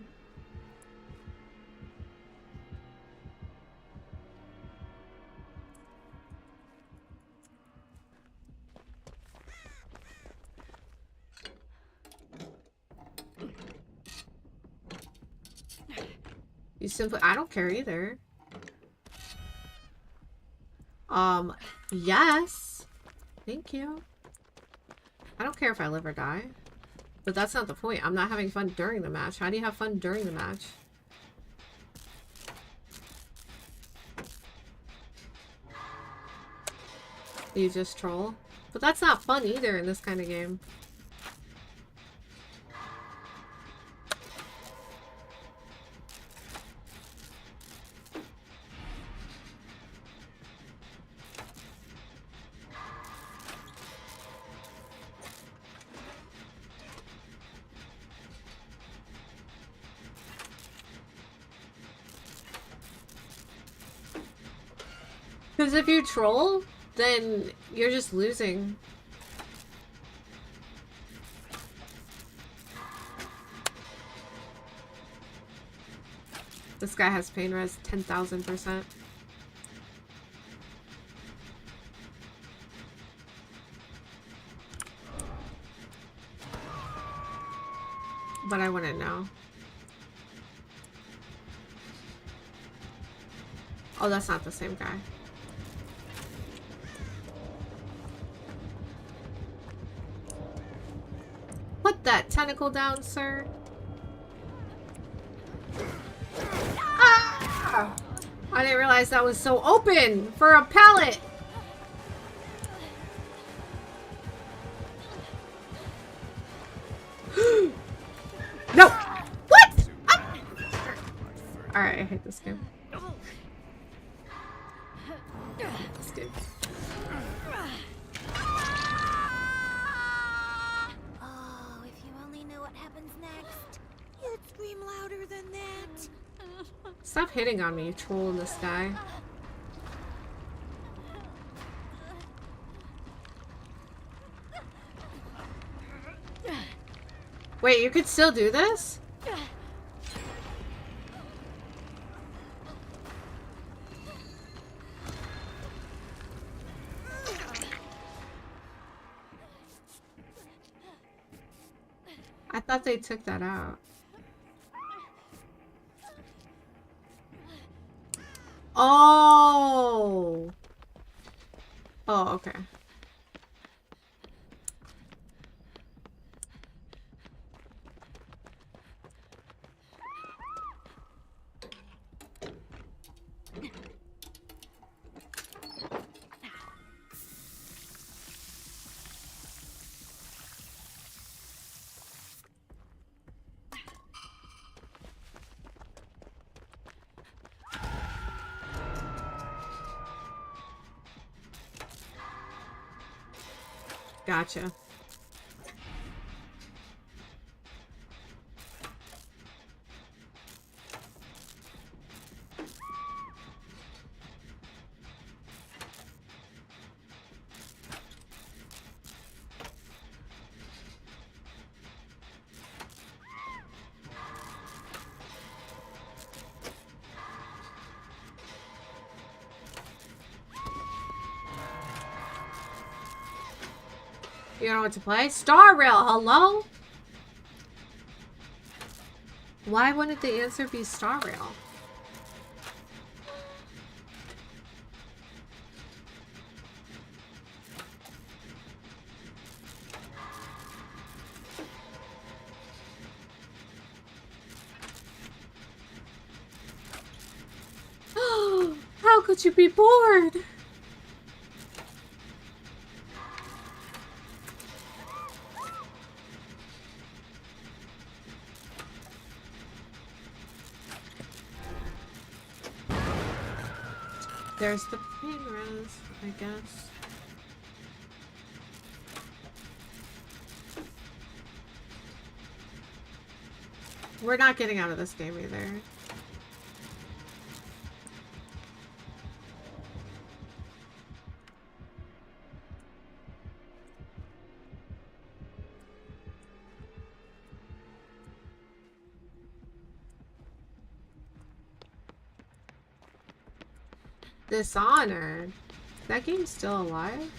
You simply, I don't care either. Yes. Thank you. I don't care if I live or die. But that's not the point. I'm not having fun during the match. How do you have fun during the match? You just troll? But that's not fun either in this kind of game. Because if you troll, then you're just losing. This guy has pain res 10,000%. But I wouldn't know. Oh, that's not the same guy. Put that tentacle down, sir. Ah! I didn't realize that was so open for a pallet. No! What? Alright, I hate this game. This game. Oh, if you only knew what happens next, you'd scream louder than that. Stop hitting on me, you troll in the sky. Wait, you could still do this? I thought they took that out. Oh! Oh, okay. Gotcha. You know what to play? Star Rail, hello? Why wouldn't the answer be Star Rail? How could you be bored? There's the pain res, I guess. We're not getting out of this game either. Dishonored? That game's still alive?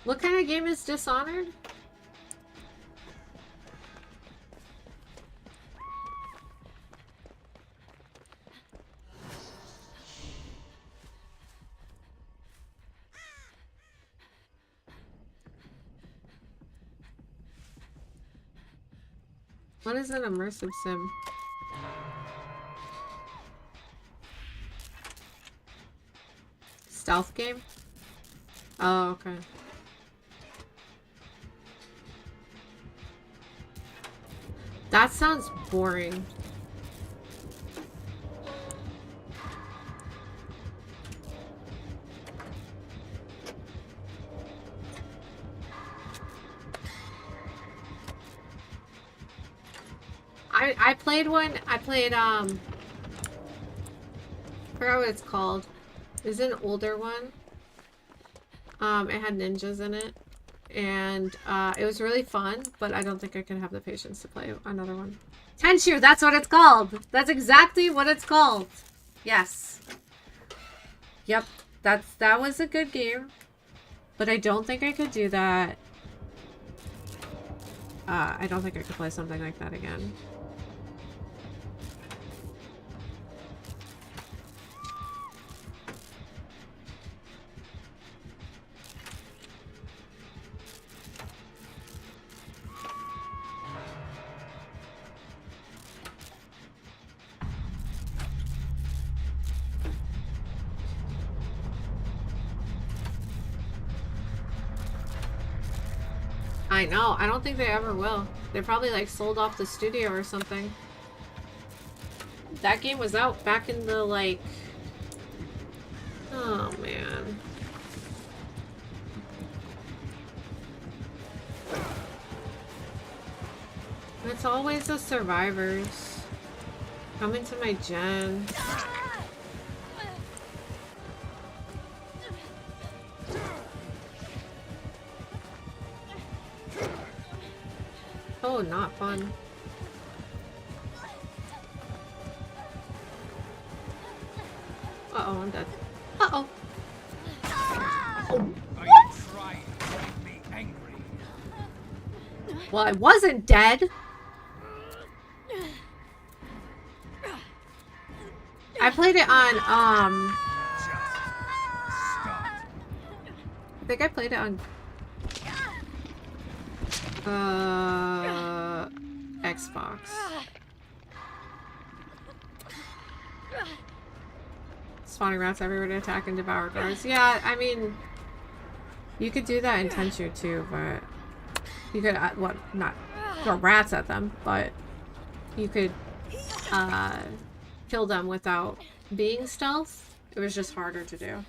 What kind of game is Dishonored? What is an immersive sim? Stealth game? Oh, okay. That sounds boring. I played one. I played I forgot what it's called. It was an older one. It had ninjas in it. And it was really fun, but I don't think I can have the patience to play another one. Tenshu, that's what it's called. That's exactly what it's called. Yes. Yep, that was a good game, but I don't think I could do that. I don't think I could play something like that again. I know. I don't think they ever will. They probably like sold off the studio or something. That game was out back in the like... Oh man. It's always the survivors. Coming to my gen. Oh, not fun. Uh-oh, I'm dead. Uh-oh. Well, I wasn't dead. I played it on, Stop. I think I played it on, Xbox. Spawning rats everywhere to attack and devour guards. Yeah, I mean, you could do that in Tenchu too, but you could, not throw rats at them, but you could, kill them without being stealth. It was just harder to do.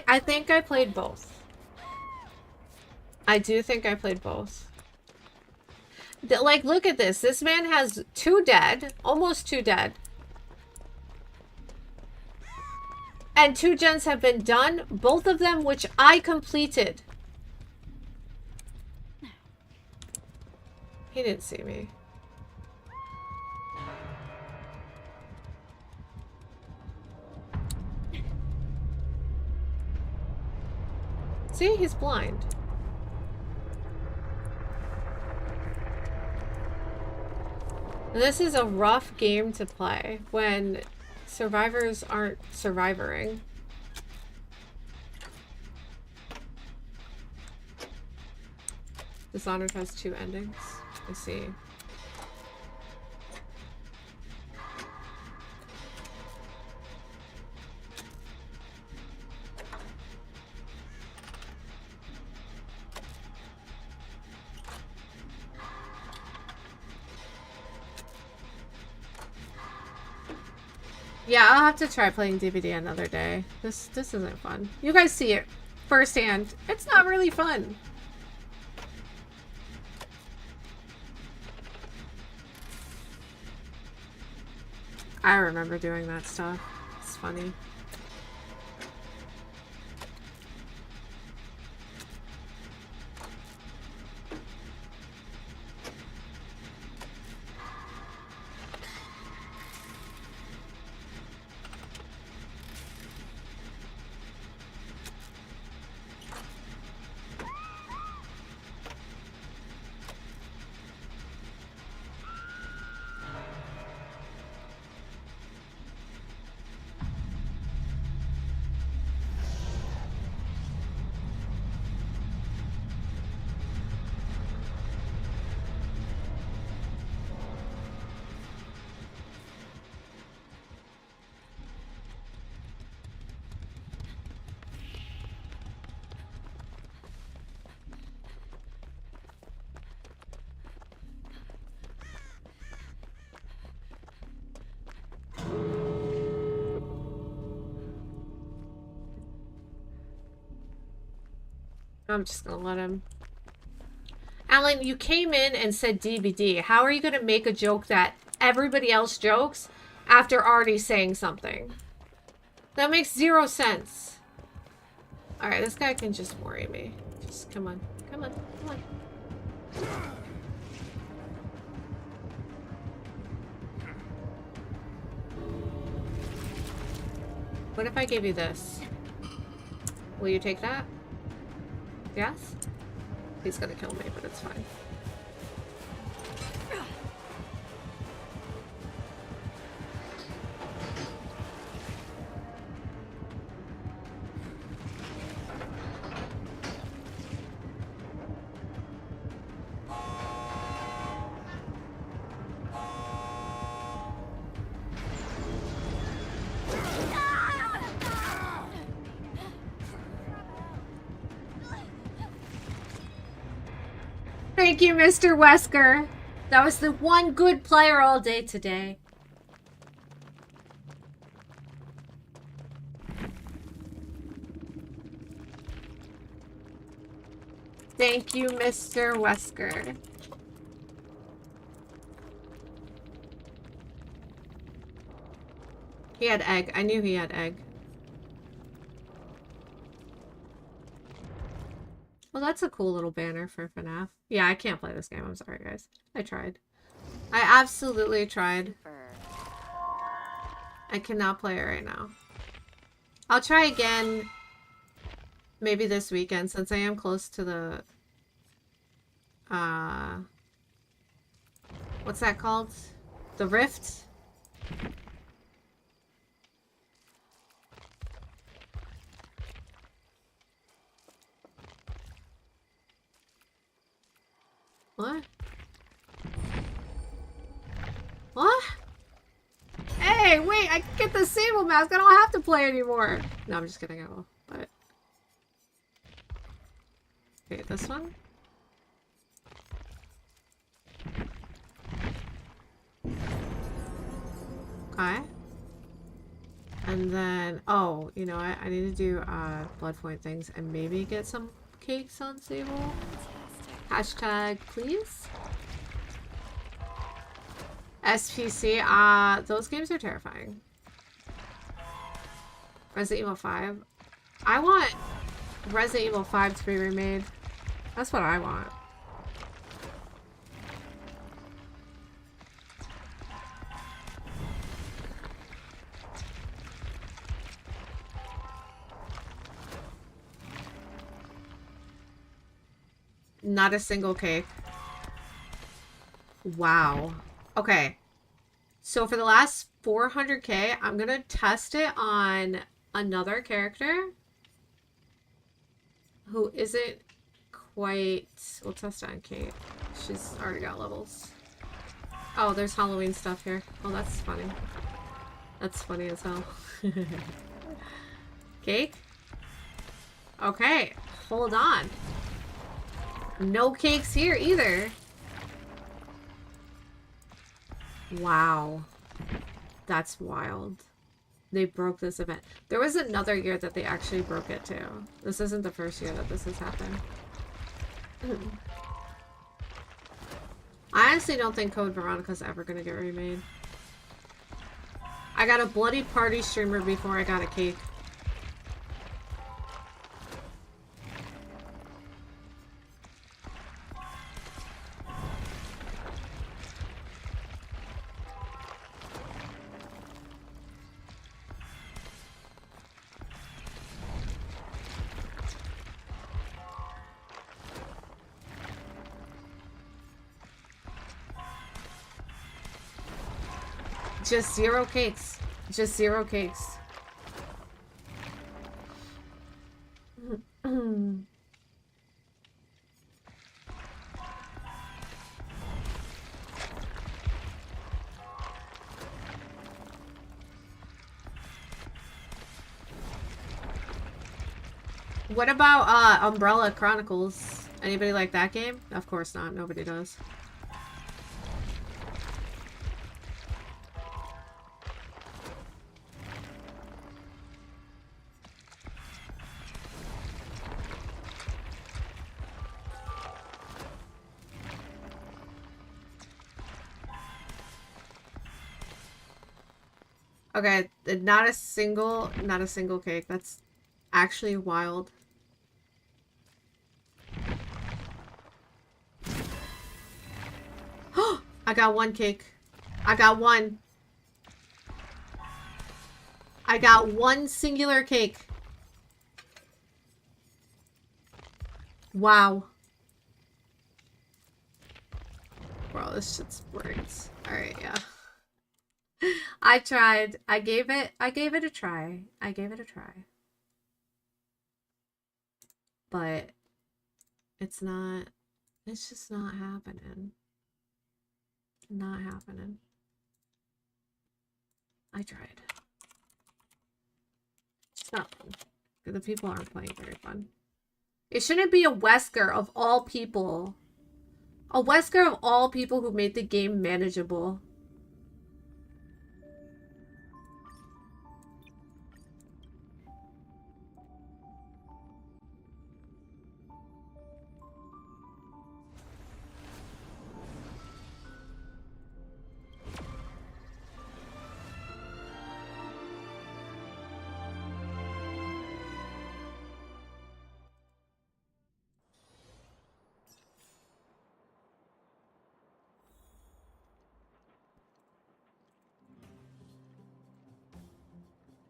I think I played both. I do think I played both. Like, look at this. This man has 2 dead. Almost 2 dead. And 2 gens have been done. Both of them which I completed. He didn't see me. See, he's blind. This is a rough game to play when survivors aren't surviving. Dishonored has 2 endings. I see. Yeah, I'll have to try playing DVD another day. This isn't fun. You guys see it firsthand. It's not really fun. I remember doing that stuff. It's funny. I'm just gonna let him. Alan, you came in and said DVD. How are you gonna make a joke that everybody else jokes after already saying something? That makes 0 sense. Alright, this guy can just worry me. Just come on. Come on. Come on. What if I gave you this? Will you take that? Yes? He's gonna kill me, but it's fine. Thank you, Mr. Wesker. That was the one good player all day today. Thank you, Mr. Wesker. He had egg. I knew he had egg. Well, that's a cool little banner for FNAF. Yeah, I can't play this game. I'm sorry, guys. I tried. I absolutely tried. I cannot play it right now. I'll try again maybe this weekend since I am close to the what's that called? The Rift? What? What? Hey, wait, I get the Sable mask. I don't have to play anymore. No, I'm just kidding. I will. But... okay, this one? Okay. And then, oh, you know what? I need to do blood point things and maybe get some cakes on Sable. Hashtag, please. SPC, those games are terrifying. Resident Evil 5. I want Resident Evil 5 to be remade. That's what I want. Not a single cake. Wow. Okay. So for the last 400k, I'm gonna test it on another character who isn't quite... we'll test it on Kate. She's already got levels. Oh, there's Halloween stuff here. Oh, that's funny. That's funny as hell. Cake? Okay, hold on. No cakes here either. Wow. That's wild. They broke this event. There was another year that they actually broke it too. This isn't the first year that this has happened. I honestly don't think Code Veronica's ever gonna get remade. I got a bloody party streamer before I got a cake. Just 0 cakes. Just 0 cakes. What about Umbrella Chronicles? Anybody like that game? Of course not. Nobody does. Okay, not a single cake. That's actually wild. I got 1 cake. I got 1. I got 1 singular cake. Wow. Bro, this shit's words. Alright, yeah. I tried. I gave it a try. I gave it a try. But it's just not happening. Not happening. I tried. It's not fun. The people aren't playing very fun. It shouldn't be a Wesker of all people. A Wesker of all people who made the game manageable.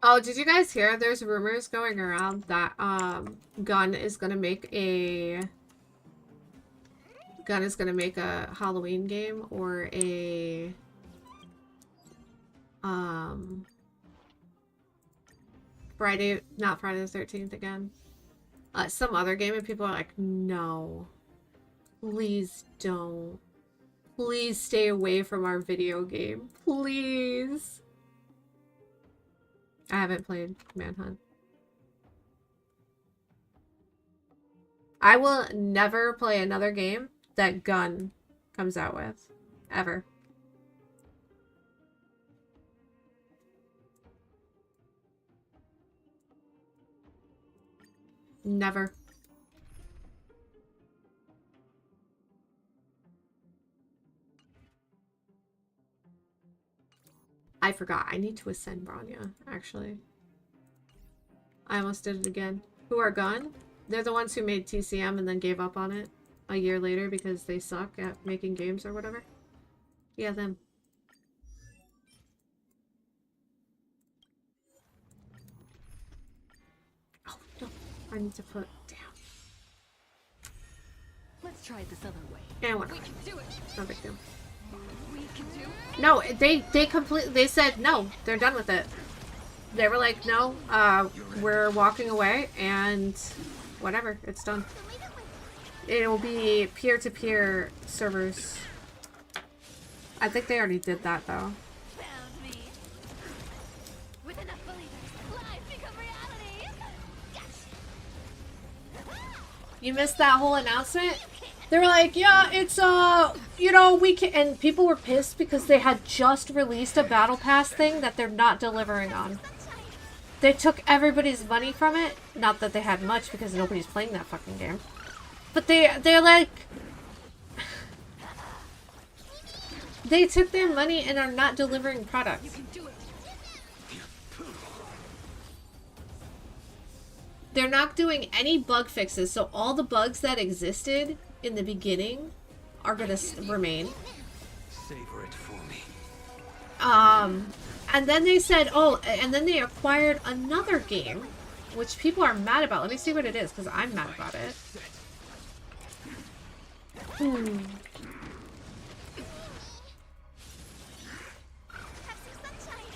Oh, did you guys hear? There's rumors going around that Gun is gonna make a Halloween game or a not Friday the 13th again. Some other game, and people are like, no. Please don't. Please stay away from our video game. Please. I haven't played Manhunt. I will never play another game that Gun comes out with. Ever. Never. I forgot. I need to ascend Bronya, actually. I almost did it again. Who are Gun? They're the ones who made TCM and then gave up on it a year later because they suck at making games or whatever. Yeah, them. Oh, no. I need to put down. Let's try it this other way. And whatever. We can do it. No big deal. We can do it. No, they said no. They're done with it. They were like, no, we're walking away and whatever, it's done. It will be peer-to-peer servers. I think they already did that though. Found me. With enough believers, lies become reality. You missed that whole announcement? They were like, yeah, it's, you know, we can, and people were pissed because they had just released a battle pass thing that they're not delivering on. They took everybody's money from it. Not that they had much because nobody's playing that fucking game. But they're like, they took their money and are not delivering products. You can do it. They're not doing any bug fixes, so all the bugs that existed in the beginning are gonna remain. Savor it for me. And then they said, oh, and then they acquired another game, which people are mad about. Let me see what it is, because I'm mad about it. Have some sunshine.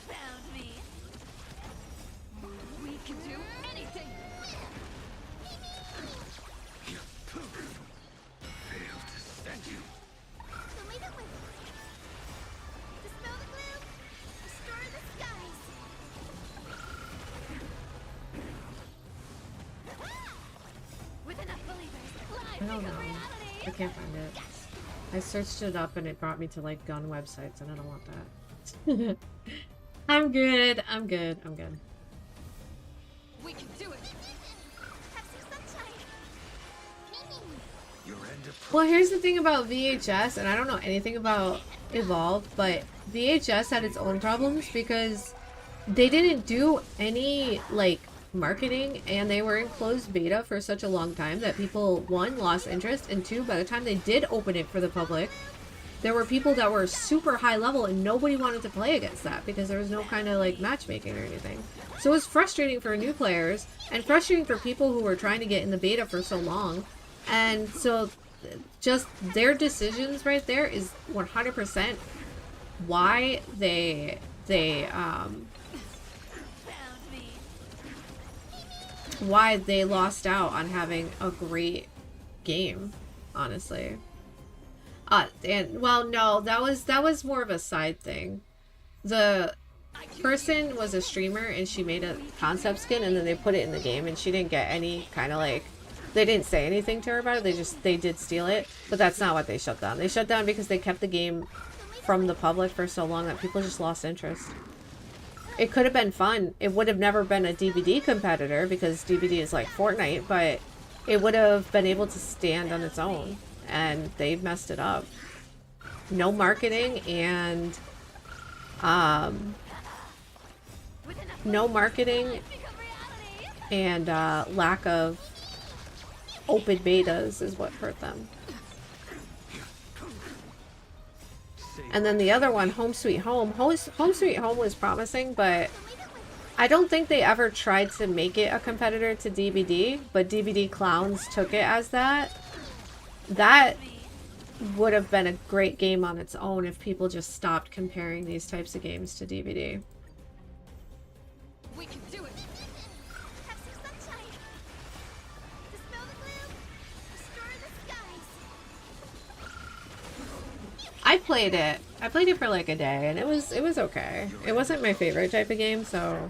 Found me. We can do anything. Failed to send you. So leave it with me. Dispel the gloom. Restore the skies. With enough believers, lies I don't become know. reality. I can't find it. I searched it up and it brought me to like gun websites and I don't want that. I'm good. I'm good. I'm good. We can do it. Have some sunshine. Your end of Well, here's the thing about VHS, and I don't know anything about Evolve, but VHS had its own problems because they didn't do any, like, marketing, and they were in closed beta for such a long time that people, one, lost interest, and two, by the time they did open it for the public, there were people that were super high level and nobody wanted to play against that because there was no kind of, like, matchmaking or anything. So it was frustrating for new players and frustrating for people who were trying to get in the beta for so long. And so just their decisions right there is 100% why they why they lost out on having a great game, honestly. And well, no, that was more of a side thing. The person was a streamer and she made a concept skin and then they put it in the game and she didn't get any kind of like, they didn't say anything to her about it. They did steal it, but that's not what they shut down. They shut down because they kept the game from the public for so long that people just lost interest. It could have been fun. It would have never been a DVD competitor because DVD is like Fortnite, but it would have been able to stand on its own, and they messed it up. No marketing and lack of open betas is what hurt them. And then the other one, Home Sweet Home. Home Sweet Home was promising, but I don't think they ever tried to make it a competitor to DVD, but DVD Clowns took it as that. That would have been a great game on its own if people just stopped comparing these types of games to DVD. We can do it. Have some sunshine. Dispel the gloom. Restore the skies. I played it. I played it for like a day, and it was okay. It wasn't my favorite type of game, so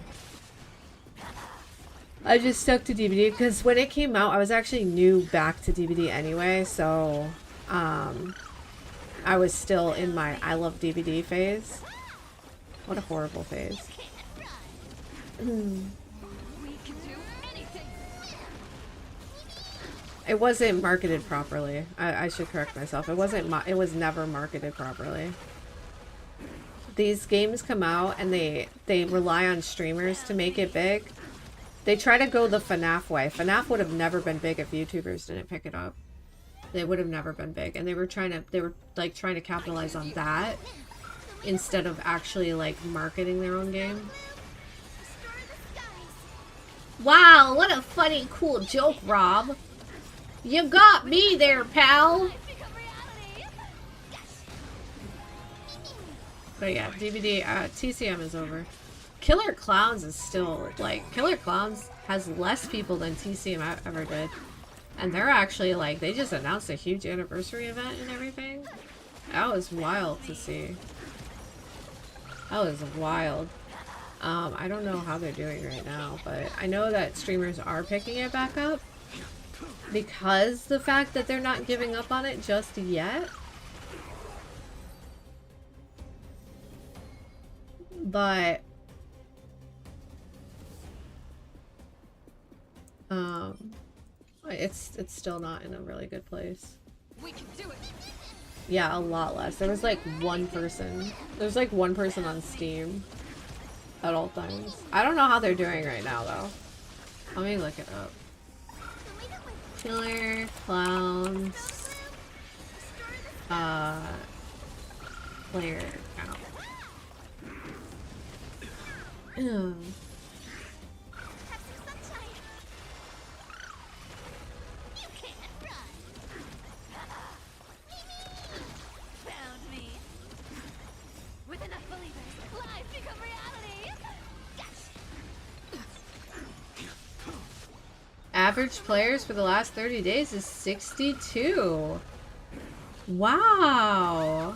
I just stuck to DVD because when it came out, I was actually new back to DVD anyway, so I was still in my I love DVD phase. What a horrible phase. We can do anything. It wasn't marketed properly. I should correct myself. It was never marketed properly. These games come out and they rely on streamers to make it big. They try to go the FNAF way. FNAF would have never been big if YouTubers didn't pick it up. They would have never been big, and they were trying to capitalize on that instead of actually like marketing their own game. Restore the skies. Wow, what a funny, cool joke, Rob. You got me there, pal. Life become reality. But yeah, DVD, TCM is over. Killer Clowns is still, like, Killer Clowns has less people than TCM ever did. And they're actually, like, they just announced a huge anniversary event and everything. That was wild to see. That was wild. I don't know how they're doing right now, but I know that streamers are picking it back up. Because the fact that they're not giving up on it just yet. But it's still not in a really good place. We can do it. Yeah, a lot less. There was like one person. There's like one person on Steam at all times. I don't know how they're doing right now though. Let me look it up. Killer Clowns player count. Ew. Have some sunshine. You can't run. Found me. With enough believers, life become reality. Average players for the last 30 days is 62. Wow.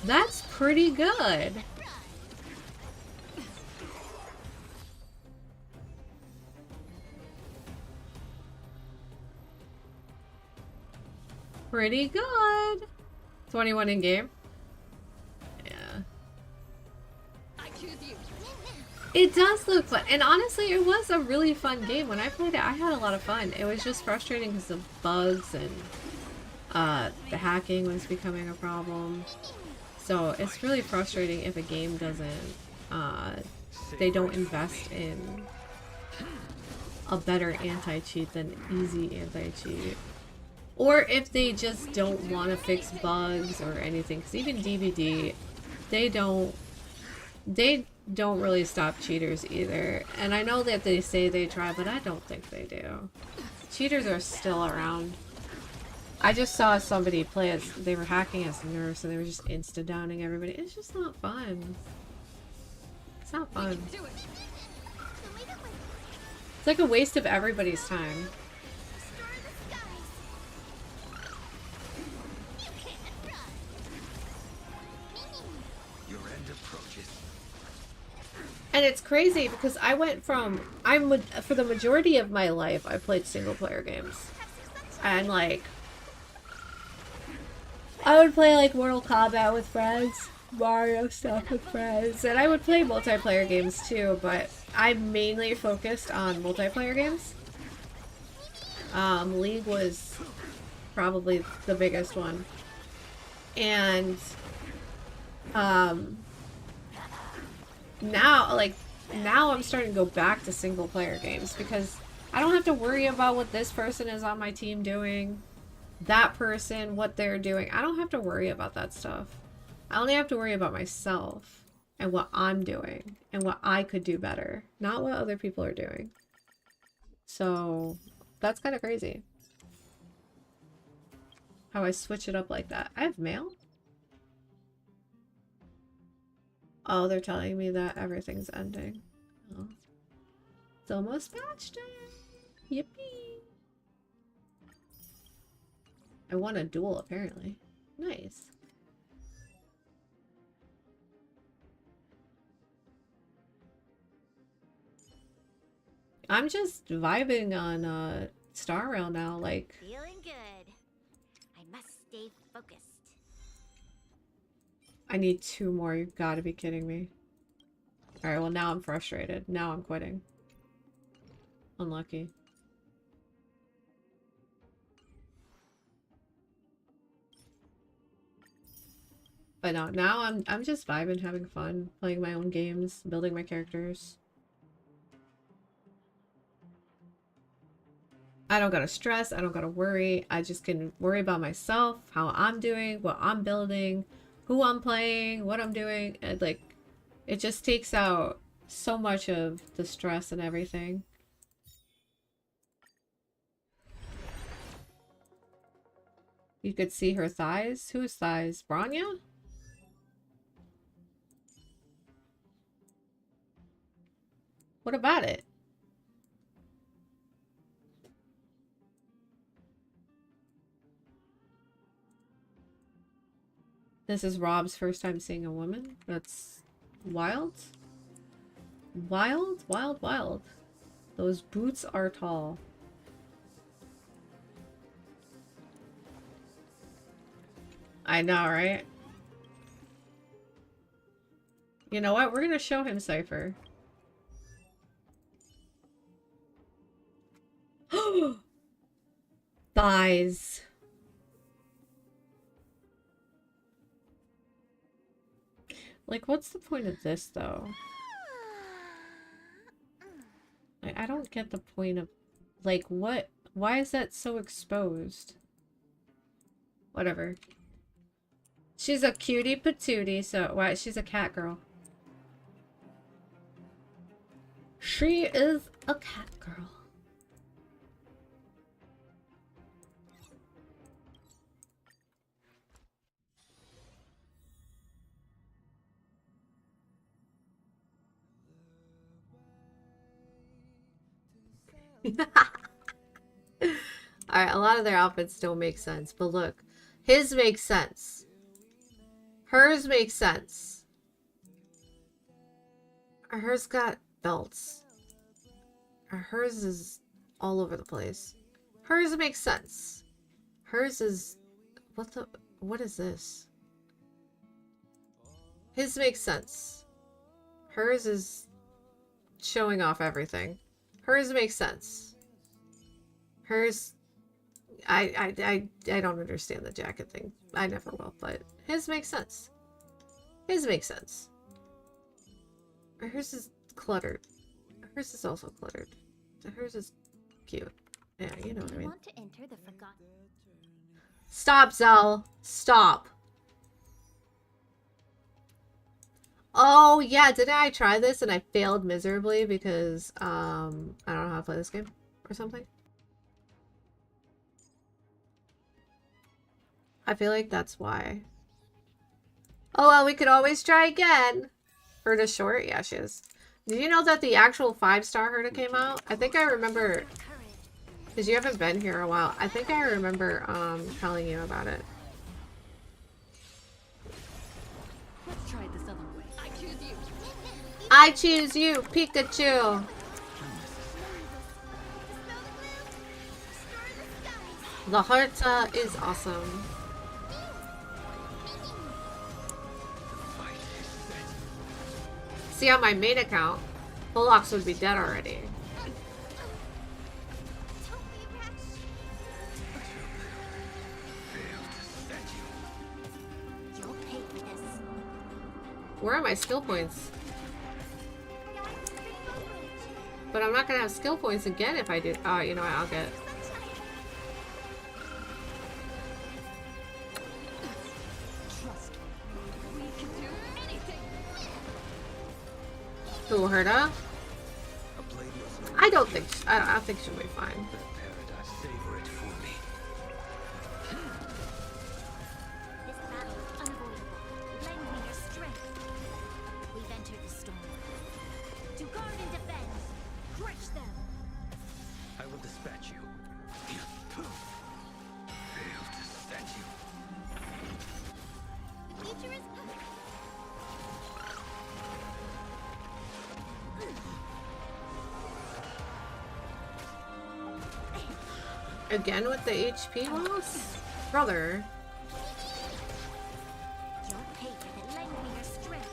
That's pretty good. Pretty good. 21 in game. Yeah. I choose you. It does look fun. And honestly, it was a really fun game. When I played it, I had a lot of fun. It was just frustrating because of bugs and the hacking was becoming a problem. So it's really frustrating if a game doesn't, they don't invest in a better anti-cheat than easy anti-cheat. Or if they just don't want to fix bugs or anything. Because even DVD, they don't really stop cheaters either. And I know that they say they try, but I don't think they do. Cheaters are still around. I just saw somebody play as, they were hacking as nurse and they were just insta-downing everybody. It's just not fun. It's not fun. Do it. It's like a waste of everybody's time. Restore the skies. You can't run. Your end approaches. And it's crazy because I went from, for the majority of my life, I played single player games. And like, I would play like Mortal Kombat with friends, Mario stuff with friends, and I would play multiplayer games too, but I mainly focused on multiplayer games. League was probably the biggest one. And now I'm starting to go back to single player games because I don't have to worry about what this person is on my team doing, that person, what they're doing. I don't have to worry about that stuff. I only have to worry about myself and what I'm doing and what I could do better, not what other people are doing. So that's kind of crazy. How I switch it up like that. I have mail? Oh, they're telling me that everything's ending. Oh. It's almost patch time. Yippee. I won a duel, apparently. Nice. I'm just vibing on Star Rail now, like... Feeling good. I must stay focused. I need 2 more, you've gotta be kidding me. Alright, well now I'm frustrated. Now I'm quitting. Unlucky. But no, now I'm just vibing, having fun, playing my own games, building my characters. I don't gotta stress, I don't gotta worry. I just can worry about myself, how I'm doing, what I'm building, who I'm playing, what I'm doing. And like, it just takes out so much of the stress and everything. You could see her thighs. Whose thighs? Branya? What about it? This is Rob's first time seeing a woman. That's wild. Wild, wild, wild. Those boots are tall. I know, right? You know what? We're gonna show him Cypher. Thighs. Like, what's the point of this, though? Like, I don't get the point of... Like, what? Why is that so exposed? Whatever. She's a cutie patootie, so... Why? She's a cat girl. She is a cat girl. Alright, a lot of their outfits don't make sense, but look. His makes sense. Hers makes sense. Hers got belts. Hers is all over the place. Hers makes sense. Hers is... What is this? His makes sense. Hers is showing off everything. Hers makes sense. Hers... I don't understand the jacket thing. I never will, but his makes sense. His makes sense. Hers is cluttered. Hers is also cluttered. Hers is cute. Yeah, you know what I mean. Want to enter the forgotten? Stop, Zell. Stop. Oh, yeah. Didn't I try this and I failed miserably because, I don't know how to play this game or something? I feel like that's why. Oh, well, we could always try again. Herta short? Yeah, she is. Did you know that the actual 5-star Herta came out? I think I remember... Because you haven't been here a while. I think I remember telling you about it. Let's try this other way. I choose you. I choose you, Pikachu! The Herta is awesome. See, on my main account, Bullocks would be dead already. Where are my skill points? But I'm not gonna have skill points again if I do. Oh, you know what? I'll get. Who, Herda? A blade knows no I don't think I think she'll be fine. that paradise. Savor it for me. This battle is unavoidable. Lend me your strength. We've entered the storm. To guard and defend. Crush them. I will dispatch you. Fail to stand you. The future is. Again with the HP loss? Brother. Your paper that lend me your strength.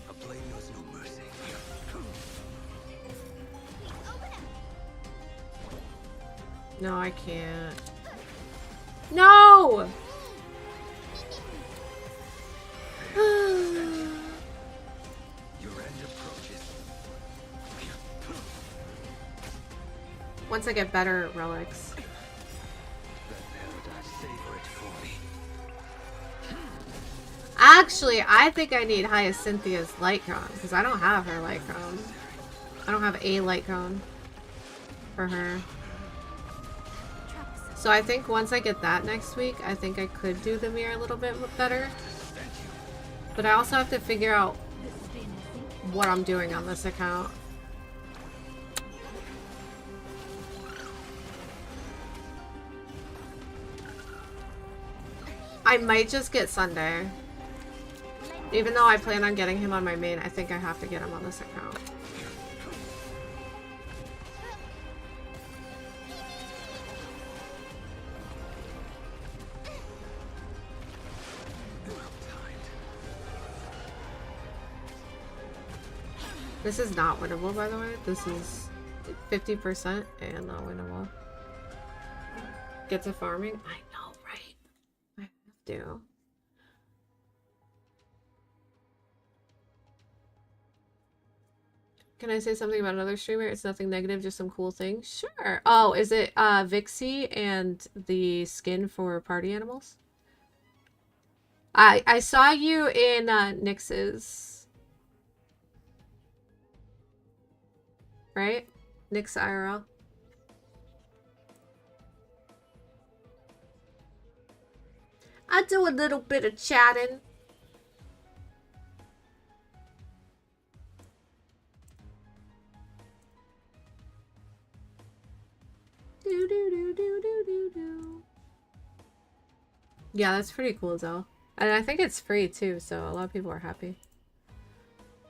A blade knows no mercy. Open up. No, I can't. No! Your end approaches. Once I get better relics. That paradise. Savor it for me. Actually, I think I need Hyacinthia's light crown because I don't have her light crown. I don't have a light crown for her. So I think once I get that next week, I think I could do the mirror a little bit better. But I also have to figure out what I'm doing on this account. I might just get Sunday. Even though I plan on getting him on my main, I think I have to get him on this account. This is not winnable, by the way. This is 50% and not winnable. Get to farming? I know, right? I have to. Can I say something about another streamer? It's nothing negative, just some cool things. Sure. Oh, is it Vixie and the skin for party animals? I saw you in Nyx's. Right? Nyx IRL. I do a little bit of chatting. Do do do do do do do. Yeah, that's pretty cool though. And I think it's free too, so a lot of people are happy.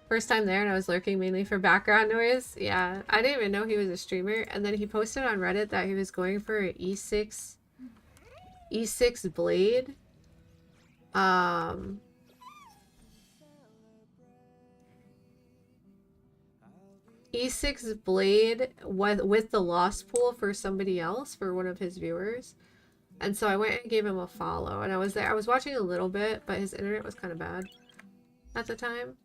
First time there and I was lurking mainly for background noise. Yeah, I didn't even know he was a streamer. And then he posted on Reddit that he was going for an E6 blade. E6 blade with the lost pool for somebody else, for one of his viewers. And so I went and gave him a follow. And I was there. I was watching a little bit, but his internet was kind of bad at the time.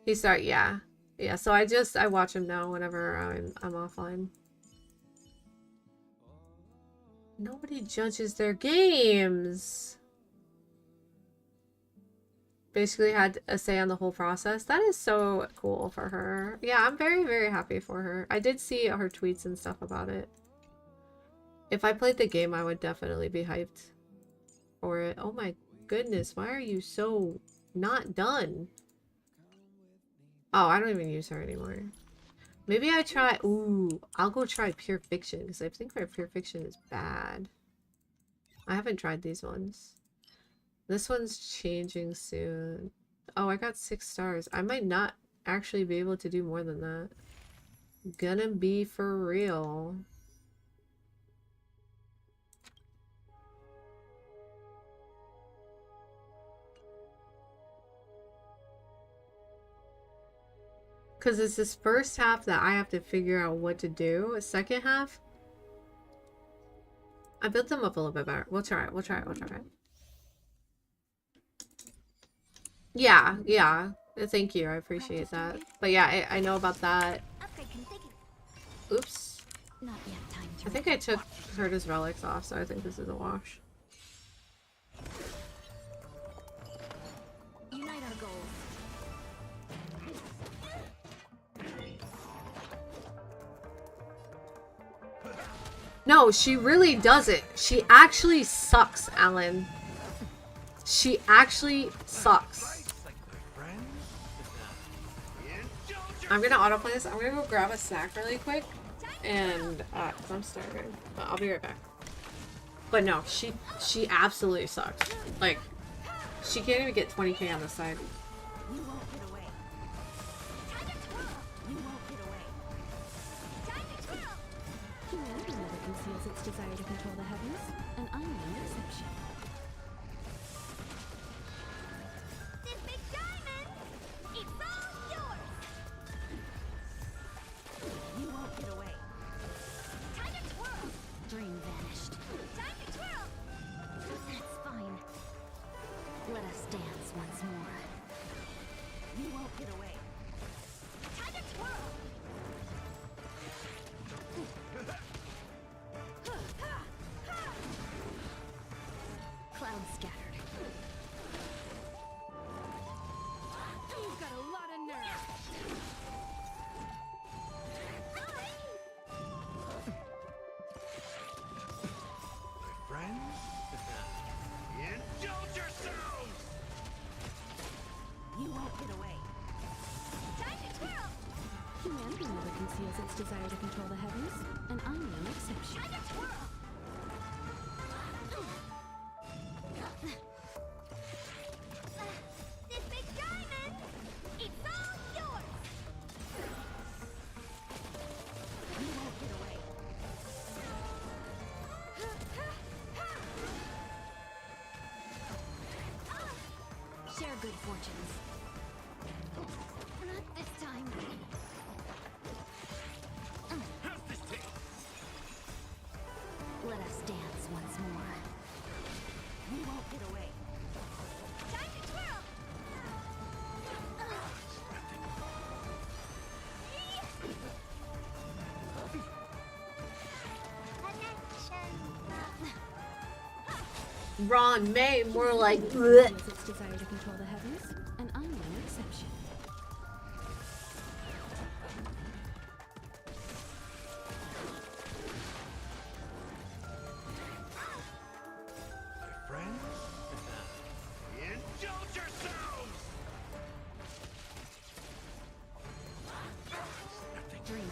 He started, yeah. Yeah, so I watch him now whenever I'm offline. Nobody judges their games. Basically had a say on the whole process. That is so cool for her. Yeah, I'm very, very happy for her. I did see her tweets and stuff about it. If I played the game, I would definitely be hyped for it. Oh my goodness, why are you so not done? Oh, I don't even use her anymore. Maybe I try... Ooh, I'll go try Pure Fiction, because I think my Pure Fiction is bad. I haven't tried these ones. This one's changing soon. Oh, I got 6 stars. I might not actually be able to do more than that. Gonna be for real. Because it's this first half that I have to figure out what to do. A second half, I built them up a little bit better. We'll try it. We'll try it. We'll try it. Yeah, yeah. Thank you. I appreciate that. But yeah, I know about that. Oops. Not yet time to I think I took Herda's relics off, so I think this is a wash. unite our goals. No, she really doesn't. She actually sucks, Alan. She actually sucks. I'm gonna autoplay this. I'm gonna go grab a snack really quick. And, 'cause I'm starving. But I'll be right back. But no, she absolutely sucks. Like, she can't even get 20k on the side. You won't get away. Time to twirl. You won't get away. Time to twirl. Humanity never conceals its desire to control the heavens, and I'm no exception. This big diamond, it's all yours. You won't get away. Time to twirl. Dream vanished. Time to twirl. That's fine. Let us dance once more. You won't get away. Time to twirl. Clouds scattered. You've got a lot of nerve. My friends? Indulge yourselves! You won't get away. Time to twirl. Humanity never conceals its desire to control the heavens, and I'm no exception. Time to twirl. This big diamond, it's all yours. You won't get away. Share good fortunes. Not this time. How's this taste? Let us dance once more. You won't get away. Time to twirl. Ron May, more like bleh. Conceals its desire to control the heavens, and I'm no exception. My friends? Indulge yourselves! Dream.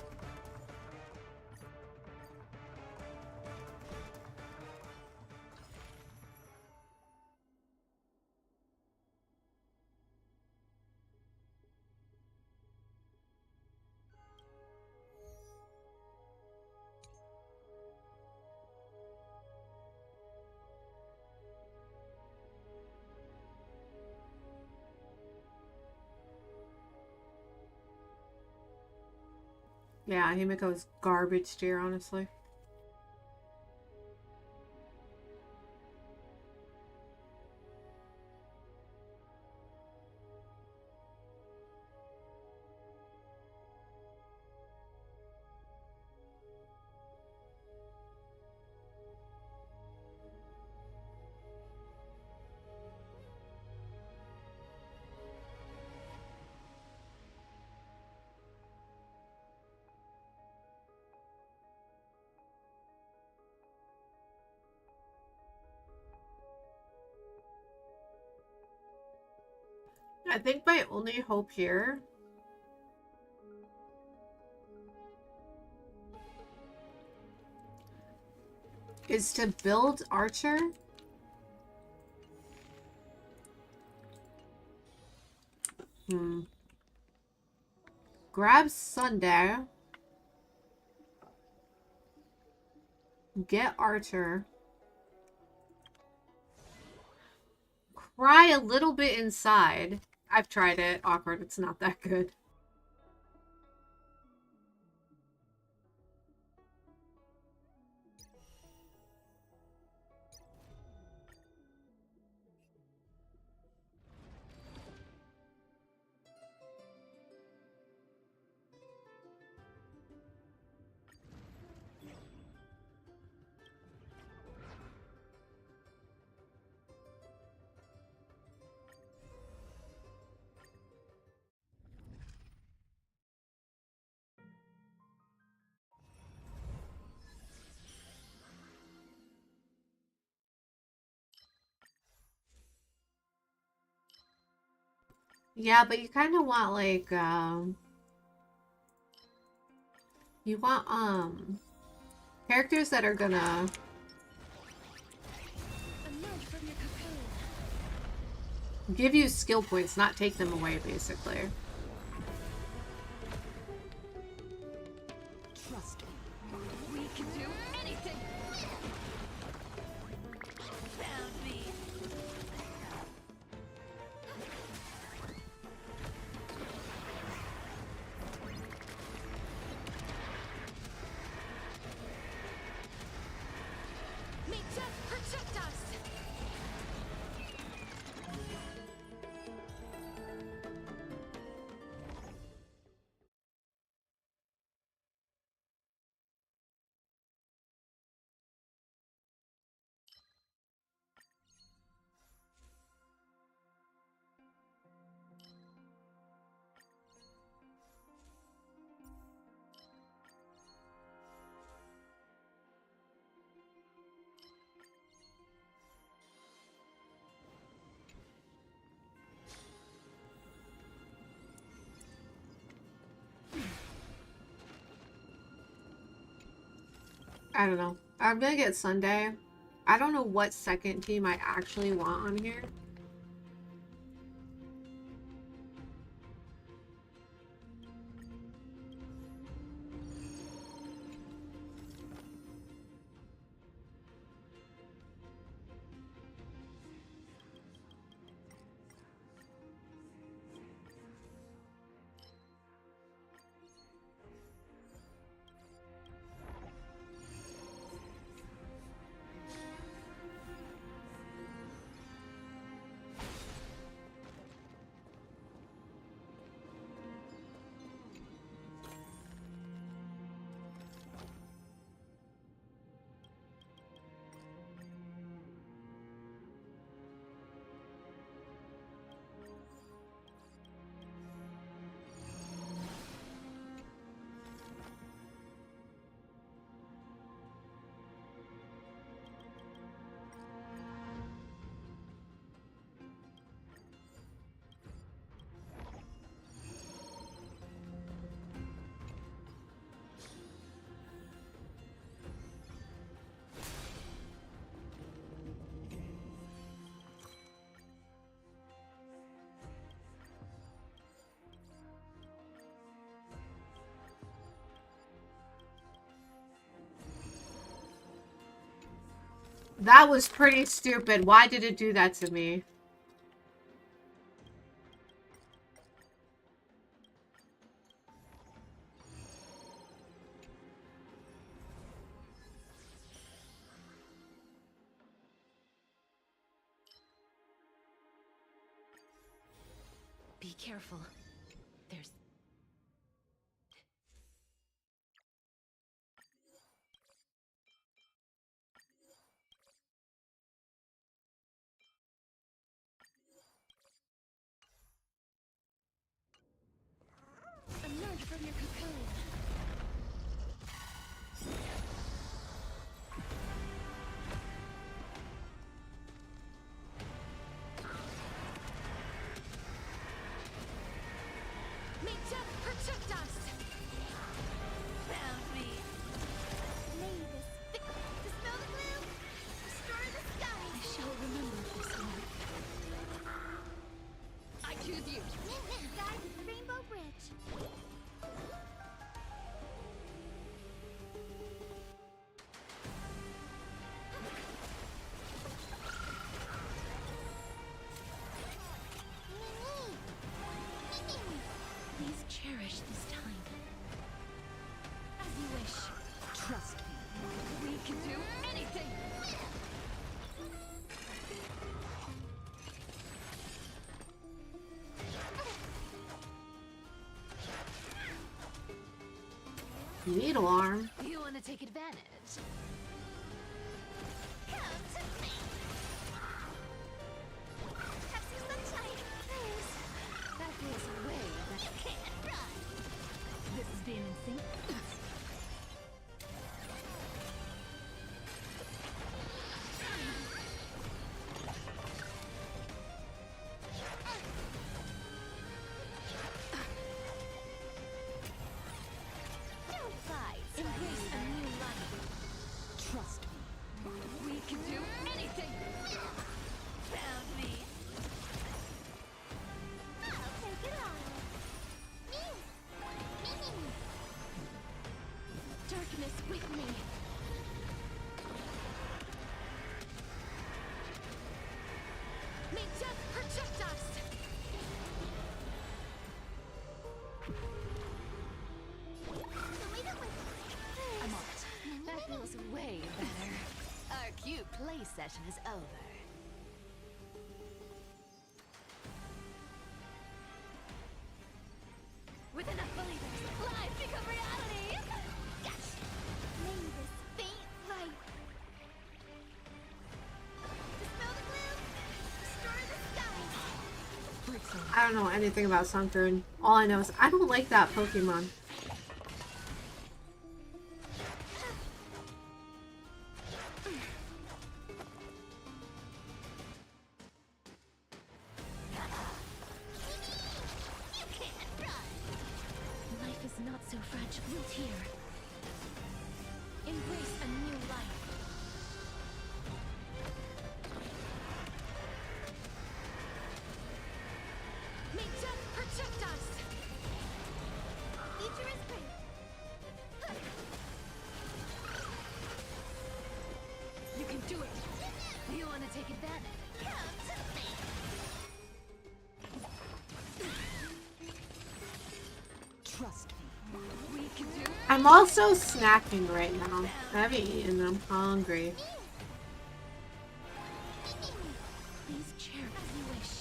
Yeah, Himiko's garbage tier, honestly. I think my only hope here is to build Archer. Grab Sunday. Get Archer. Cry a little bit inside. I've tried it. Awkward. It's not that good. Yeah, but you kind of want like you want characters that are gonna Emerge from your cocoon. give you skill points, not take them away, basically. Trust me. We can do anything. Found me. May death protect us. I don't know. I'm gonna get Sunday. I don't know what second team I actually want on here. That was pretty stupid. Why did it do that to me? Be careful. There's... Emerge from your cocoon. May death protect us. Found me. May this Dispel the gloom. Destroy the sky. I shall remember this mark. I choose you. Guide Rainbow Bridge. Please cherish this time. As you wish. Trust me. We can do anything. Needle arm. You want to take advantage? Come to me. Have some sunshine, please. That feels way better. You can't run. This is being in sync. This session is over. With enough believers, life become reality! Yes! May this faint light dispel the gloom, restore the skies! I don't know anything about Sunkern. All I know is I don't like that Pokemon. Life is not so fragile. Root here. Embrace a new life. May death protect us. Future is great. You can do it. You want to take advantage? Come to me. Trust me. We can do I'm also snacking right now. I haven't eaten. I'm hungry. Please chair as you wish.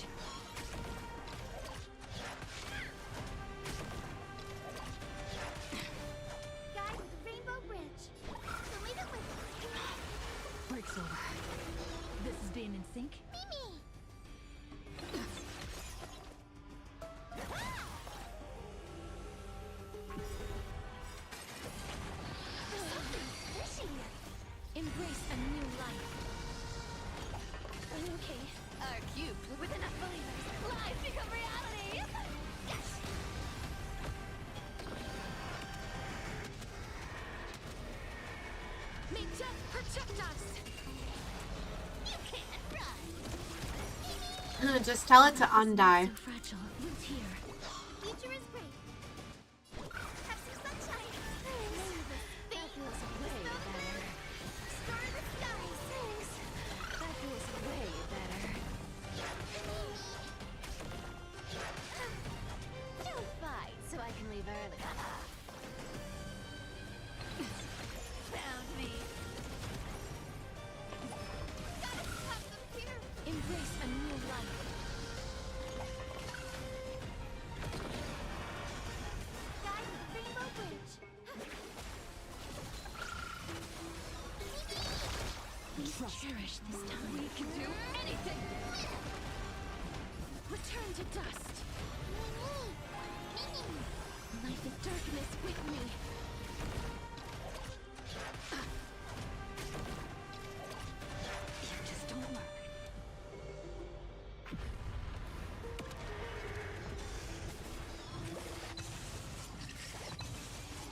Guide with the Rainbow Bridge. So leave it with breaks over. This is being in sync. Mimi. Fishy. Embrace a new life. Okay. Our cube with enough believers. Life become reality. Yes. May death protect us. You can't run. Just tell it to undie. So fragile. Root here. Future is great. Have some sunshine. That feels way better. Star the skies. That feels way better. Don't fight, so I can leave early. Found me. Gotta have them here. Embrace a new life. Guide with the Rainbow Bridge. Please cherish this time. We can do anything. Return to dust. Life is darkness with me. You just don't learn.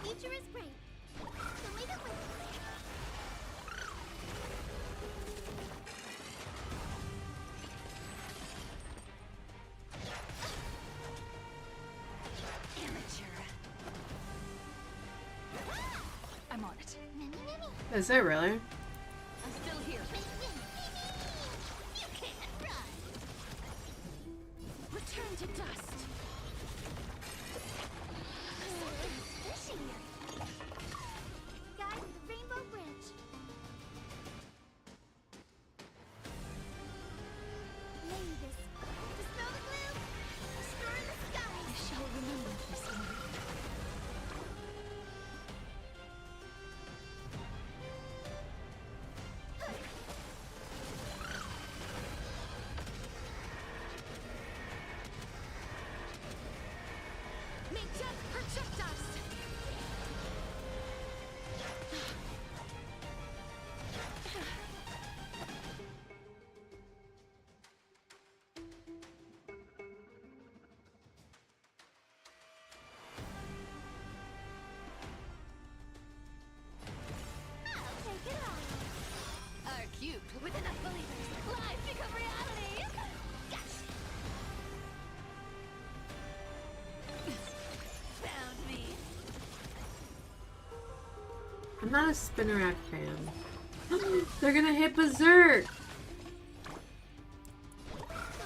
Future is great. So leave it with amateur. I'm on it. Is it really? I'm still here. You can't run. Return to dust. Fishy. Guide with the Rainbow Bridge. May this dispel the gloom, restore the skies. I shall remember this one. May death protect us! I'll take it all. Our cube with enough believers. Life become reality! Yes! Found me. I'm not a Spinnerack fan. They're gonna hit Berserk! So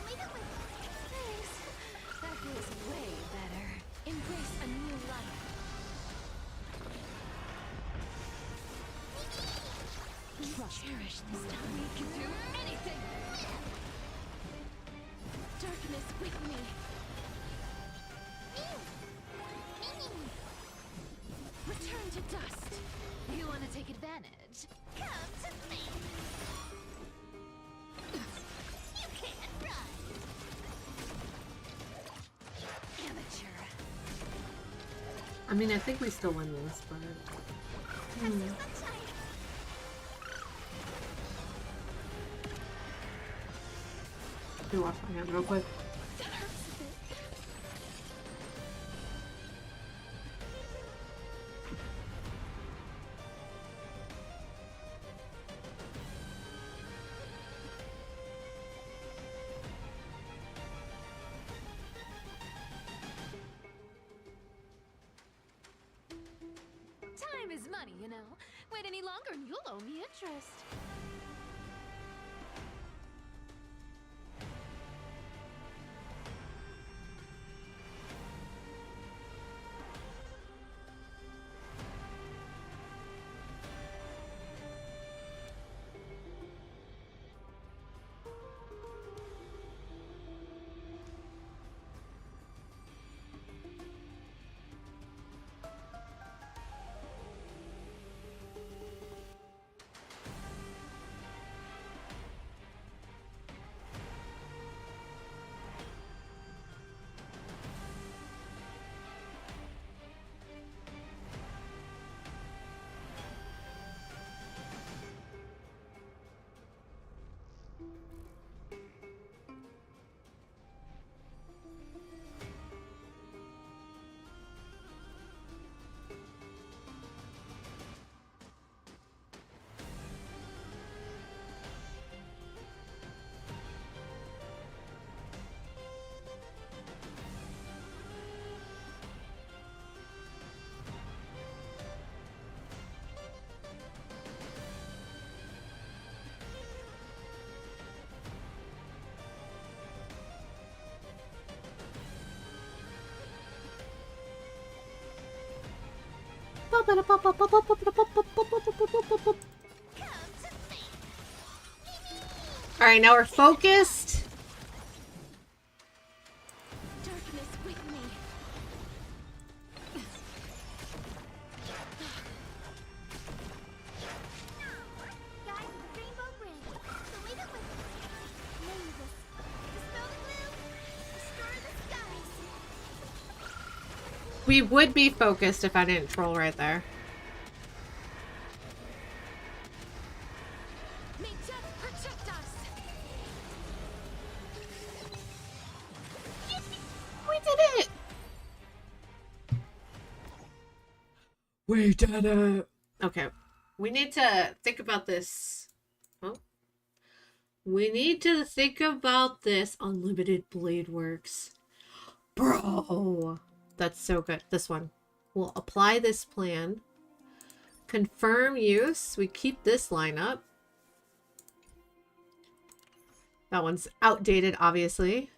leave it with thanks. That feels way better. Embrace a new life. Please Trust me. Cherish this time. We can do anything! Darkness with me. Return to dust. You want to take advantage? Come to me. You can't run. Amateur. I mean, I think we still win this, but... Have some sunshine. Let me wash my hands real quick. That hurts a bit. Time is money, you know. Wait any longer and you'll owe me interest. Alright, now we're focused. Darkness with me. Guys with the rainbow bridge. So leave it with me. Name this. Dispel the gloom. Restore the skies. We would be focused if I didn't troll right there. May death protect us. We did it! We did it! Okay. We need to think about this. Oh. We need to think about this Unlimited Blade Works. Bro! That's so good. This one. We'll apply this plan. Confirm use. We keep this lineup. That one's outdated, obviously.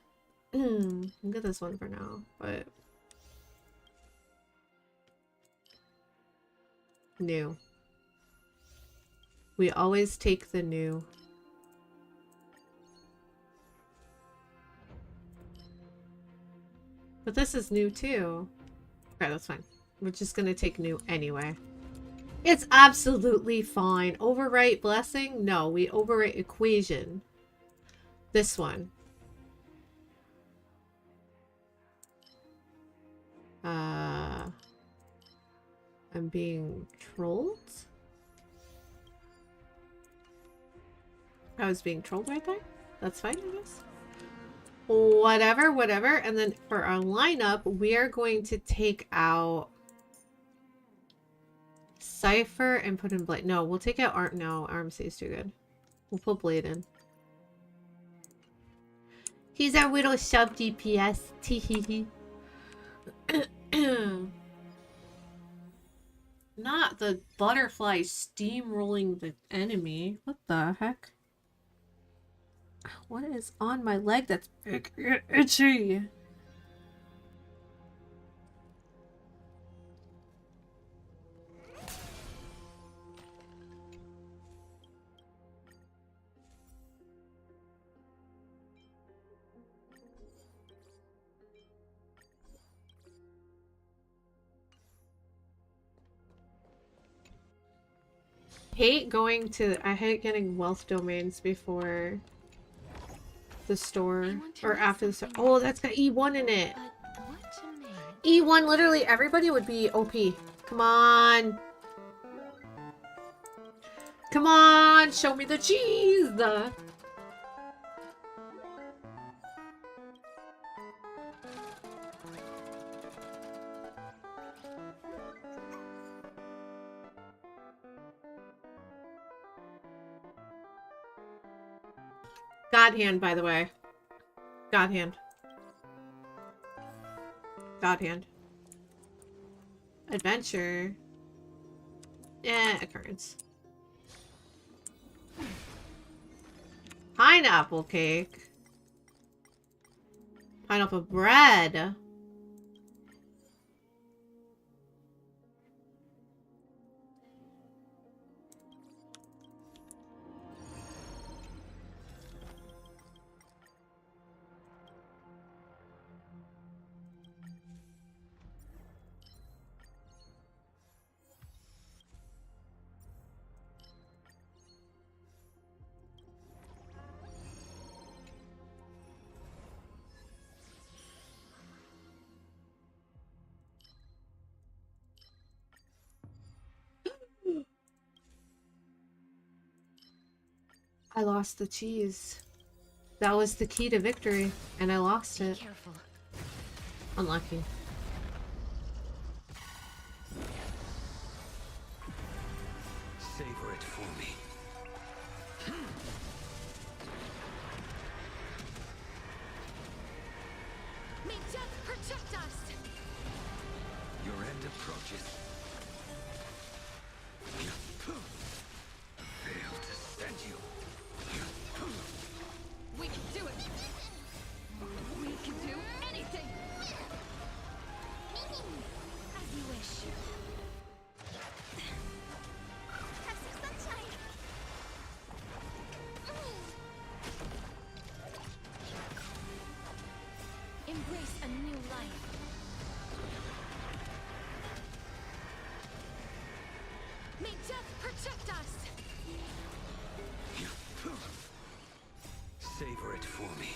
I'll get this one for now, but... New. We always take the new. But this is new too. Okay, that's fine. We're just gonna take new anyway. It's absolutely fine. Overwrite blessing? No, we overwrite equation. This one. I'm being trolled? I was being trolled right there? That's fine, I guess. Whatever, whatever. And then for our lineup, we are going to take out Cypher and put in Blade. No, we'll take out Arm. No, RMC is too good. We'll put Blade in. He's our little sub DPS. Teehee. Not the butterfly steamrolling the enemy. What the heck? What is on my leg that's itchy? I hate getting wealth domains before the store or after the store. Oh, that's got E1 in it. But what to make? E1, literally everybody would be OP. Come on. Come on, show me the cheese. God hand, by the way. God hand. God hand. Adventure. Occurrence. Pineapple cake. Pineapple bread. I lost the cheese. That was the key to victory, and I lost it. Careful. Unlucky. Savor it for me. May death protect us! Your end approaches. Fail to stand you. We can do it! We can do anything! As you wish. Have some sunshine! Embrace a new life. May death protect us! Savor it for me.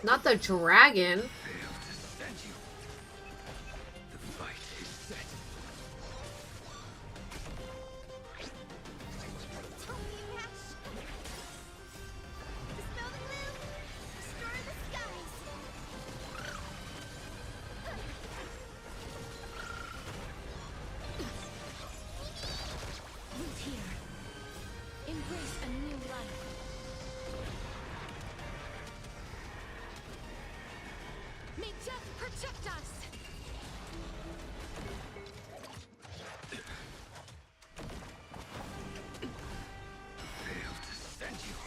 Not the dragon. Fail to stand you. The fight is set. Don't be rash! Dispel the gloom! Restore the skies! Root here. Embrace a new life. May death protect us! Fail to stand you.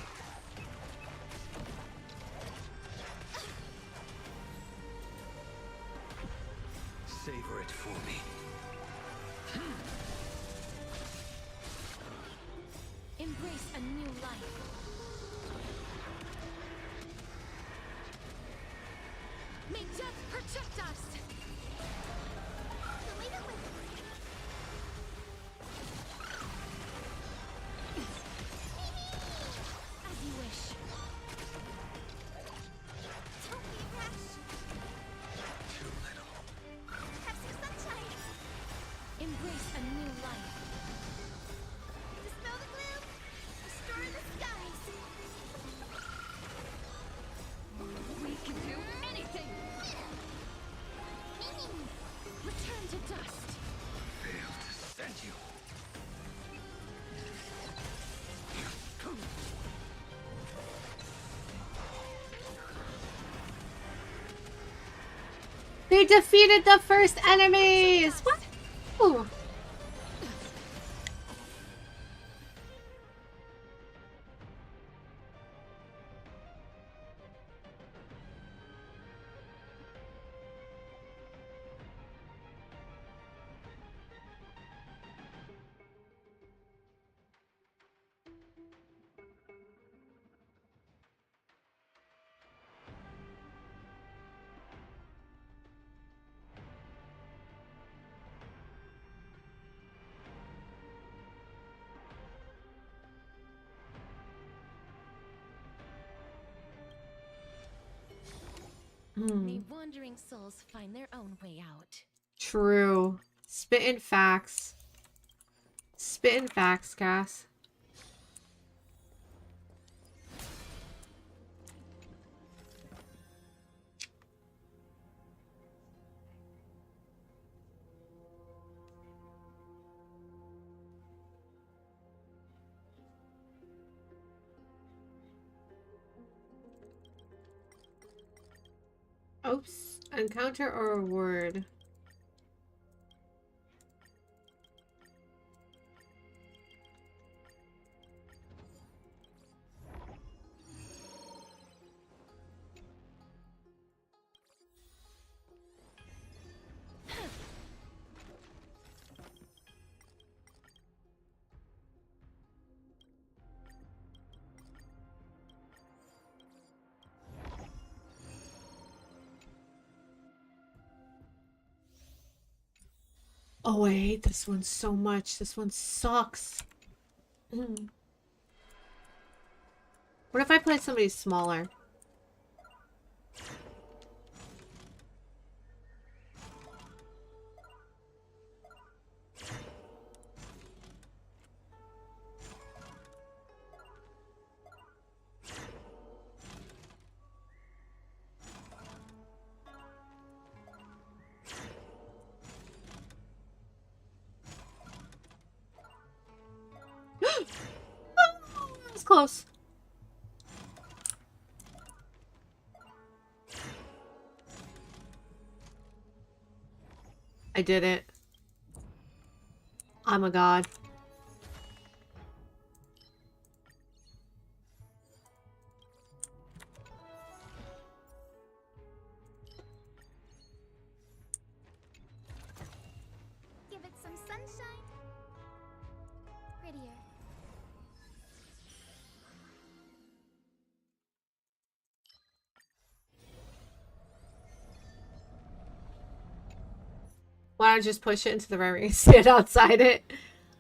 Savor it for me. Embrace a new life. May death protect us! Leave it with me. As you wish. Don't be rash. Too little. Have some sunshine. Embrace a new life. Dispel the gloom. Restore the skies. We can do anything! Return to dust. Fail to stand you. They defeated the first enemies! What? Ooh. May wandering souls find their own way out. True. Spittin' facts. Spittin' facts, Cass. Oops. Encounter or reward. Oh, I hate this one so much. This one sucks. What if I play somebody smaller? That was close. I did it. I'm a god. Give it some sunshine. Prettier. Why don't I just push it into the right and stand outside it?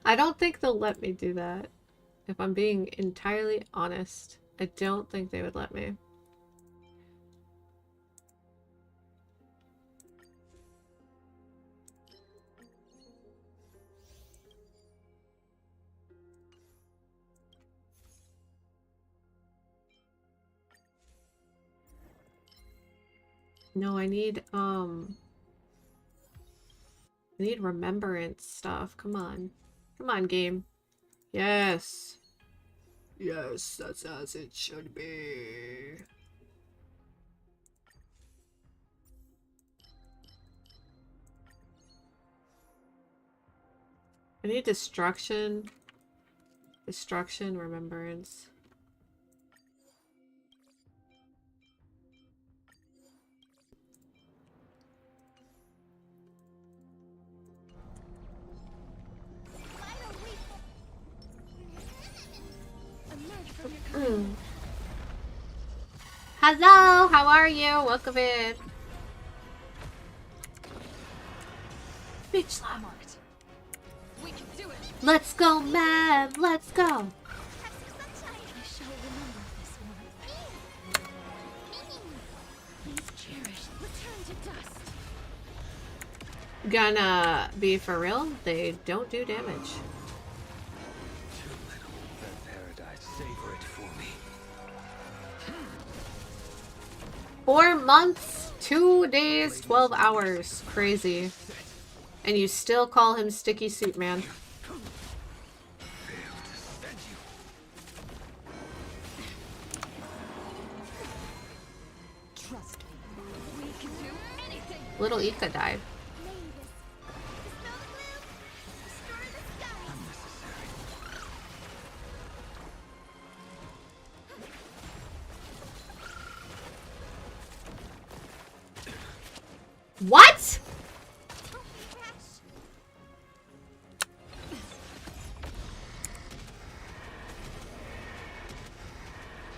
I don't think they'll let me do that. If I'm being entirely honest, I don't think they would let me. No, I need remembrance stuff. Come on. Come on, game. Yes. Yes, that's as it should be. I need destruction. Destruction, remembrance. Hello, how are you? Welcome in. Bitch slap. We can do it. Let's go, man. Let's go. Have some sunshine. I shall remember this one. Please cherish. Return to dust. Gonna be for real, they don't do damage. Too little. That paradise. Savor it for me. 4 months, 2 days, 12 hours. Crazy. And you still call him Sticky Soup Man. Failed to stand you. Trust me. We can do anything. Little Ika died. Dispel the gloom. Restore the sky. Unnecessary. What? Don't be rash.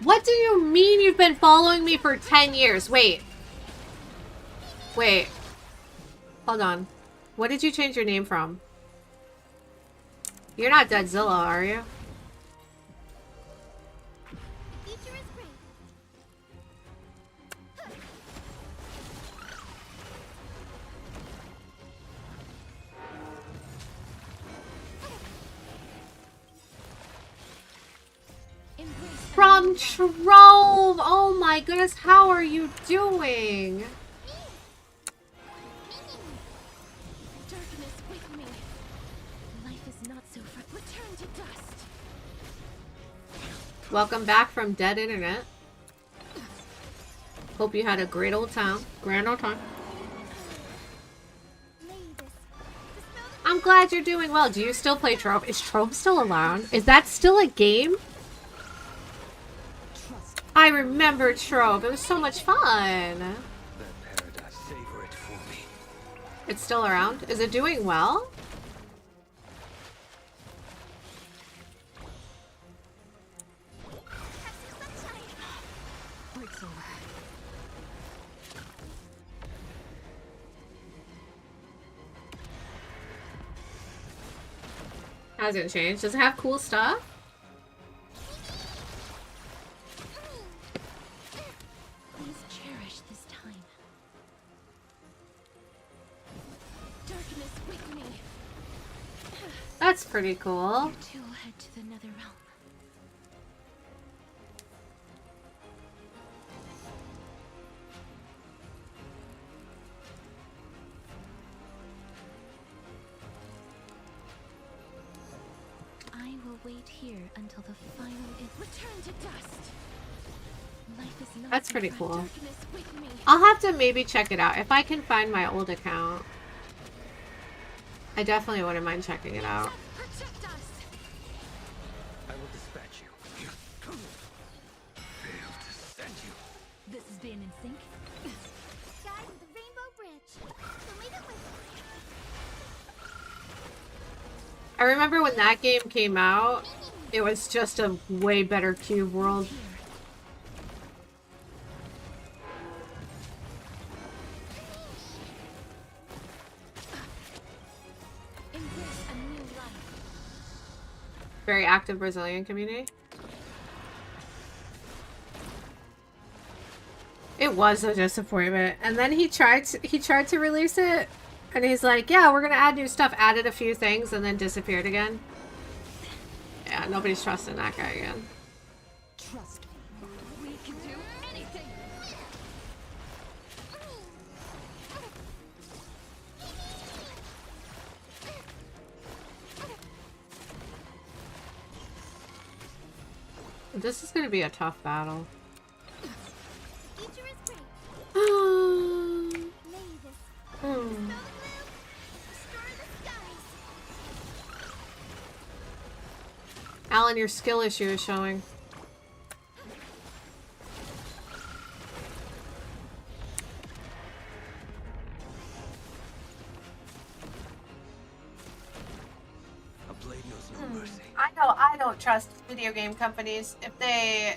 What do you mean you've been following me for 10 years? Wait. Wait. Hold on. What did you change your name from? You're not Deadzilla, are you? Future is great. welcome, Trove! Oh my goodness, how are you doing? Darkness with me. Life is not so far. Return to dust. Welcome back from dead internet. Hope you had a great old time. Grand old time. I'm glad you're doing well. Do you still play Trove? Is Trove still around? Is that still a game? I remember Trove. It was so much fun. That paradise, savor it for me. It's still around? Is it doing well? Breaks over. Hasn't changed. Does it have cool stuff? Please cherish this time. Darkness with me. That's pretty cool. You two will head to the nether realm. I will wait here until the final return to dust. Life is not That's so pretty bright. cool. Darkness with me. I'll have to maybe check it out. If I can find my old account, I definitely wouldn't mind checking it out. Protect us. I will dispatch you. Failed to send you. This is being in sync. Guide with the Rainbow Bridge. So lead it with I remember when that game came out, it was just a way better cube world. embrace a new life. Very active Brazilian community. It was a disappointment. And then he tried to release it, and he's like, yeah, we're gonna add new stuff. Added a few things and then disappeared again. Yeah, nobody's trusting that guy again. Trust me. We can do anything. This is gonna be a tough battle. Future is great. Hmm. May this snow blue restore the skies. Alan, your skill issue is showing. A blade knows no mercy. I don't trust video game companies if they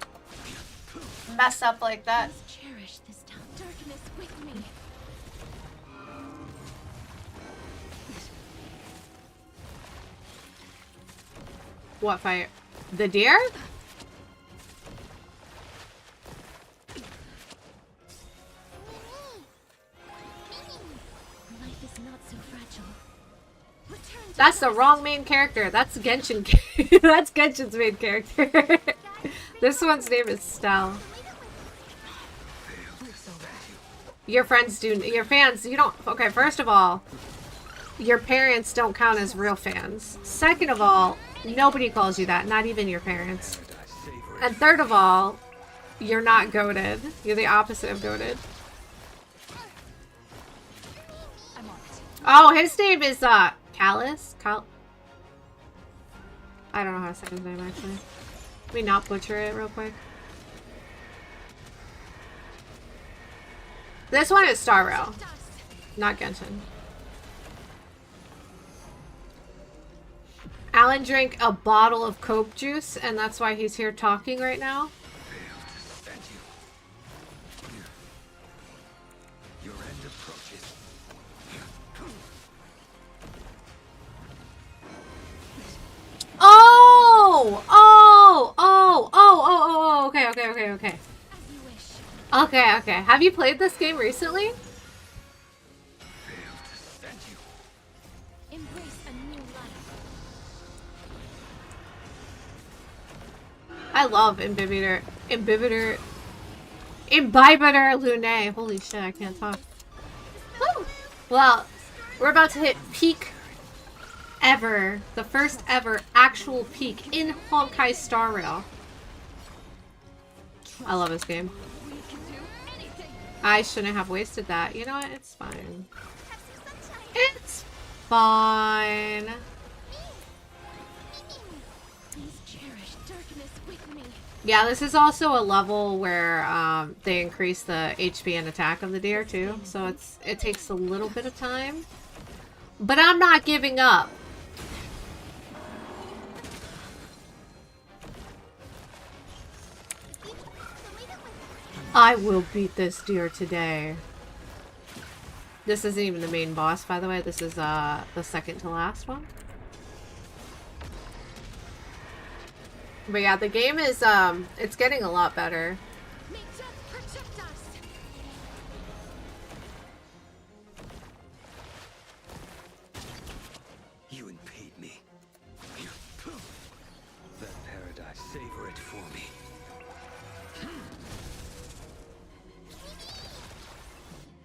mess up like that. Please cherish this time. Darkness with me. What fight? The deer? Life is not so fragile. Return to That's the wrong main character. That's Genshin. That's Genshin's main character. This one's name is Stell. Your friends do. Your fans. You don't. Okay, first of all, your parents don't count as real fans. Second of all, nobody calls you that. Not even your parents. Paradise, savor it. And third of all, you're not goated. You're the opposite of goated. I'm on it. Oh, his name is Callus. I don't know how to say his name actually. Let me not butcher it real quick. This one is Star Rail, dust. not Genshin. Alan drank a bottle of Coke juice, and that's why he's here talking right now. Failed to send you. Your end approaches. Oh, okay. As you wish. Okay. Have you played this game recently? Failed to send you. Embrace a new life. I love Imbibitor. Imbibitor. Imbibitor Lunae. Holy shit, I can't talk. Woo! Well, we're about to hit peak ever. The first ever actual peak in Honkai Star Rail. I love this game. I shouldn't have wasted that. You know what? It's fine. It's fine. Please cherish darkness with me. Yeah, this is also a level where they increase the HP and attack of the deer too, so it takes a little bit of time. But I'm not giving up. I will beat this deer today. This isn't even the main boss, by the way. This is the second to last one. But yeah, the game is it's getting a lot better. May death protect us. You impede me. That paradise, savor it for me.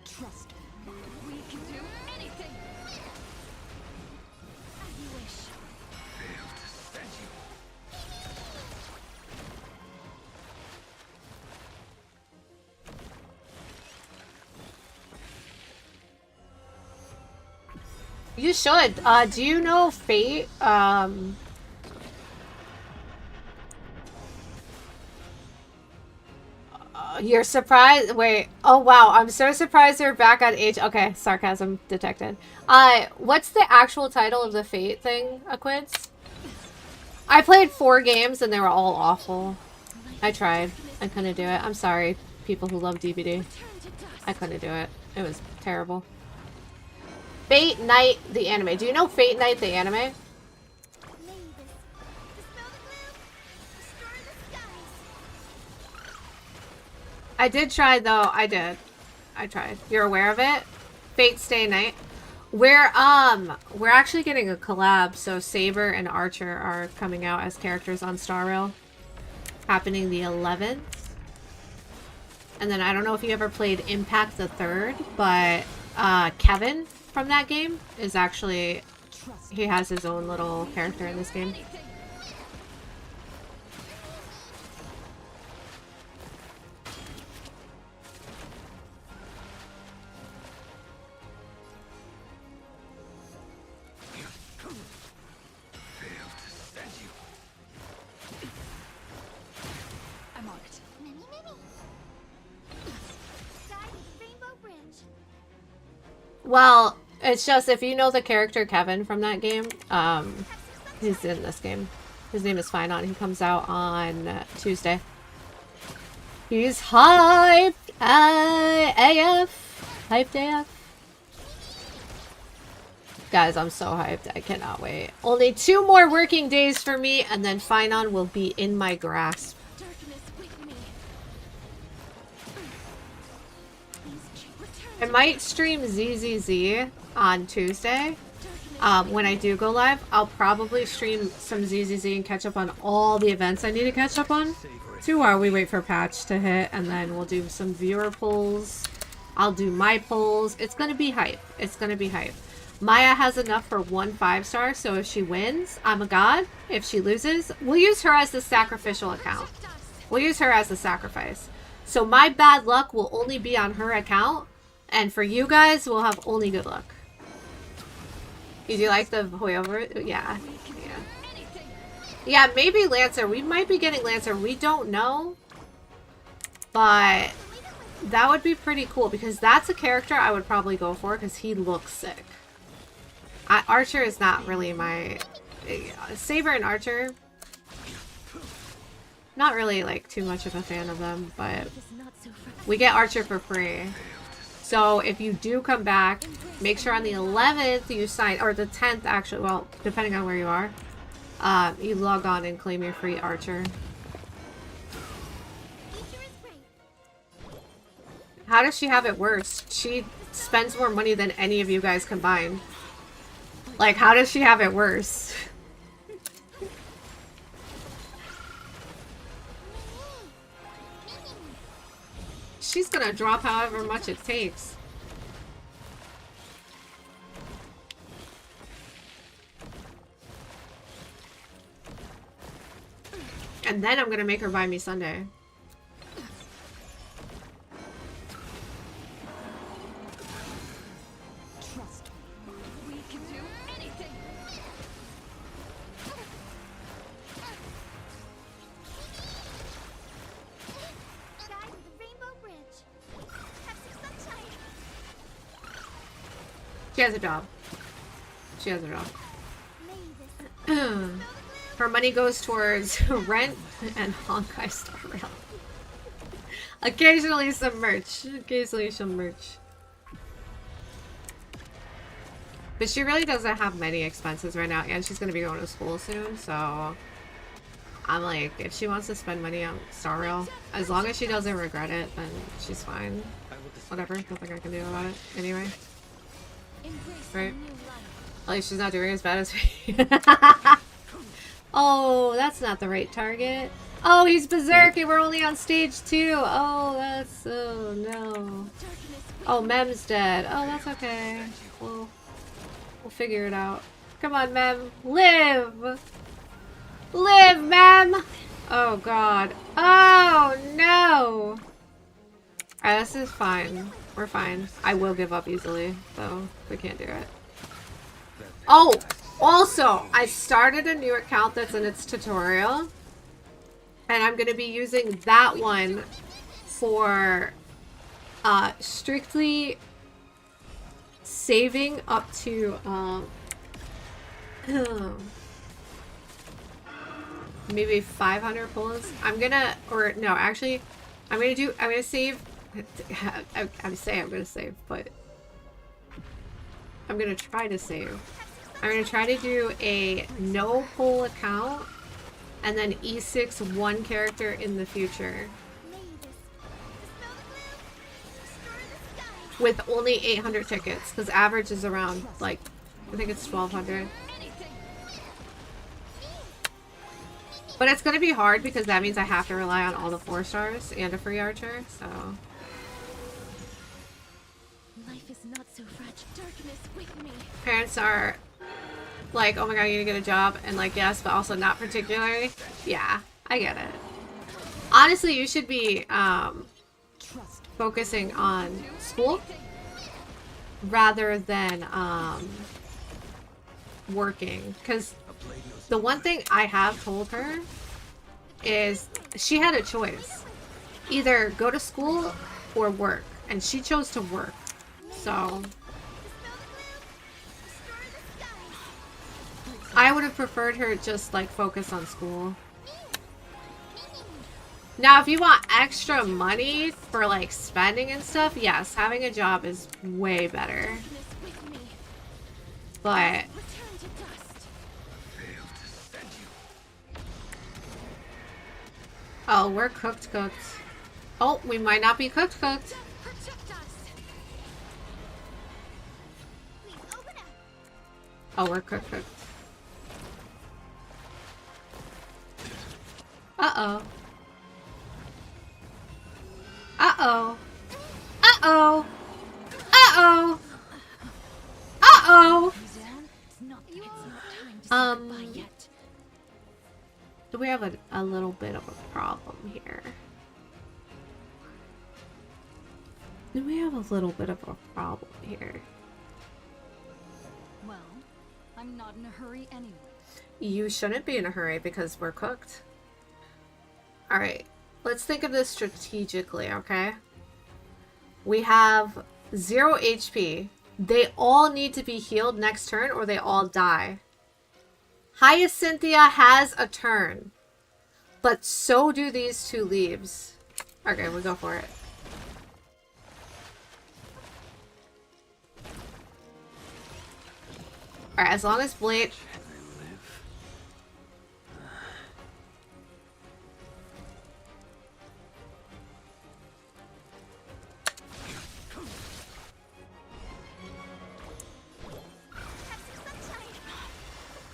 Trust me. We can do anything. As you wish. Fail to stand you. You should. Do you know Fate? You're surprised? Wait. Oh, wow. I'm so surprised they're back on H. Okay, sarcasm detected. What's the actual title of the Fate thing, Aquids? I played 4 games and they were all awful. I tried. I couldn't do it. I'm sorry, people who love DBD. I couldn't do it. It was terrible. Fate Night, the anime. Do you know Fate Night, the anime? May this dispel the gloom. Restore the skies. I did try though. I did. I tried. You're aware of it? Fate Stay Night. We're actually getting a collab, so Saber and Archer are coming out as characters on Star Rail. Happening the 11th. And then I don't know if you ever played Impact the 3rd, but Kevin from that game is actually, he has his own little character in this game. Fail to stand you. I'm on it. Many, many. Sky with rainbow bridge. Well, it's just if you know the character Kevin from that game, he's in this game. His name is Finon. He comes out on Tuesday. He's hyped AF. Hyped AF. Guys, I'm so hyped. I cannot wait. Only 2 more working days for me, and then Finon will be in my grasp. Darkness with me. Please return. I might stream ZZZ on Tuesday. When I do go live, I'll probably stream some ZZZ and catch up on all the events I need to catch up on. So while we wait for patch to hit, and then we'll do some viewer polls. I'll do my polls. It's gonna be hype. It's gonna be hype. Maya has enough for 1 5-star, so if she wins, I'm a god. If she loses, we'll use her as the sacrificial account. We'll use her as the sacrifice. So my bad luck will only be on her account, and for you guys, we'll have only good luck. Do you like the voiceover? Yeah. Yeah, maybe Lancer. We might be getting Lancer. We don't know. But that would be pretty cool, because that's a character I would probably go for, because he looks sick. Archer is not really my... Saber and Archer... Not really, like, too much of a fan of them, but... We get Archer for free. So if you do come back, make sure on the 11th you sign... Or the 10th, actually. Well, depending on where you are. You log on and claim your free Archer. How does she have it worse? She spends more money than any of you guys combined. Like, how does she have it worse? she's gonna drop however much it takes. And then I'm gonna make her buy me Sunday. Trust me. We can do anything. Guide to the Rainbow Bridge. Have some sunshine. She has a job. She has a job. May this Her money goes towards rent and Honkai Star Rail. Occasionally some merch. Occasionally some merch. But she really doesn't have many expenses right now, and she's gonna be going to school soon, so I'm like, if she wants to spend money on Star Rail, as long as she doesn't regret it, then she's fine. Whatever, nothing I can do about it anyway. embrace Right. a new life. At least she's not doing as bad as me. Oh, that's not the right target. Oh, he's berserk and we're only on stage 2. Oh, that's... oh, no. Darkness Oh, Mem's dead. Oh, that's okay. We'll figure it out. Come on, Mem. Live! Live, Mem! Oh, God. Oh, no! Alright, this is fine. We're fine. I will give up easily, so we can't do it. Oh! Also, I started a new account that's in its tutorial. And I'm going to be using that one for strictly saving up to maybe 500 pulls. I'm gonna, or no, actually, I'm gonna save. I'm saying I'm gonna save, but I'm gonna try to save. I'm gonna try to do a no pull account and then E6 one character in the future may this. Smell the blue. Restore the skies. with only 800 tickets because average is around like I think it's 1200. But it's gonna be hard because that means I have to rely on all the 4 stars and a free archer. So Life is not so fragile. Darkness with me. parents are like, oh my god, you need to get a job, and like, yes, but also not particularly. Yeah, I get it. Honestly, you should be focusing on school rather than working, because the one thing I have told her is she had a choice, either go to school or work, and she chose to work. So I would have preferred her just like focus on school. Now, if you want extra money for like spending and stuff, yes, having a job is way better. Darkness with me. But Return to dust. Failed to send you. oh, we're cooked. Oh, we might not be cooked. Protect us. Please open up. Oh, we're cooked. Uh-oh. Uh-oh. Uh-oh. Uh-oh. Uh-oh. It's not time to say Um, goodbye yet. Do we have a little bit of a problem here? Do we have a little bit of a problem here? Well, I'm not in a hurry anyway. You shouldn't be in a hurry because we're cooked. Alright, let's think of this strategically, okay? We have 0 HP. They all need to be healed next turn or they all die. Hyacinthia has a turn. But so do these 2 leaves. Okay, we go for it. Alright, as long as Blade...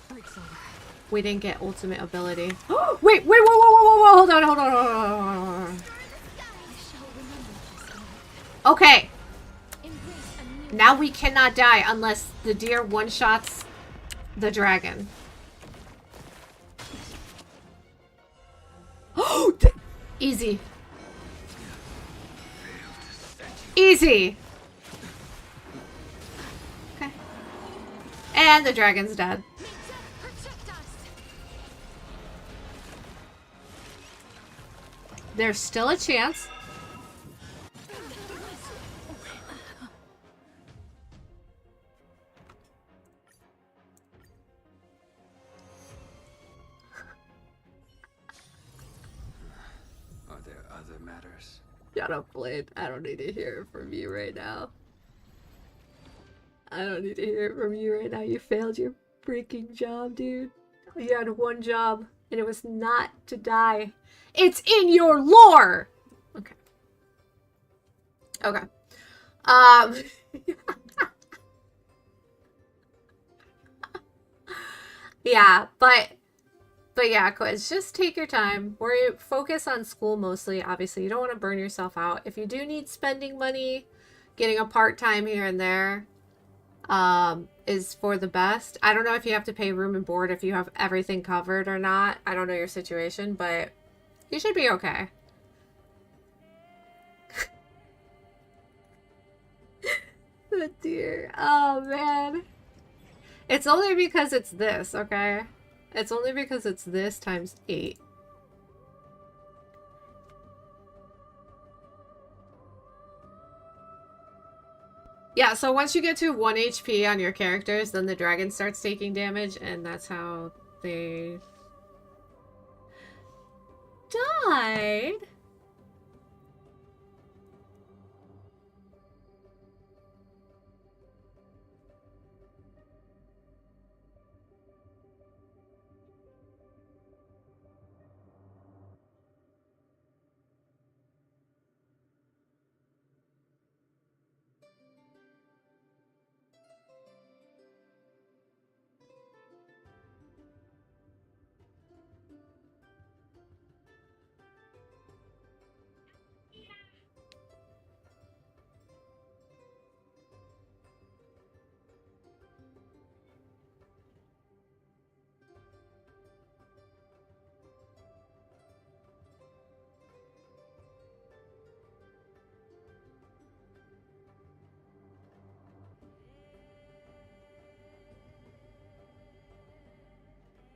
Break's over. We didn't get ultimate ability. Wait, whoa, hold on. I shall remember this. Okay. Embrace a new Now we cannot die unless the deer one-shots the dragon. Oh, easy. Easy. Okay. And the dragon's dead. protect us. There's still a chance. Are there other matters? Shut up, Blade. I don't need to hear it from you right now. I don't need to hear it from you right now. You failed your freaking job, dude. You had one job, and it was not to die. It's in your lore! Okay. Okay. Yeah, but yeah, Quiz, just take your time. Focus on school mostly. Obviously, you don't want to burn yourself out. If you do need spending money, getting a part-time here and there is for the best. I don't know if you have to pay room and board, if you have everything covered or not. I don't know your situation, but you should be okay. Oh dear. Oh man. It's only because it's this, okay? It's only because it's this times 8. Yeah, so once you get to 1 HP on your characters, then the dragon starts taking damage, and that's how they died.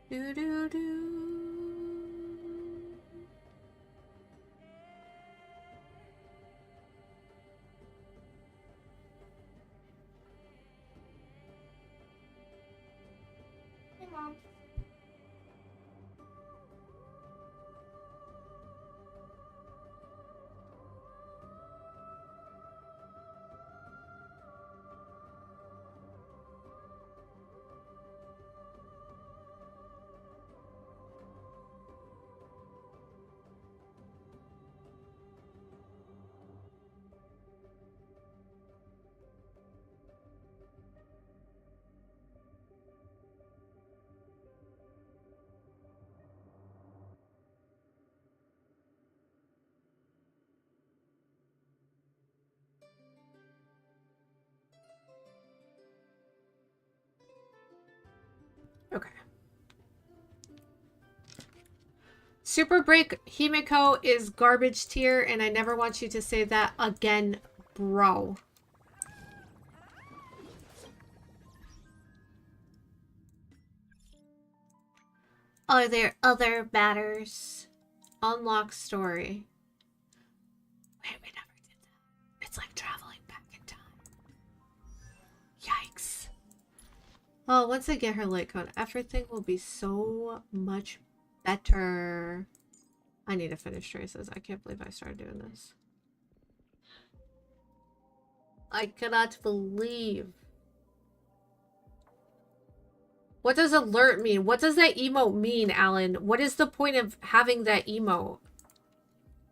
Do do do. Hey, Mom. Okay. Super Break Himiko is garbage tier, and I never want you to say that again, bro. Are there other matters? Unlock story. Wait, we never did that. It's like traveling back in time. Yikes. Oh, once I get her light cone, everything will be so much better. I need to finish traces. I can't believe I started doing this. I cannot believe. What does alert mean? What does that emote mean, Alan? What is the point of having that emote?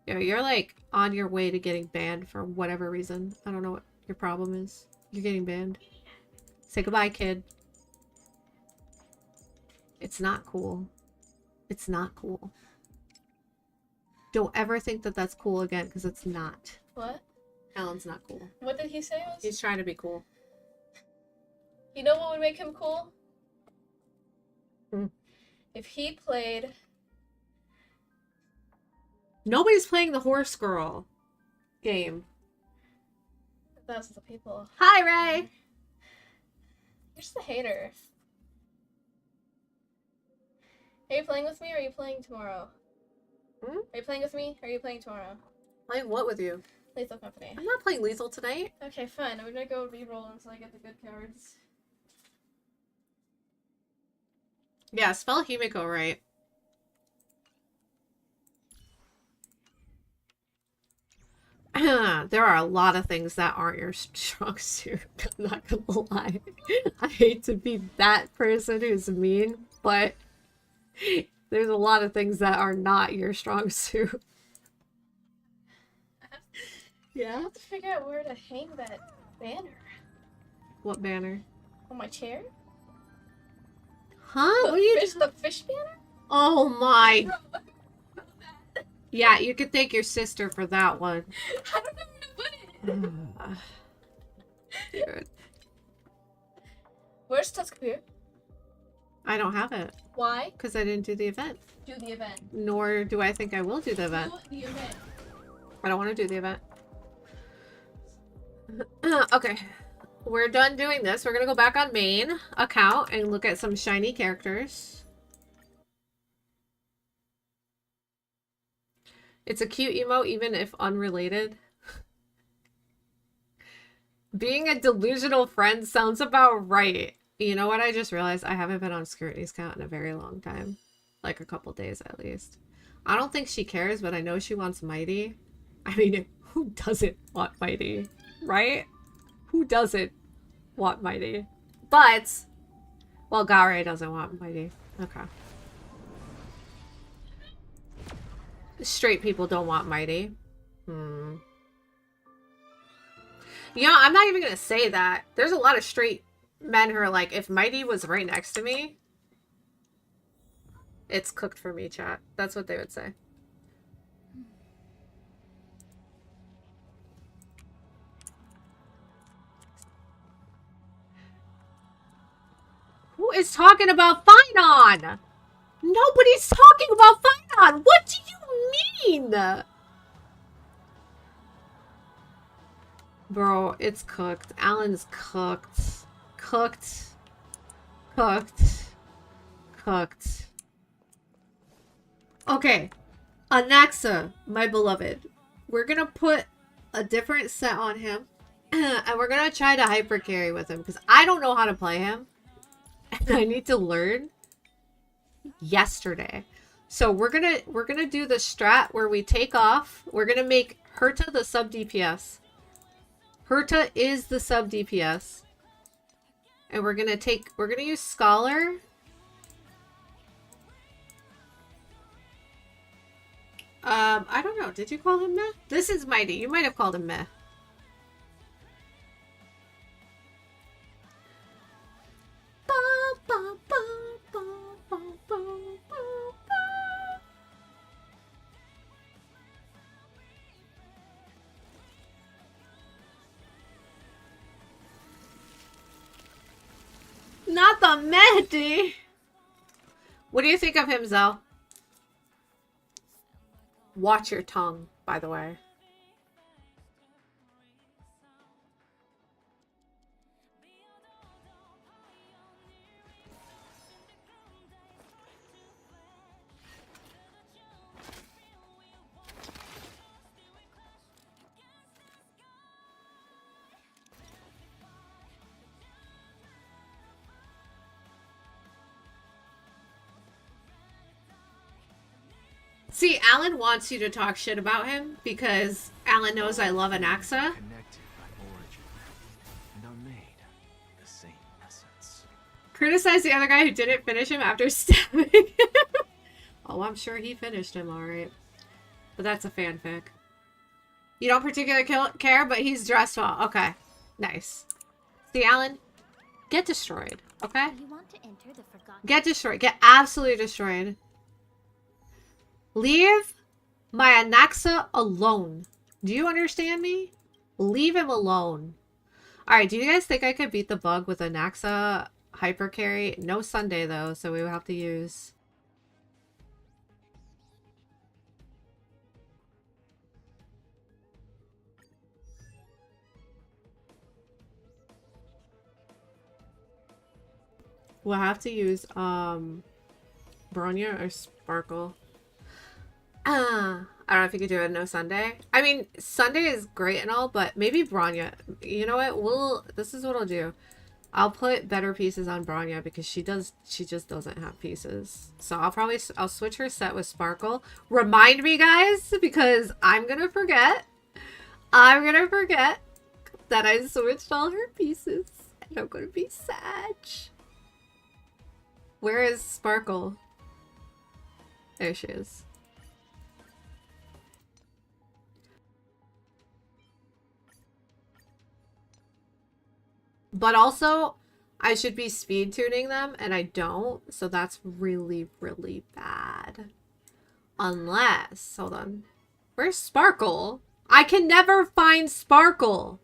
Yo, you're like on your way to getting banned for whatever reason. I don't know what your problem is. You're getting banned. Say goodbye, kid. It's not cool. It's not cool. Don't ever think that that's cool again, because it's not. What? Alan's not cool. What did he say? Was... He's trying to be cool. You know what would make him cool? Hmm. If he played... Nobody's playing the Horse Girl game. Thousands of people. Hi, Ray! You're just a hater. Are you playing with me or are you playing tomorrow? Hmm? Are you playing with me or are you playing tomorrow? Playing what with you? Lethal Company. I'm not playing Lethal tonight. Okay, fine. I'm gonna go reroll until I get the good cards. Yeah, spell Himiko right. There are a lot of things that aren't your strong suit. I'm not gonna lie. I hate to be that person who's mean, but there's a lot of things that are not your strong suit. I Yeah? have to figure out where to hang that banner. What banner? On my chair? Huh? What are you fish, the fish banner? Oh my. Yeah, you could thank your sister for that one. I don't know where to put it. Dude, Where's Tuskapir? I don't have it. Why? Because I didn't do the event. Do the event. Nor do I think I will do the event. Do the event. I don't want to do the event. Okay. We're done doing this. We're going to go back on main account and look at some shiny characters. It's a cute emote even if unrelated. Being a delusional friend sounds about right. You know what? I just realized I haven't been on Scrutiny's count in a very long time. Like a couple days at least. I don't think she cares, but I know she wants Mighty. I mean, who doesn't want Mighty? Right? Who doesn't want Mighty? But, well, Gare doesn't want Mighty. Okay. Straight people don't want Mighty. Hmm. You know, I'm not even gonna say that. There's a lot of straight men who are like, if Mighty was right next to me, it's cooked for me, chat. That's what they would say. Who is talking about Finon? Nobody's talking about Finon. What do you mean? Bro, it's cooked. Alan's cooked. Cooked. Cooked. Cooked. Okay. Anaxa, my beloved. We're gonna put a different set on him. And we're gonna try to hyper carry with him. Because I don't know how to play him. And I need to learn yesterday. So we're gonna do the strat where we take off. We're gonna make Herta the sub DPS. Herta is the sub DPS. And we're gonna use Scholar. I don't know. Did you call him Meh? This is Mighty. You might have called him Meh. Not the Mehdi! What do you think of him, Zell? Watch your tongue, by the way. See, Alan wants you to talk shit about him because Alan knows I love Anaxa. Connected by origin and are made of the same essence. Criticize the other guy who didn't finish him after stabbing him. Oh, I'm sure he finished him alright. But that's a fanfic. You don't particularly care, but he's dressed well. Okay. Nice. See, Alan? Get destroyed, okay? You want to enter the forgotten... Get destroyed. Get absolutely destroyed. Leave my Anaxa alone. Do you understand me? Leave him alone. Alright, do you guys think I could beat the bug with a Naxa hyper carry? No Sunday though, so we will have to use... We'll have to use, Bronya or Sparkle. I don't know if you could do it no Sunday. I mean, Sunday is great and all, but maybe Bronya. You know what? This is what I'll do. I'll put better pieces on Bronya because she just doesn't have pieces. So I'll switch her set with Sparkle. Remind me, guys, because I'm gonna forget. I'm gonna forget that I switched all her pieces. And I'm gonna be sad. Where is Sparkle? There she is. But also, I should be speed tuning them, and I don't. So that's really, really bad. Unless, hold on. Where's Sparkle? I can never find Sparkle.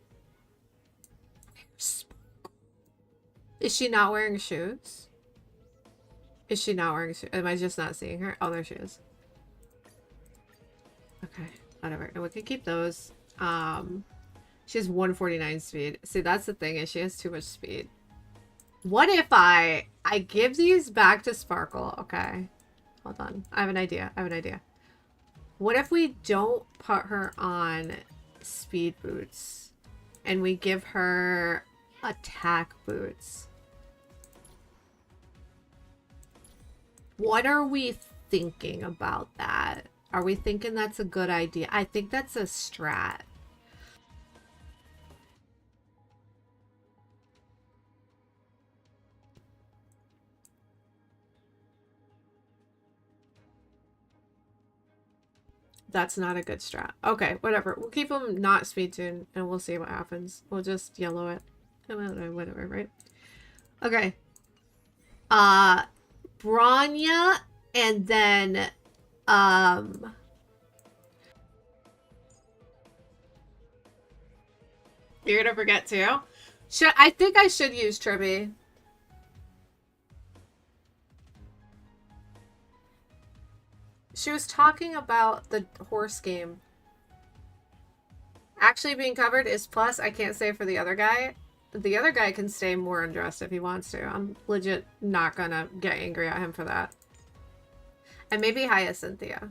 Where's Sparkle? Is she not wearing shoes? Is she not wearing shoes? Am I just not seeing her? Oh, there she is. Okay, whatever. And we can keep those. She has 149 speed. See, that's the thing, is she has too much speed. What if I give these back to Sparkle? Okay. Hold on. I have an idea. What if we don't put her on speed boots and we give her attack boots? What are we thinking about that? Are we thinking that's a good idea? I think that's a strat. That's not a good strat. Okay, whatever. We'll keep them not speed tuned and we'll see what happens. We'll just yellow it. Whatever, right? Okay. Bronya and then you're gonna forget too? I think I should use Tribby. She was talking about the horse game. Actually being covered is plus. I can't say for the other guy. The other guy can stay more undressed if he wants to. I'm legit not gonna get angry at him for that. And maybe Hyacinthia.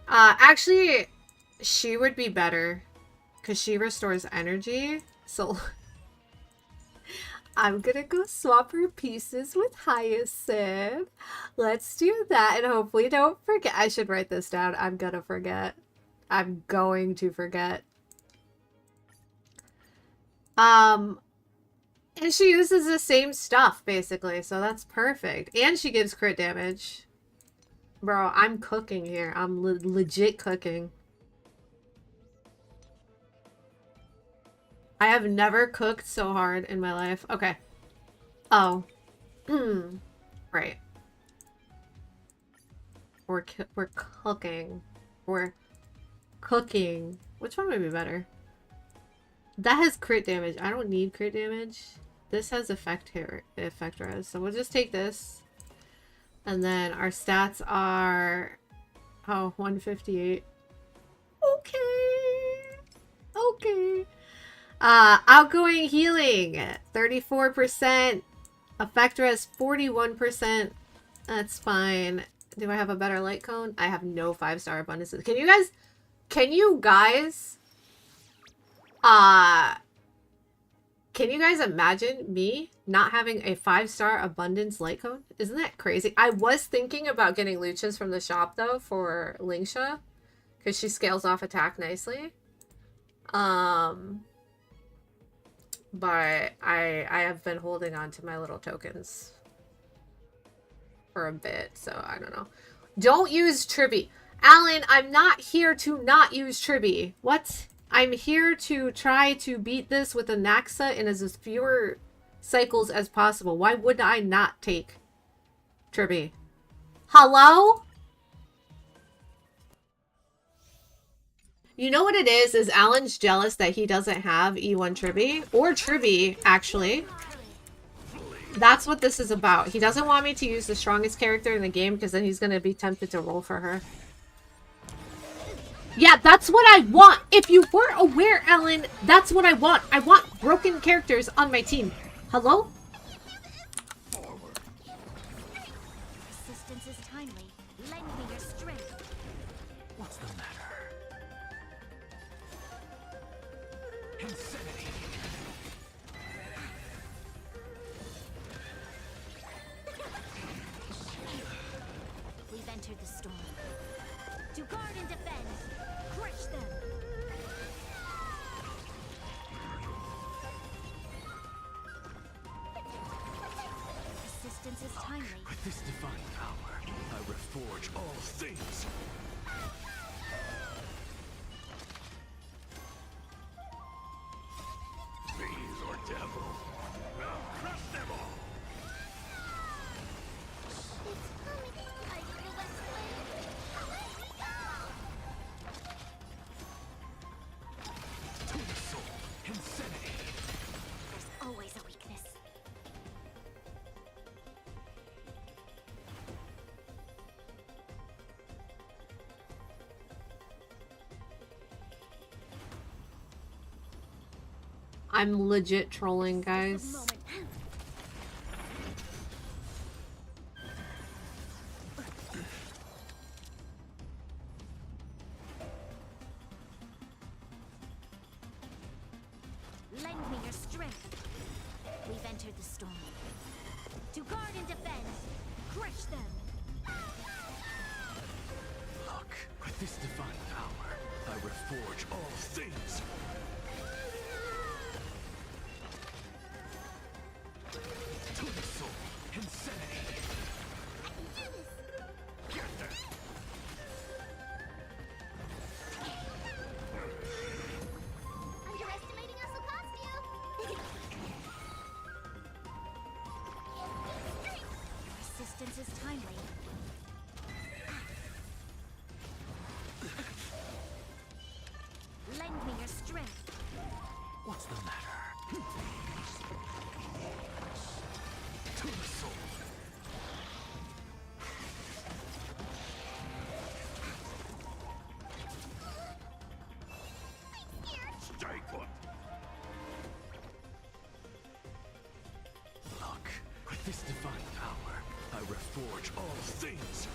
Actually, she would be better. Because she restores energy. So, I'm gonna go swap her pieces with Hyacinth. Let's do that and hopefully don't forget. I should write this down. I'm gonna forget. I'm going to forget. And she uses the same stuff, basically, so that's perfect. And she gives crit damage. Bro, I'm cooking here. I'm legit cooking. I have never cooked so hard in my life. Okay. Oh. Right. We're cooking. We're cooking. Which one would be better? That has crit damage. I don't need crit damage. This has effect res. So we'll just take this. And then our stats are... Oh, 158. Okay. Okay. Outgoing healing. 34%. Effect res 41%. That's fine. Do I have a better light cone? I have no 5-star abundances. Can you guys imagine me not having a 5-star abundance light cone? Isn't that crazy? I was thinking about getting Lucia's from the shop though for Lingsha because she scales off attack nicely. But I have been holding on to my little tokens for a bit, so I don't know. Don't use Tribby. Alan, I'm not here to not use Tribby. What? I'm here to try to beat this with a Naxa in as fewer cycles as possible. Why would I not take Tribby? Hello? You know what it is Alan's jealous that he doesn't have E1 Tribby, or Tribby, actually. That's what this is about. He doesn't want me to use the strongest character in the game because then he's going to be tempted to roll for her. Yeah, that's what I want. If you weren't aware, Alan, that's what I want. I want broken characters on my team. Hello? Resistance is timely. Lend me your strength. What's the matter? Insanity. We've entered the storm. To guard and defend. Crush them. Resistance is timely. With this divine power, I reforge all things. Fiends or devil, I'll crush them all. It's coming. I feel that To the soul, insanity. There's always a weakness. I'm legit trolling, The guys. moment. Lend me your strength. We've entered the storm. To guard and defend. Crush them. Look, with this divine power, I reforge all things. To the soul, insanity. Get them. Underestimating us will cost you. Resistance is timely. Lend me your strength. What's the matter? To the soul. Stay put. Look, with this divine power, I reforge all things.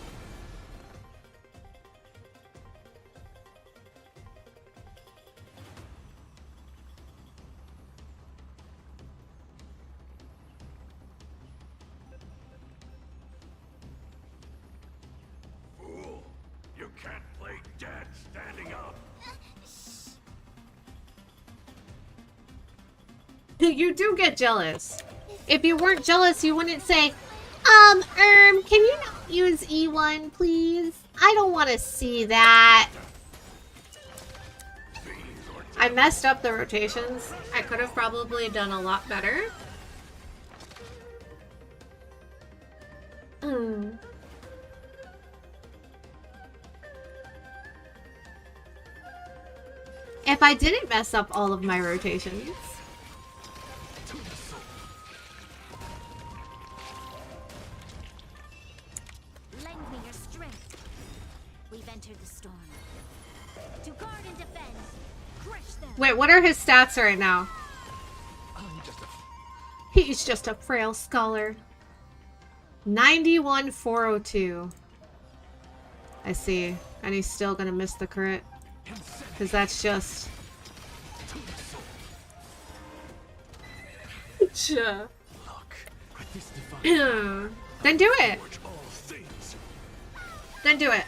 Fool, you can't play dead standing up. You do get jealous. If you weren't jealous, you wouldn't say, can you not use E1, please? I don't want to see that. I messed up the rotations. I could have probably done a lot better. If I didn't mess up all of my rotations. To the soul. Lend me your strength. We've entered the storm. To guard and defend. Crush them. Wait, what are his stats right now? I'm just a He's just a frail scholar. 91,402. I see. And he's still gonna miss the crit. Because that's just... Sure. look, with this divine Then do it. forge all things. Then do it.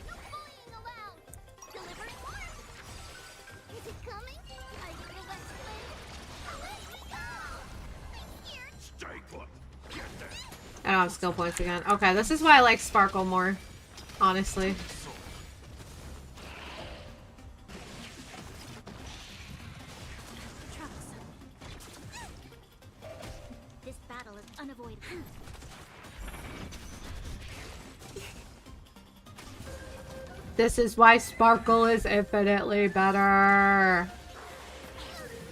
No bullying allowed. Deliver it. Is it coming? I feel that flame. Stay put. Get them. I don't have skill points again. Okay, this is why I like Sparkle more. Honestly. Troublesome. This battle is unavoidable. This is why Sparkle is infinitely better.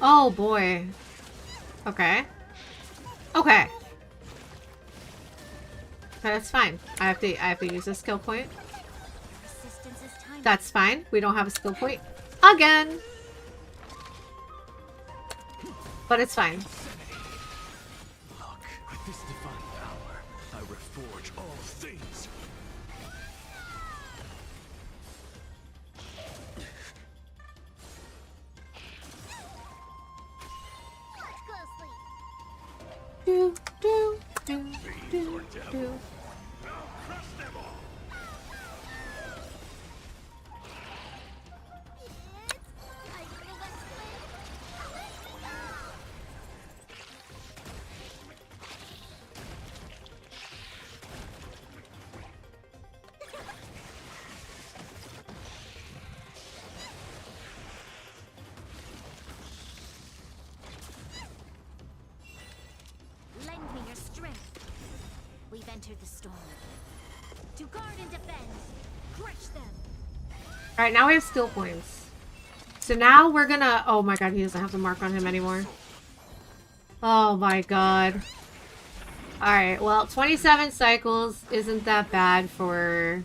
Oh boy. Okay. Okay. That's fine. I have to use a skill point. Resistance is time. That's fine. We don't have a skill point again. But it's fine. Look, with this divine power, I reforge all things. Watch closely. Do, do, do, do, do. I'll crush them all. Lend me your strength. We've entered the storm. To guard and defend. Crush them. Alright, now we have skill points. So now we're gonna... Oh my god, he doesn't have the mark on him anymore. Oh my god. Alright, well, 27 cycles isn't that bad for...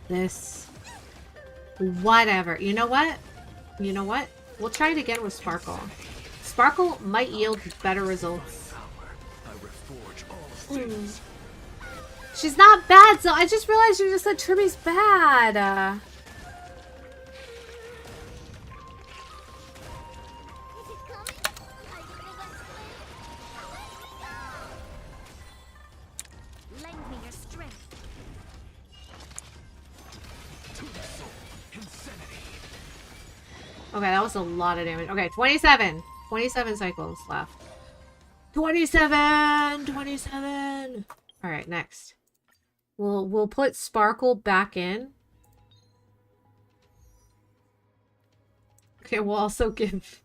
this. Whatever. You know what? You know what? We'll try it again with Sparkle. Sparkle might yield better results. I reforge all things. She's not bad, so I just realized you just said Trimmy's bad. Is it coming? I think let's lend me your strength. To the soul, insanity. Okay, that was a lot of damage. Okay, 27. 27 cycles left. 27! 27! Alright, next. We'll put Sparkle back in. Okay, we'll also give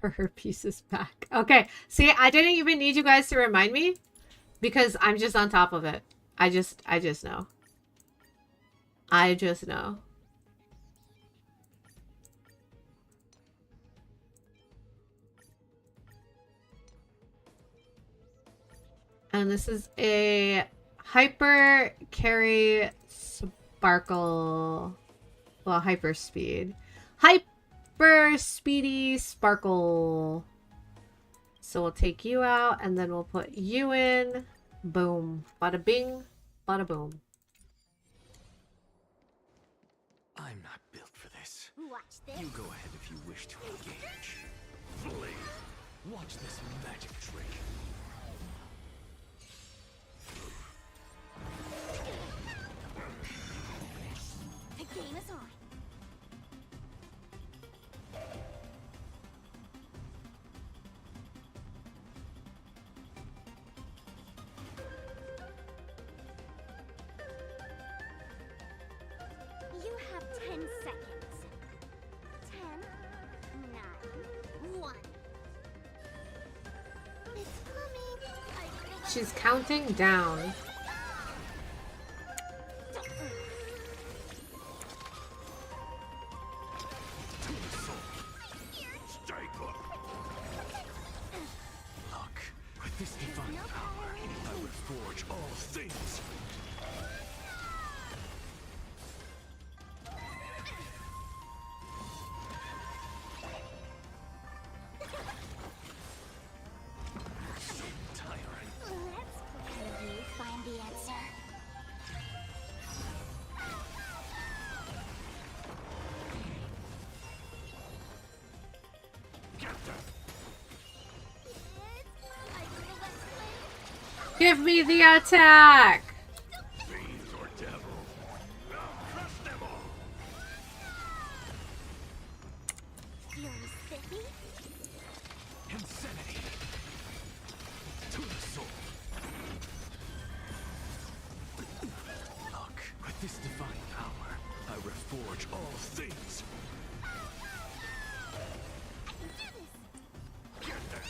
her pieces back. Okay, see, I didn't even need you guys to remind me because I'm just on top of it. I just know. I just know. And this is a hyper carry Sparkle. Well, hyper speed. Hyper speedy Sparkle. So we'll take you out and then we'll put you in. Boom. Bada bing. Bada boom. I'm not built for this. Watch this. You go ahead if you wish to engage. Blade, watch this magic trick. The game is on. You have 10 seconds. 10, 9, 1. It's coming. She's counting down. To the soul. Stay put. Look, with this divine power, I reforge all things. So tiring. Let's you find the answer. Get them. Give me the attack! Fiends or devil. I'll crush them all. Fury spiffy. Insanity. To the soul. Look, with this divine power, I reforge all things. I can do this. Get them.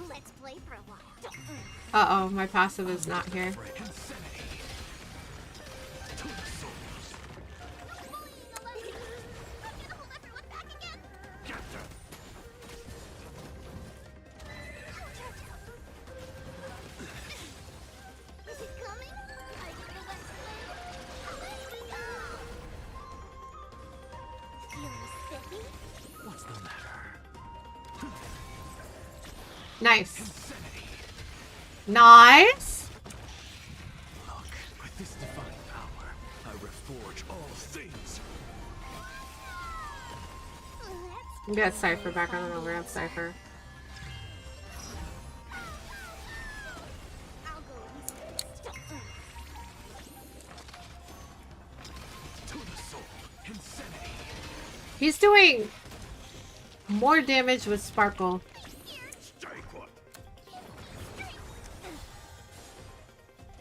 Let's play for a while. Uh-oh, my passive is not here. Insanity. To the soul. Nice. Insanity. Nice. Look, with this divine power, I reforge all things. We got Cypher back on the over. I'm Cypher. I'll go easy. To the soul. Insanity. He's doing more damage with Sparkle. Strike one.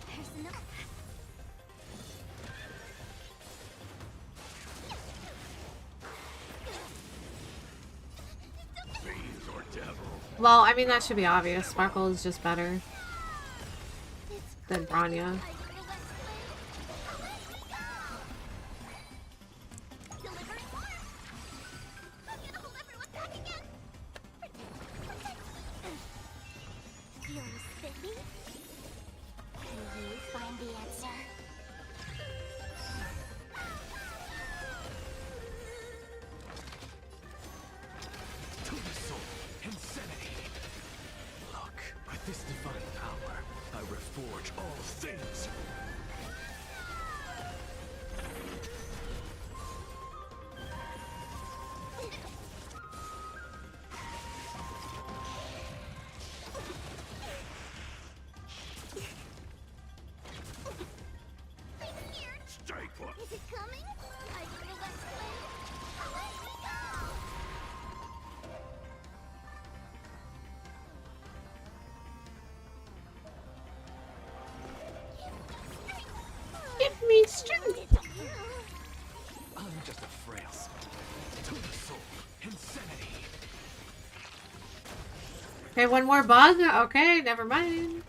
There's enough. Fiends or devil. Well, I mean, that should be obvious. Sparkle is just better It's than Branya. Find the answer. To the soul. Insanity. Look, with this divine power, I reforge all things. Strike one. Is it coming? I need a left blade. Let me go! Give me strength. I'm just a frail soul. To the soul. Insanity. Okay, one more bug? Okay, never mind.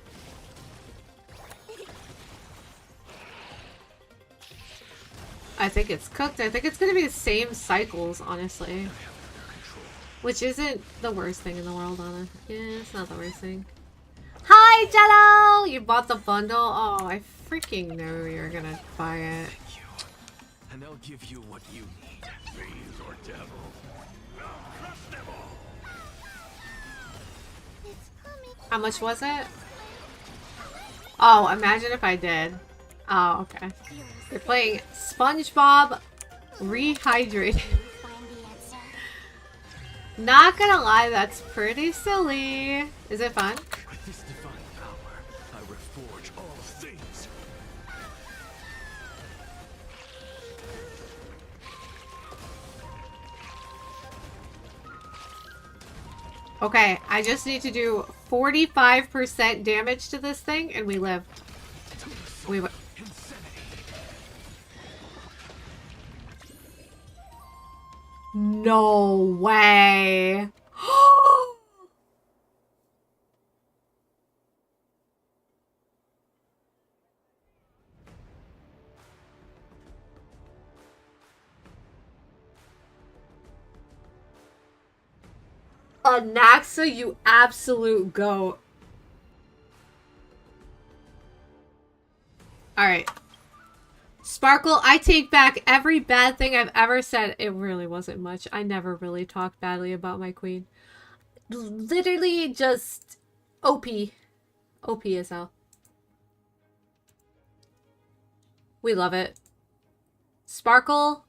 I think it's cooked. I think it's gonna be the same cycles, honestly. Which isn't the worst thing in the world, Anna. Yeah, it's not the worst thing. Hi, Jello! You bought the bundle? Oh, I freaking knew you were gonna buy it. Thank you. And I'll give you what you need. Fiends or devil. I'll crush them all. It's coming. How much was it? Oh, imagine if I did. Oh, okay. You're playing SpongeBob Rehydrated. Find the answer. Not gonna lie, that's pretty silly. Is it fun? With this divine power, I reforge all things. Okay, I just need to do 45% damage to this thing and we live. We w- No way. Anaxa, you absolute goat. Alright. Sparkle, I take back every bad thing I've ever said. It really wasn't much. I never really talked badly about my queen. Literally just OP. OP as hell. We love it. Sparkle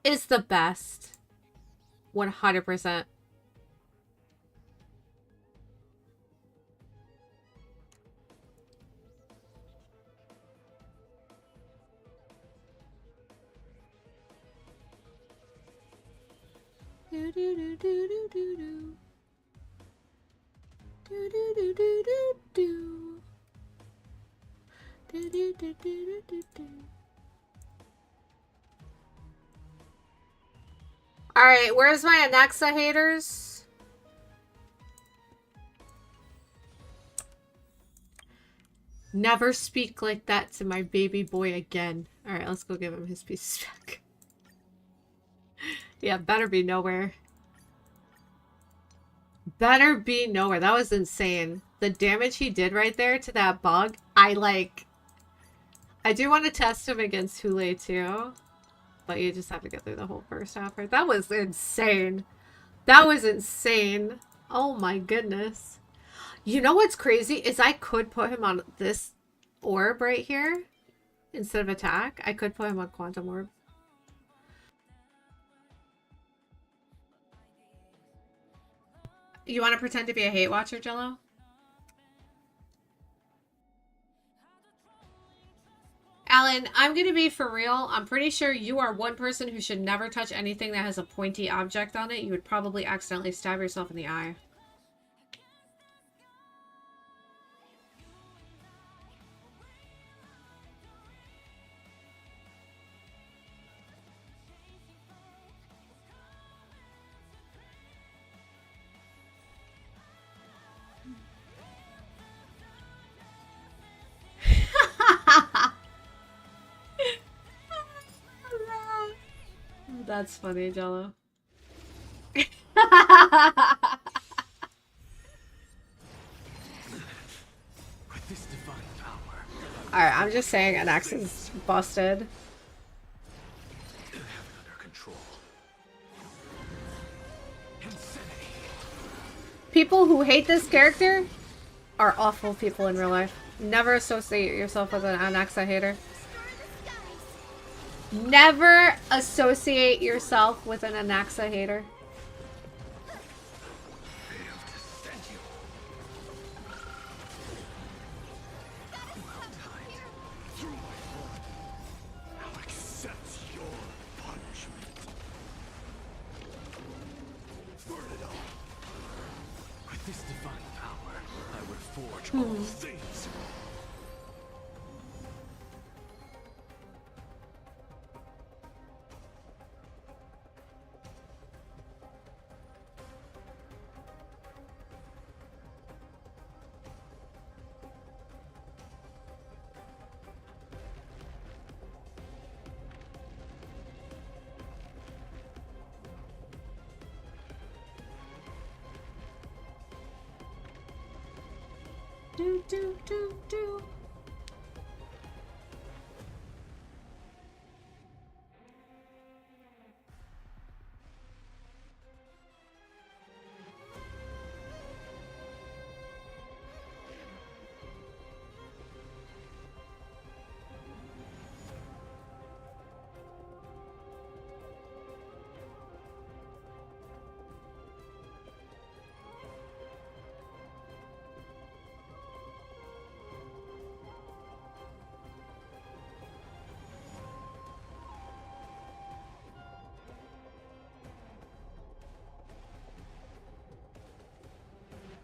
is the best. 100%. Do do do do do do do. Do do do do do do. Do do do do do do do. Alright, where's my Anaxa haters? Never speak like that to my baby boy again. Alright, let's go give him his pieces back. Yeah, better be nowhere. Better be nowhere. That was insane. The damage he did right there to that bug, I do want to test him against Hule too. But you just have to get through the whole first half. Right? That was insane. That was insane. Oh my goodness. You know what's crazy is I could put him on this orb right here instead of attack. I could put him on Quantum Orb. You want to pretend to be a hate watcher, Jello? Alan, I'm going to be for real. I'm pretty sure you are one person who should never touch anything that has a pointy object on it. You would probably accidentally stab yourself in the eye. That's funny, Jello. With this divine power, Alright, I'm just saying an X is busted. I have it under control. Insanity. People who hate this character are awful people in real life. Never associate yourself with an Anaxa hater. Never associate yourself with an Anaxa hater. Failed to send you. Well timed. Through my blood. Now accept your punishment. Burn it all. With this divine power, I reforge all things. Do, do, do, do.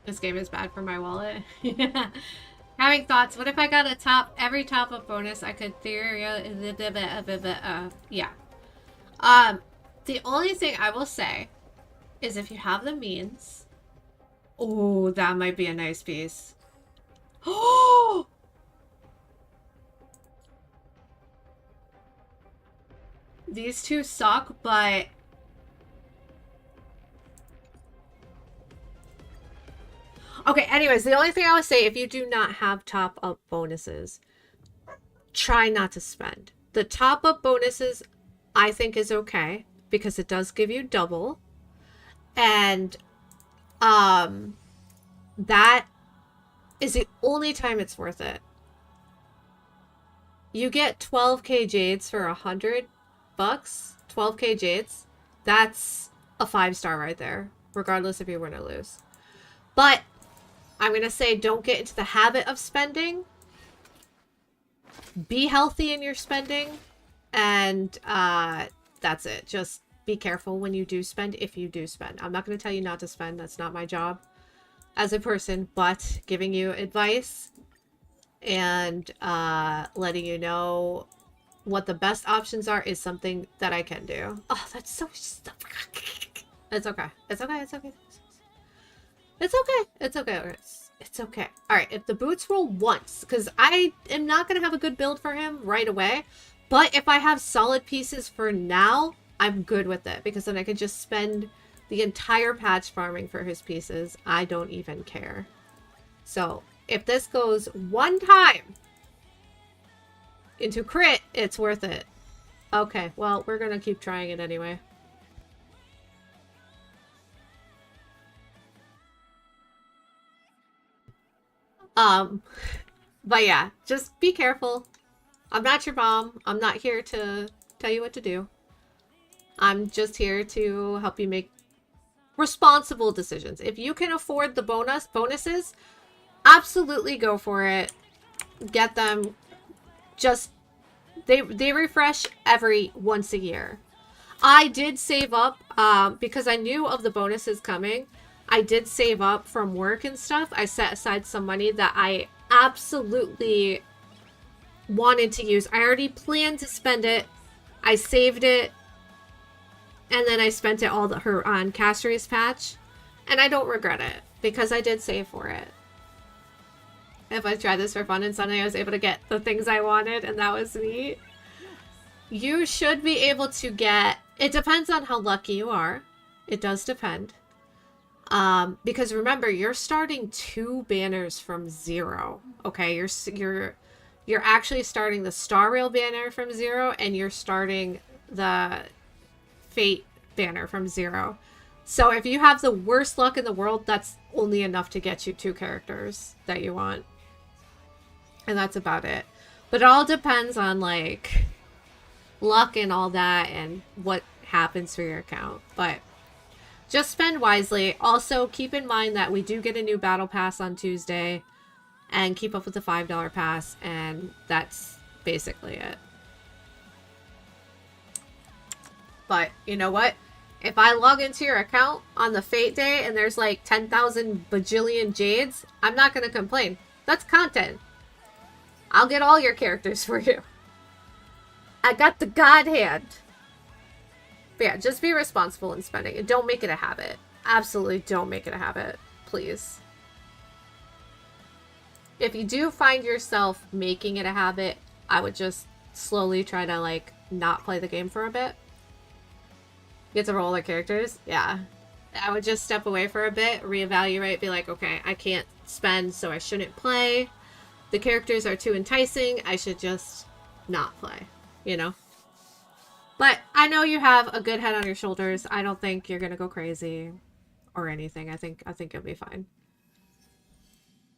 This game is bad for my wallet. Having thoughts. What if I got every top up bonus I could yeah. The only thing I will say is if you have the means. Oh, that might be a nice piece. Oh! These two suck, but okay, anyways, the only thing I would say, if you do not have top-up bonuses, try not to spend. The top-up bonuses, I think, is okay, because it does give you double. And, that is the only time it's worth it. You get 12k jades for $100. 12k jades. That's a 5-star right there, regardless if you win or lose. But I'm going to say don't get into the habit of spending. Be healthy in your spending. And that's it. Just be careful when you do spend, if you do spend. I'm not going to tell you not to spend. That's not my job as a person. But giving you advice and letting you know what the best options are is something that I can do. Oh, that's so... It's okay. It's okay. It's okay. It's okay. It's okay. It's okay. All right. If the boots roll once, because I am not going to have a good build for him right away. But if I have solid pieces for now, I'm good with it. Because then I can just spend the entire patch farming for his pieces. I don't even care. So if this goes one time into crit, it's worth it. Okay. Well, we're going to keep trying it anyway. But yeah, just be careful. I'm not your mom. I'm not here to tell you what to do. I'm just here to help you make responsible decisions. If you can afford the bonuses, absolutely go for it. Get them. Just they refresh every once a year. I did save up because I knew of the bonuses coming. I did save up from work and stuff. I set aside some money that I absolutely wanted to use. I already planned to spend it. I saved it. And then I spent it all on Castri's patch. And I don't regret it because I did save for it. If I tried this for fun and suddenly I was able to get the things I wanted and that was neat. You should be able to get... It depends on how lucky you are. It does depend. Because remember, you're starting 2 banners from 0. Okay, you're actually starting the Star Rail banner from 0 and you're starting the Fate banner from 0. So if you have the worst luck in the world, that's only enough to get you 2 characters that you want. And that's about it. But it all depends on like luck and all that and what happens for your account. But just spend wisely. Also keep in mind that we do get a new battle pass on Tuesday, and keep up with the $5 pass, and that's basically it. But you know what? If I log into your account on the Fate day and there's like 10,000 bajillion jades, I'm not going to complain. That's content. I'll get all your characters for you. I got the God hand. But yeah, just be responsible in spending and don't make it a habit. Absolutely don't make it a habit. Please. If you do find yourself making it a habit, I would just slowly try to like not play the game for a bit. Get to roll their characters. Yeah. I would just step away for a bit, reevaluate, be like, okay, I can't spend, so I shouldn't play. The characters are too enticing. I should just not play, you know? But I know you have a good head on your shoulders. I don't think you're going to go crazy or anything. I think you'll be fine.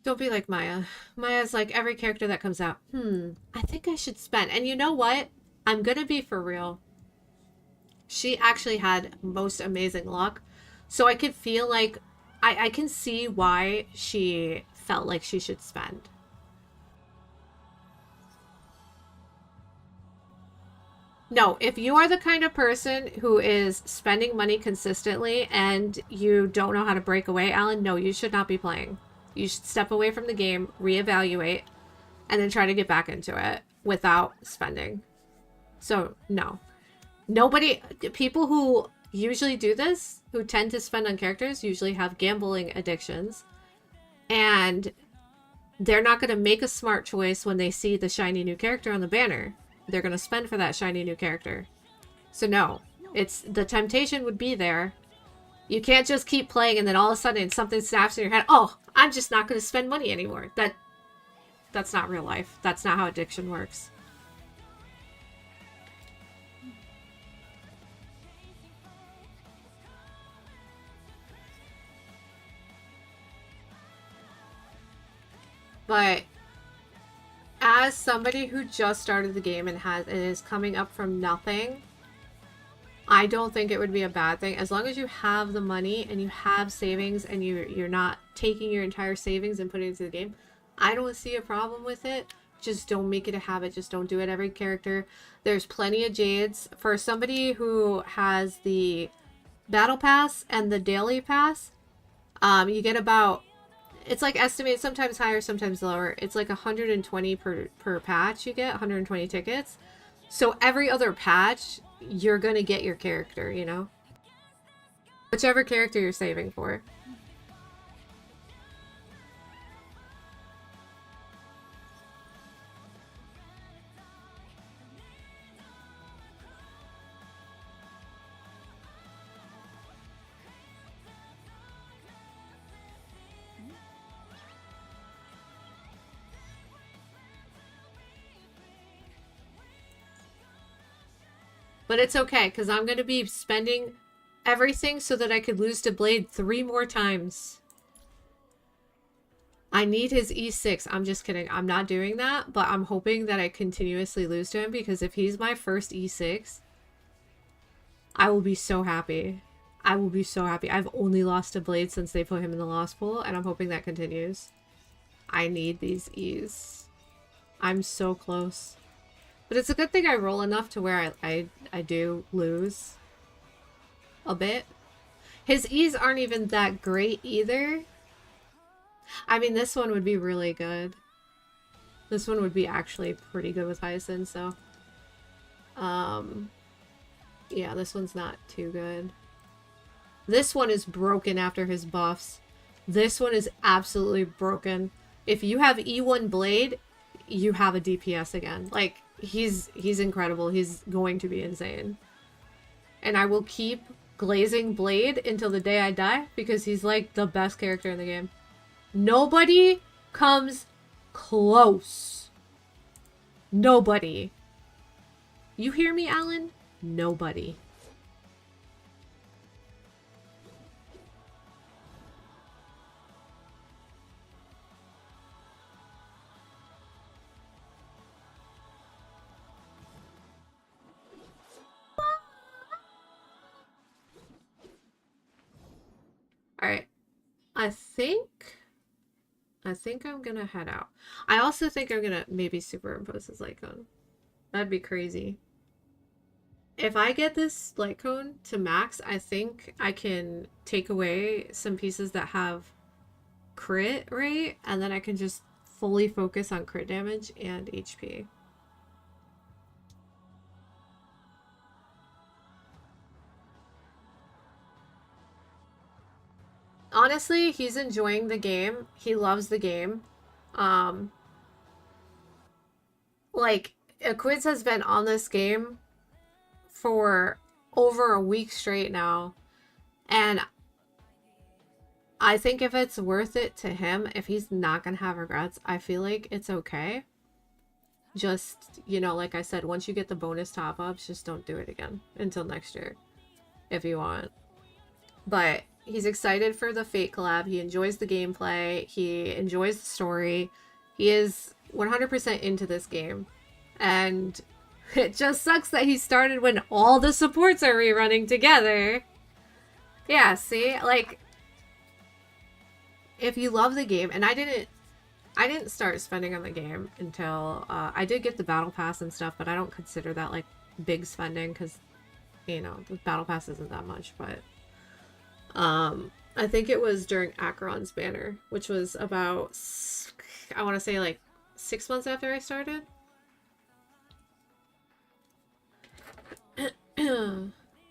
Don't be like Maya. Maya's like every character that comes out. I think I should spend. And you know what? I'm going to be for real. She actually had most amazing luck. So I could feel like I can see why she felt like she should spend. No, if you are the kind of person who is spending money consistently and you don't know how to break away, Alan, no, you should not be playing. You should step away from the game, reevaluate, and then try to get back into it without spending. So, no. People who usually do this, who tend to spend on characters, usually have gambling addictions. And they're not going to make a smart choice when they see the shiny new character on the banner. They're going to spend for that shiny new character. So no, the temptation would be there. You can't just keep playing and then all of a sudden something snaps in your head. Oh, I'm just not going to spend money anymore. That's not real life. That's not how addiction works. But as somebody who just started the game and is coming up from nothing, I don't think it would be a bad thing. As long as you have the money and you have savings and you're not taking your entire savings and putting it into the game, I don't see a problem with it. Just don't make it a habit. Just don't do it every character. There's plenty of jades. For somebody who has the battle pass and the daily pass, you get about... It's like estimated, sometimes higher, sometimes lower. It's like 120 per patch you get, 120 tickets. So every other patch, you're going to get your character, you know? Whichever character you're saving for. But it's okay, because I'm going to be spending everything so that I could lose to Blade 3 more times. I need his E6. I'm just kidding. I'm not doing that, but I'm hoping that I continuously lose to him, because if he's my first E6, I will be so happy. I will be so happy. I've only lost to Blade since they put him in the lost pool, and I'm hoping that continues. I need these E's. I'm so close. But it's a good thing I roll enough to where I do lose a bit. His E's aren't even that great either. I mean, this one would be really good. This one would be actually pretty good with Hyacinth, so. Yeah, this one's not too good. This one is broken after his buffs. This one is absolutely broken. If you have E1 Blade, you have a DPS again. Like, he's incredible. He's going to be insane. And I will keep glazing Blade until the day I die, because he's like the best character in the game. Nobody comes close. Nobody. You hear me, Alan? Nobody. Alright. I think I'm gonna head out. I also think I'm gonna maybe superimpose this light cone. That'd be crazy. If I get this light cone to max, I think I can take away some pieces that have crit rate, and then I can just fully focus on crit damage and HP. Honestly, he's enjoying the game. He loves the game. Like, Quiz has been on this game for over a week straight now. And I think if it's worth it to him, if he's not gonna have regrets, I feel like it's okay. Just, you know, like I said, once you get the bonus top-ups, just don't do it again until next year, if you want. But he's excited for the Fate collab. He enjoys the gameplay. He enjoys the story. He is 100% into this game. And it just sucks that he started when all the supports are rerunning together. Yeah, see? Like, if you love the game, and I didn't start spending on the game until I did get the battle pass and stuff, but I don't consider that like big spending, because, you know, the battle pass isn't that much. But I think it was during Acheron's banner, which was about, I want to say like 6 months after I started.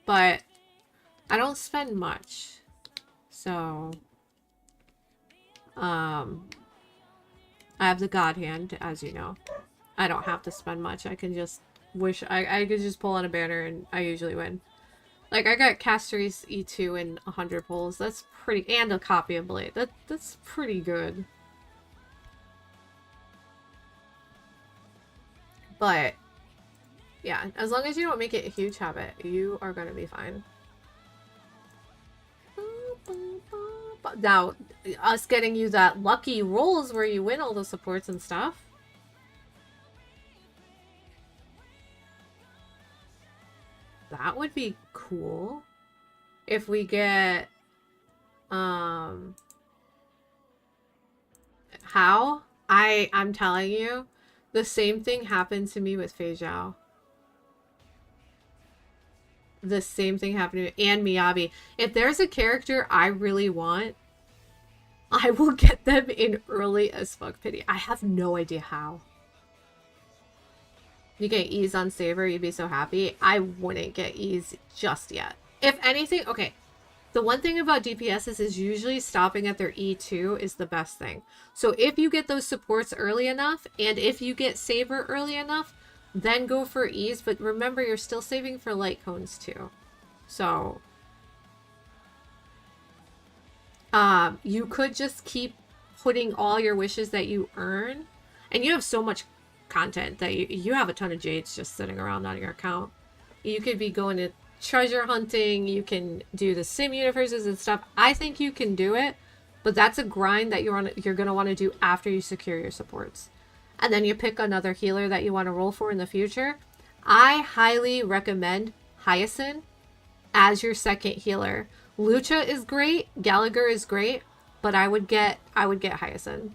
But I don't spend much, so I have the God Hand, as you know. I don't have to spend much. I can just wish I could just pull on a banner and I usually win. Like, I got Castoris E2 and 100 pulls. That's pretty, and a copy of Blade. That's pretty good. But yeah, as long as you don't make it a huge habit, you are gonna be fine. Now, us getting you that lucky rolls where you win all the supports and stuff. That would be cool. If we get, how? I'm telling you, the same thing happened to me with Fei Zhao. The same thing happened to me, and Miyabi. If there's a character I really want, I will get them in early as fuck pity. I have no idea how. You get ease on Saber, you'd be so happy. I wouldn't get ease just yet. If anything, okay. The one thing about DPSs is usually stopping at their E2 is the best thing. So if you get those supports early enough, and if you get Saber early enough, then go for ease. But remember, you're still saving for light cones too. So you could just keep putting all your wishes that you earn. And you have so much content that you have a ton of jades just sitting around on your account. You could be going to treasure hunting. You can do the sim universes and stuff. I think you can do it, But that's a grind that you're going to want to do after you secure your supports. And then you pick another healer that you want to roll for in the future. I highly recommend Hyacinth as your second healer. Lucha is great, Gallagher is great, but I would get Hyacinth.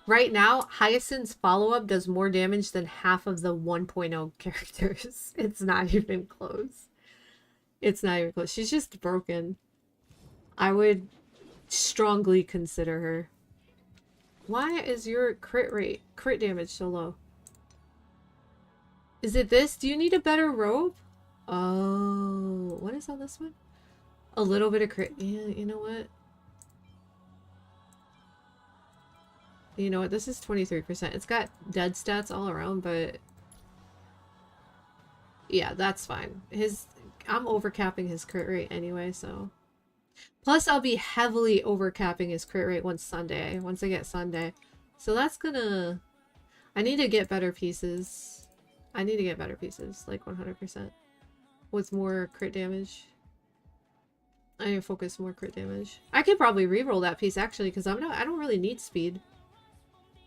Right now, Hyacinth's follow-up does more damage than half of the 1.0 characters. It's not even close. It's not even close. She's just broken. I would strongly consider her. Why is your crit damage so low? Is it this? Do you need a better robe? Oh, what is on this one? A little bit of crit. Yeah, you know what? You know what? This is 23%. It's got dead stats all around, but yeah, that's fine. I'm overcapping his crit rate anyway, so. Plus, I'll be heavily overcapping his crit rate once I get Sunday. So that's gonna... I need to get better pieces. I need to get better pieces, like 100%. With more crit damage. I need to focus more crit damage. I could probably reroll that piece, actually, because I don't really need speed.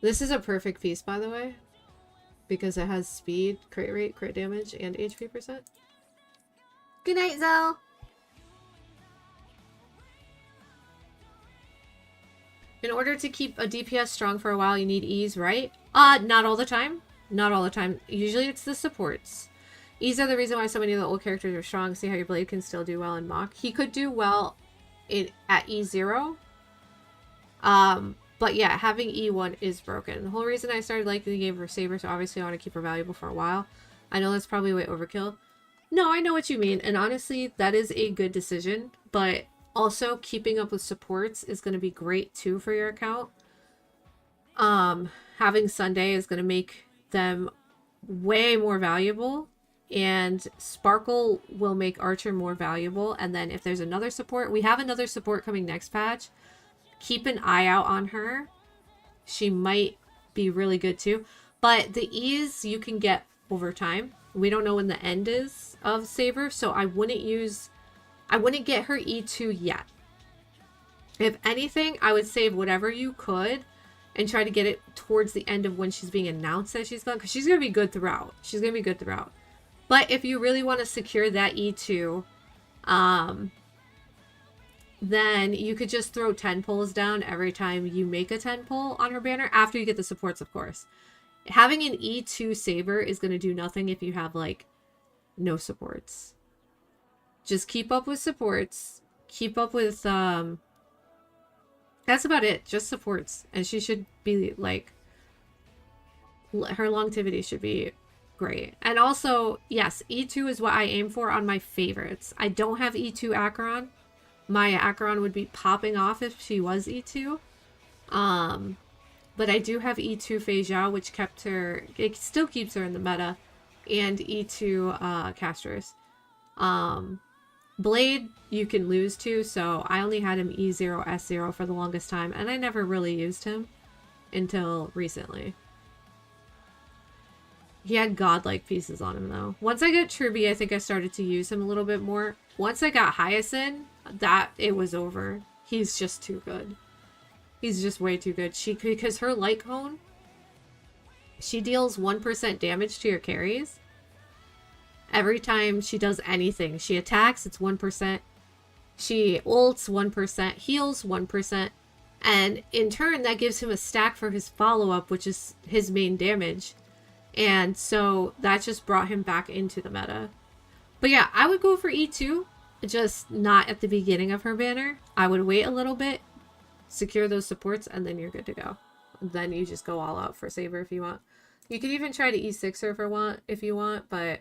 This is a perfect piece, by the way. Because it has speed, crit rate, crit damage, and HP percent. Good night, Zell! In order to keep a DPS strong for a while, you need ease, right? Not all the time. Not all the time. Usually it's the supports. Ease are the reason why so many of the old characters are strong. See how your blade can still do well in Mach. He could do well at E0. But yeah, having E1 is broken. The whole reason I started liking the game for Saber, so obviously I want to keep her valuable for a while. I know that's probably way overkill. No, I know what you mean. And honestly, that is a good decision. But also, keeping up with supports is going to be great too for your account. Having Sunday is going to make them way more valuable. And Sparkle will make Archer more valuable. And then if there's another support, we have another support coming next patch. Keep an eye out on her. She might be really good too. But the ease you can get over time. We don't know when the end is of Saber, so I wouldn't get her E2 yet. If anything, I would save whatever you could and try to get it towards the end of when she's being announced that she's gone, because she's going to be good throughout. She's going to be good throughout. But if you really want to secure that E2, then you could just throw 10 pulls down every time you make a 10 pull on her banner, after you get the supports, of course. Having an E2 Saber is going to do nothing if you have, like, no supports. Just keep up with supports. Keep up with, that's about it. Just supports. And she should be, like, her longevity should be great. And also, yes, E2 is what I aim for on my favorites. I don't have E2 Acheron. My Acheron would be popping off if she was E2. But I do have E2 Fei Zhao, which kept her... It still keeps her in the meta. And E2 Castros. Blade, you can lose to, so I only had him E0, S0 for the longest time. And I never really used him until recently. He had godlike pieces on him, though. Once I got Truby, I think I started to use him a little bit more. Once I got Hyacinth, it was over. He's just too good. He's just way too good. Because her light cone, she deals 1% damage to your carries. Every time she does anything. She attacks, it's 1%. She ults, 1%. Heals, 1%. And in turn, that gives him a stack for his follow-up, which is his main damage. And so that just brought him back into the meta. But yeah, I would go for E2, just not at the beginning of her banner. I would wait a little bit, secure those supports, and then you're good to go. Then you just go all out for Saber if you want. You could even try to E6 her if you want, but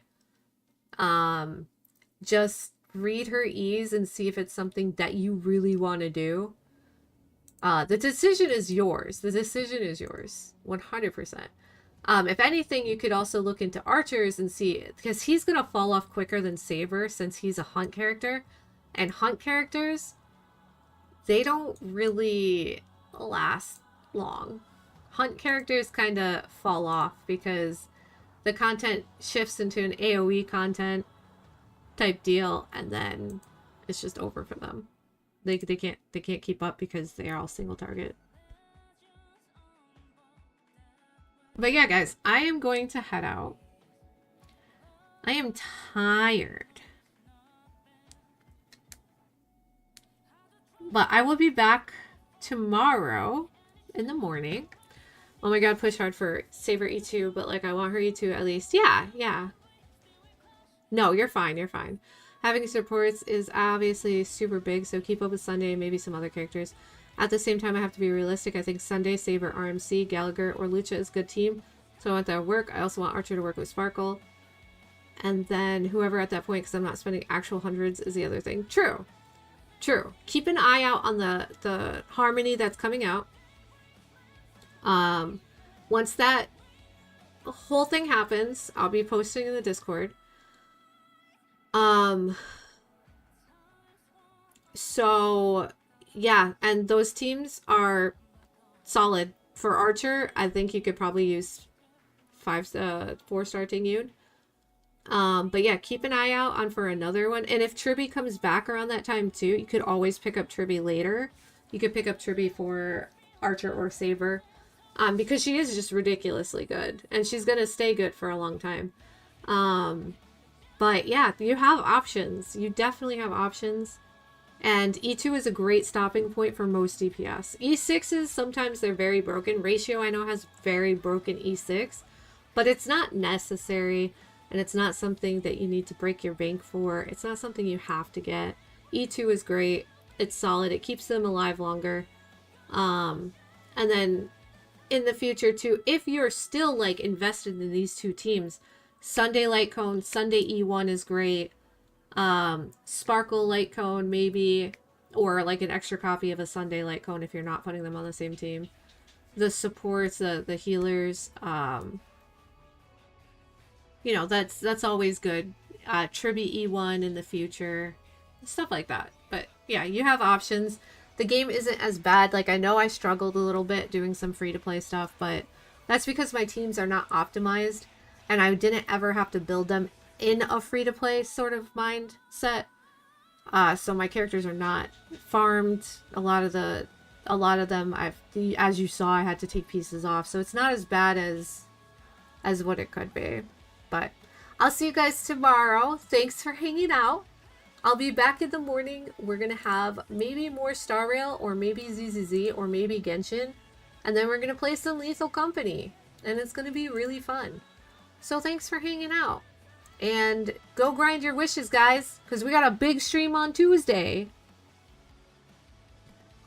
just read her E's and see if it's something that you really want to do. The decision is yours. The decision is yours. 100%. If anything, you could also look into archers and see, because he's going to fall off quicker than Saber since he's a hunt character. And hunt characters, they don't really last long. Hunt characters kind of fall off because the content shifts into an AoE content type deal, and then it's just over for them. They can't keep up because they are all single target. But yeah, guys, I am going to head out. I am tired. But I will be back tomorrow in the morning. Oh my god, push hard for Saber E2, but like I want her E2 at least. Yeah. No, you're fine, you're fine. Having supports is obviously super big, so keep up with Sunday and maybe some other characters. At the same time, I have to be realistic. I think Sunday, Saber, RMC, Gallagher, or Lucha is a good team. So I want that to work. I also want Archer to work with Sparkle. And then whoever at that point, because I'm not spending actual hundreds, is the other thing. True. Keep an eye out on the Harmony that's coming out. Once that whole thing happens, I'll be posting in the Discord. So yeah, and those teams are solid. For Archer, I think you could probably use 4-star Ting. But yeah, keep an eye out on for another one. And if Tribby comes back around that time too, you could always pick up Tribby later. You could pick up Tribby for Archer or Saber. Because she is just ridiculously good. And she's gonna stay good for a long time. But yeah, you have options. You definitely have options. And E2 is a great stopping point for most DPS. E6s, sometimes they're very broken. Ratio, I know, has very broken E6. But it's not necessary. And it's not something that you need to break your bank for. It's not something you have to get. E2 is great. It's solid. It keeps them alive longer. And then in the future too, if you're still like invested in these two teams, Sunday Light Cone, Sunday E1 is great. Sparkle Light Cone maybe, or like an extra copy of a Sunday Light Cone if you're not putting them on the same team. The supports, the healers, you know, that's always good. Tribby E1 in the future, stuff like that. But yeah, you have options. The game isn't as bad. Like, I know I struggled a little bit doing some free-to-play stuff, but that's because my teams are not optimized, and I didn't ever have to build them in a free-to-play sort of mindset. So my characters are not farmed. A lot of them, as you saw, I had to take pieces off. So it's not as bad as what it could be. But I'll see you guys tomorrow. Thanks for hanging out. I'll be back in the morning. We're going to have maybe more Star Rail, or maybe ZZZ, or maybe Genshin. And then we're going to play some Lethal Company. And it's going to be really fun. So thanks for hanging out. And go grind your wishes, guys. Because we got a big stream on Tuesday.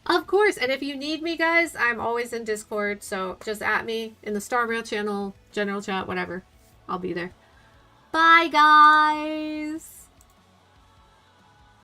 Of course. And if you need me, guys, I'm always in Discord. So just at me in the Star Rail channel, general chat, whatever. I'll be there. Bye, guys.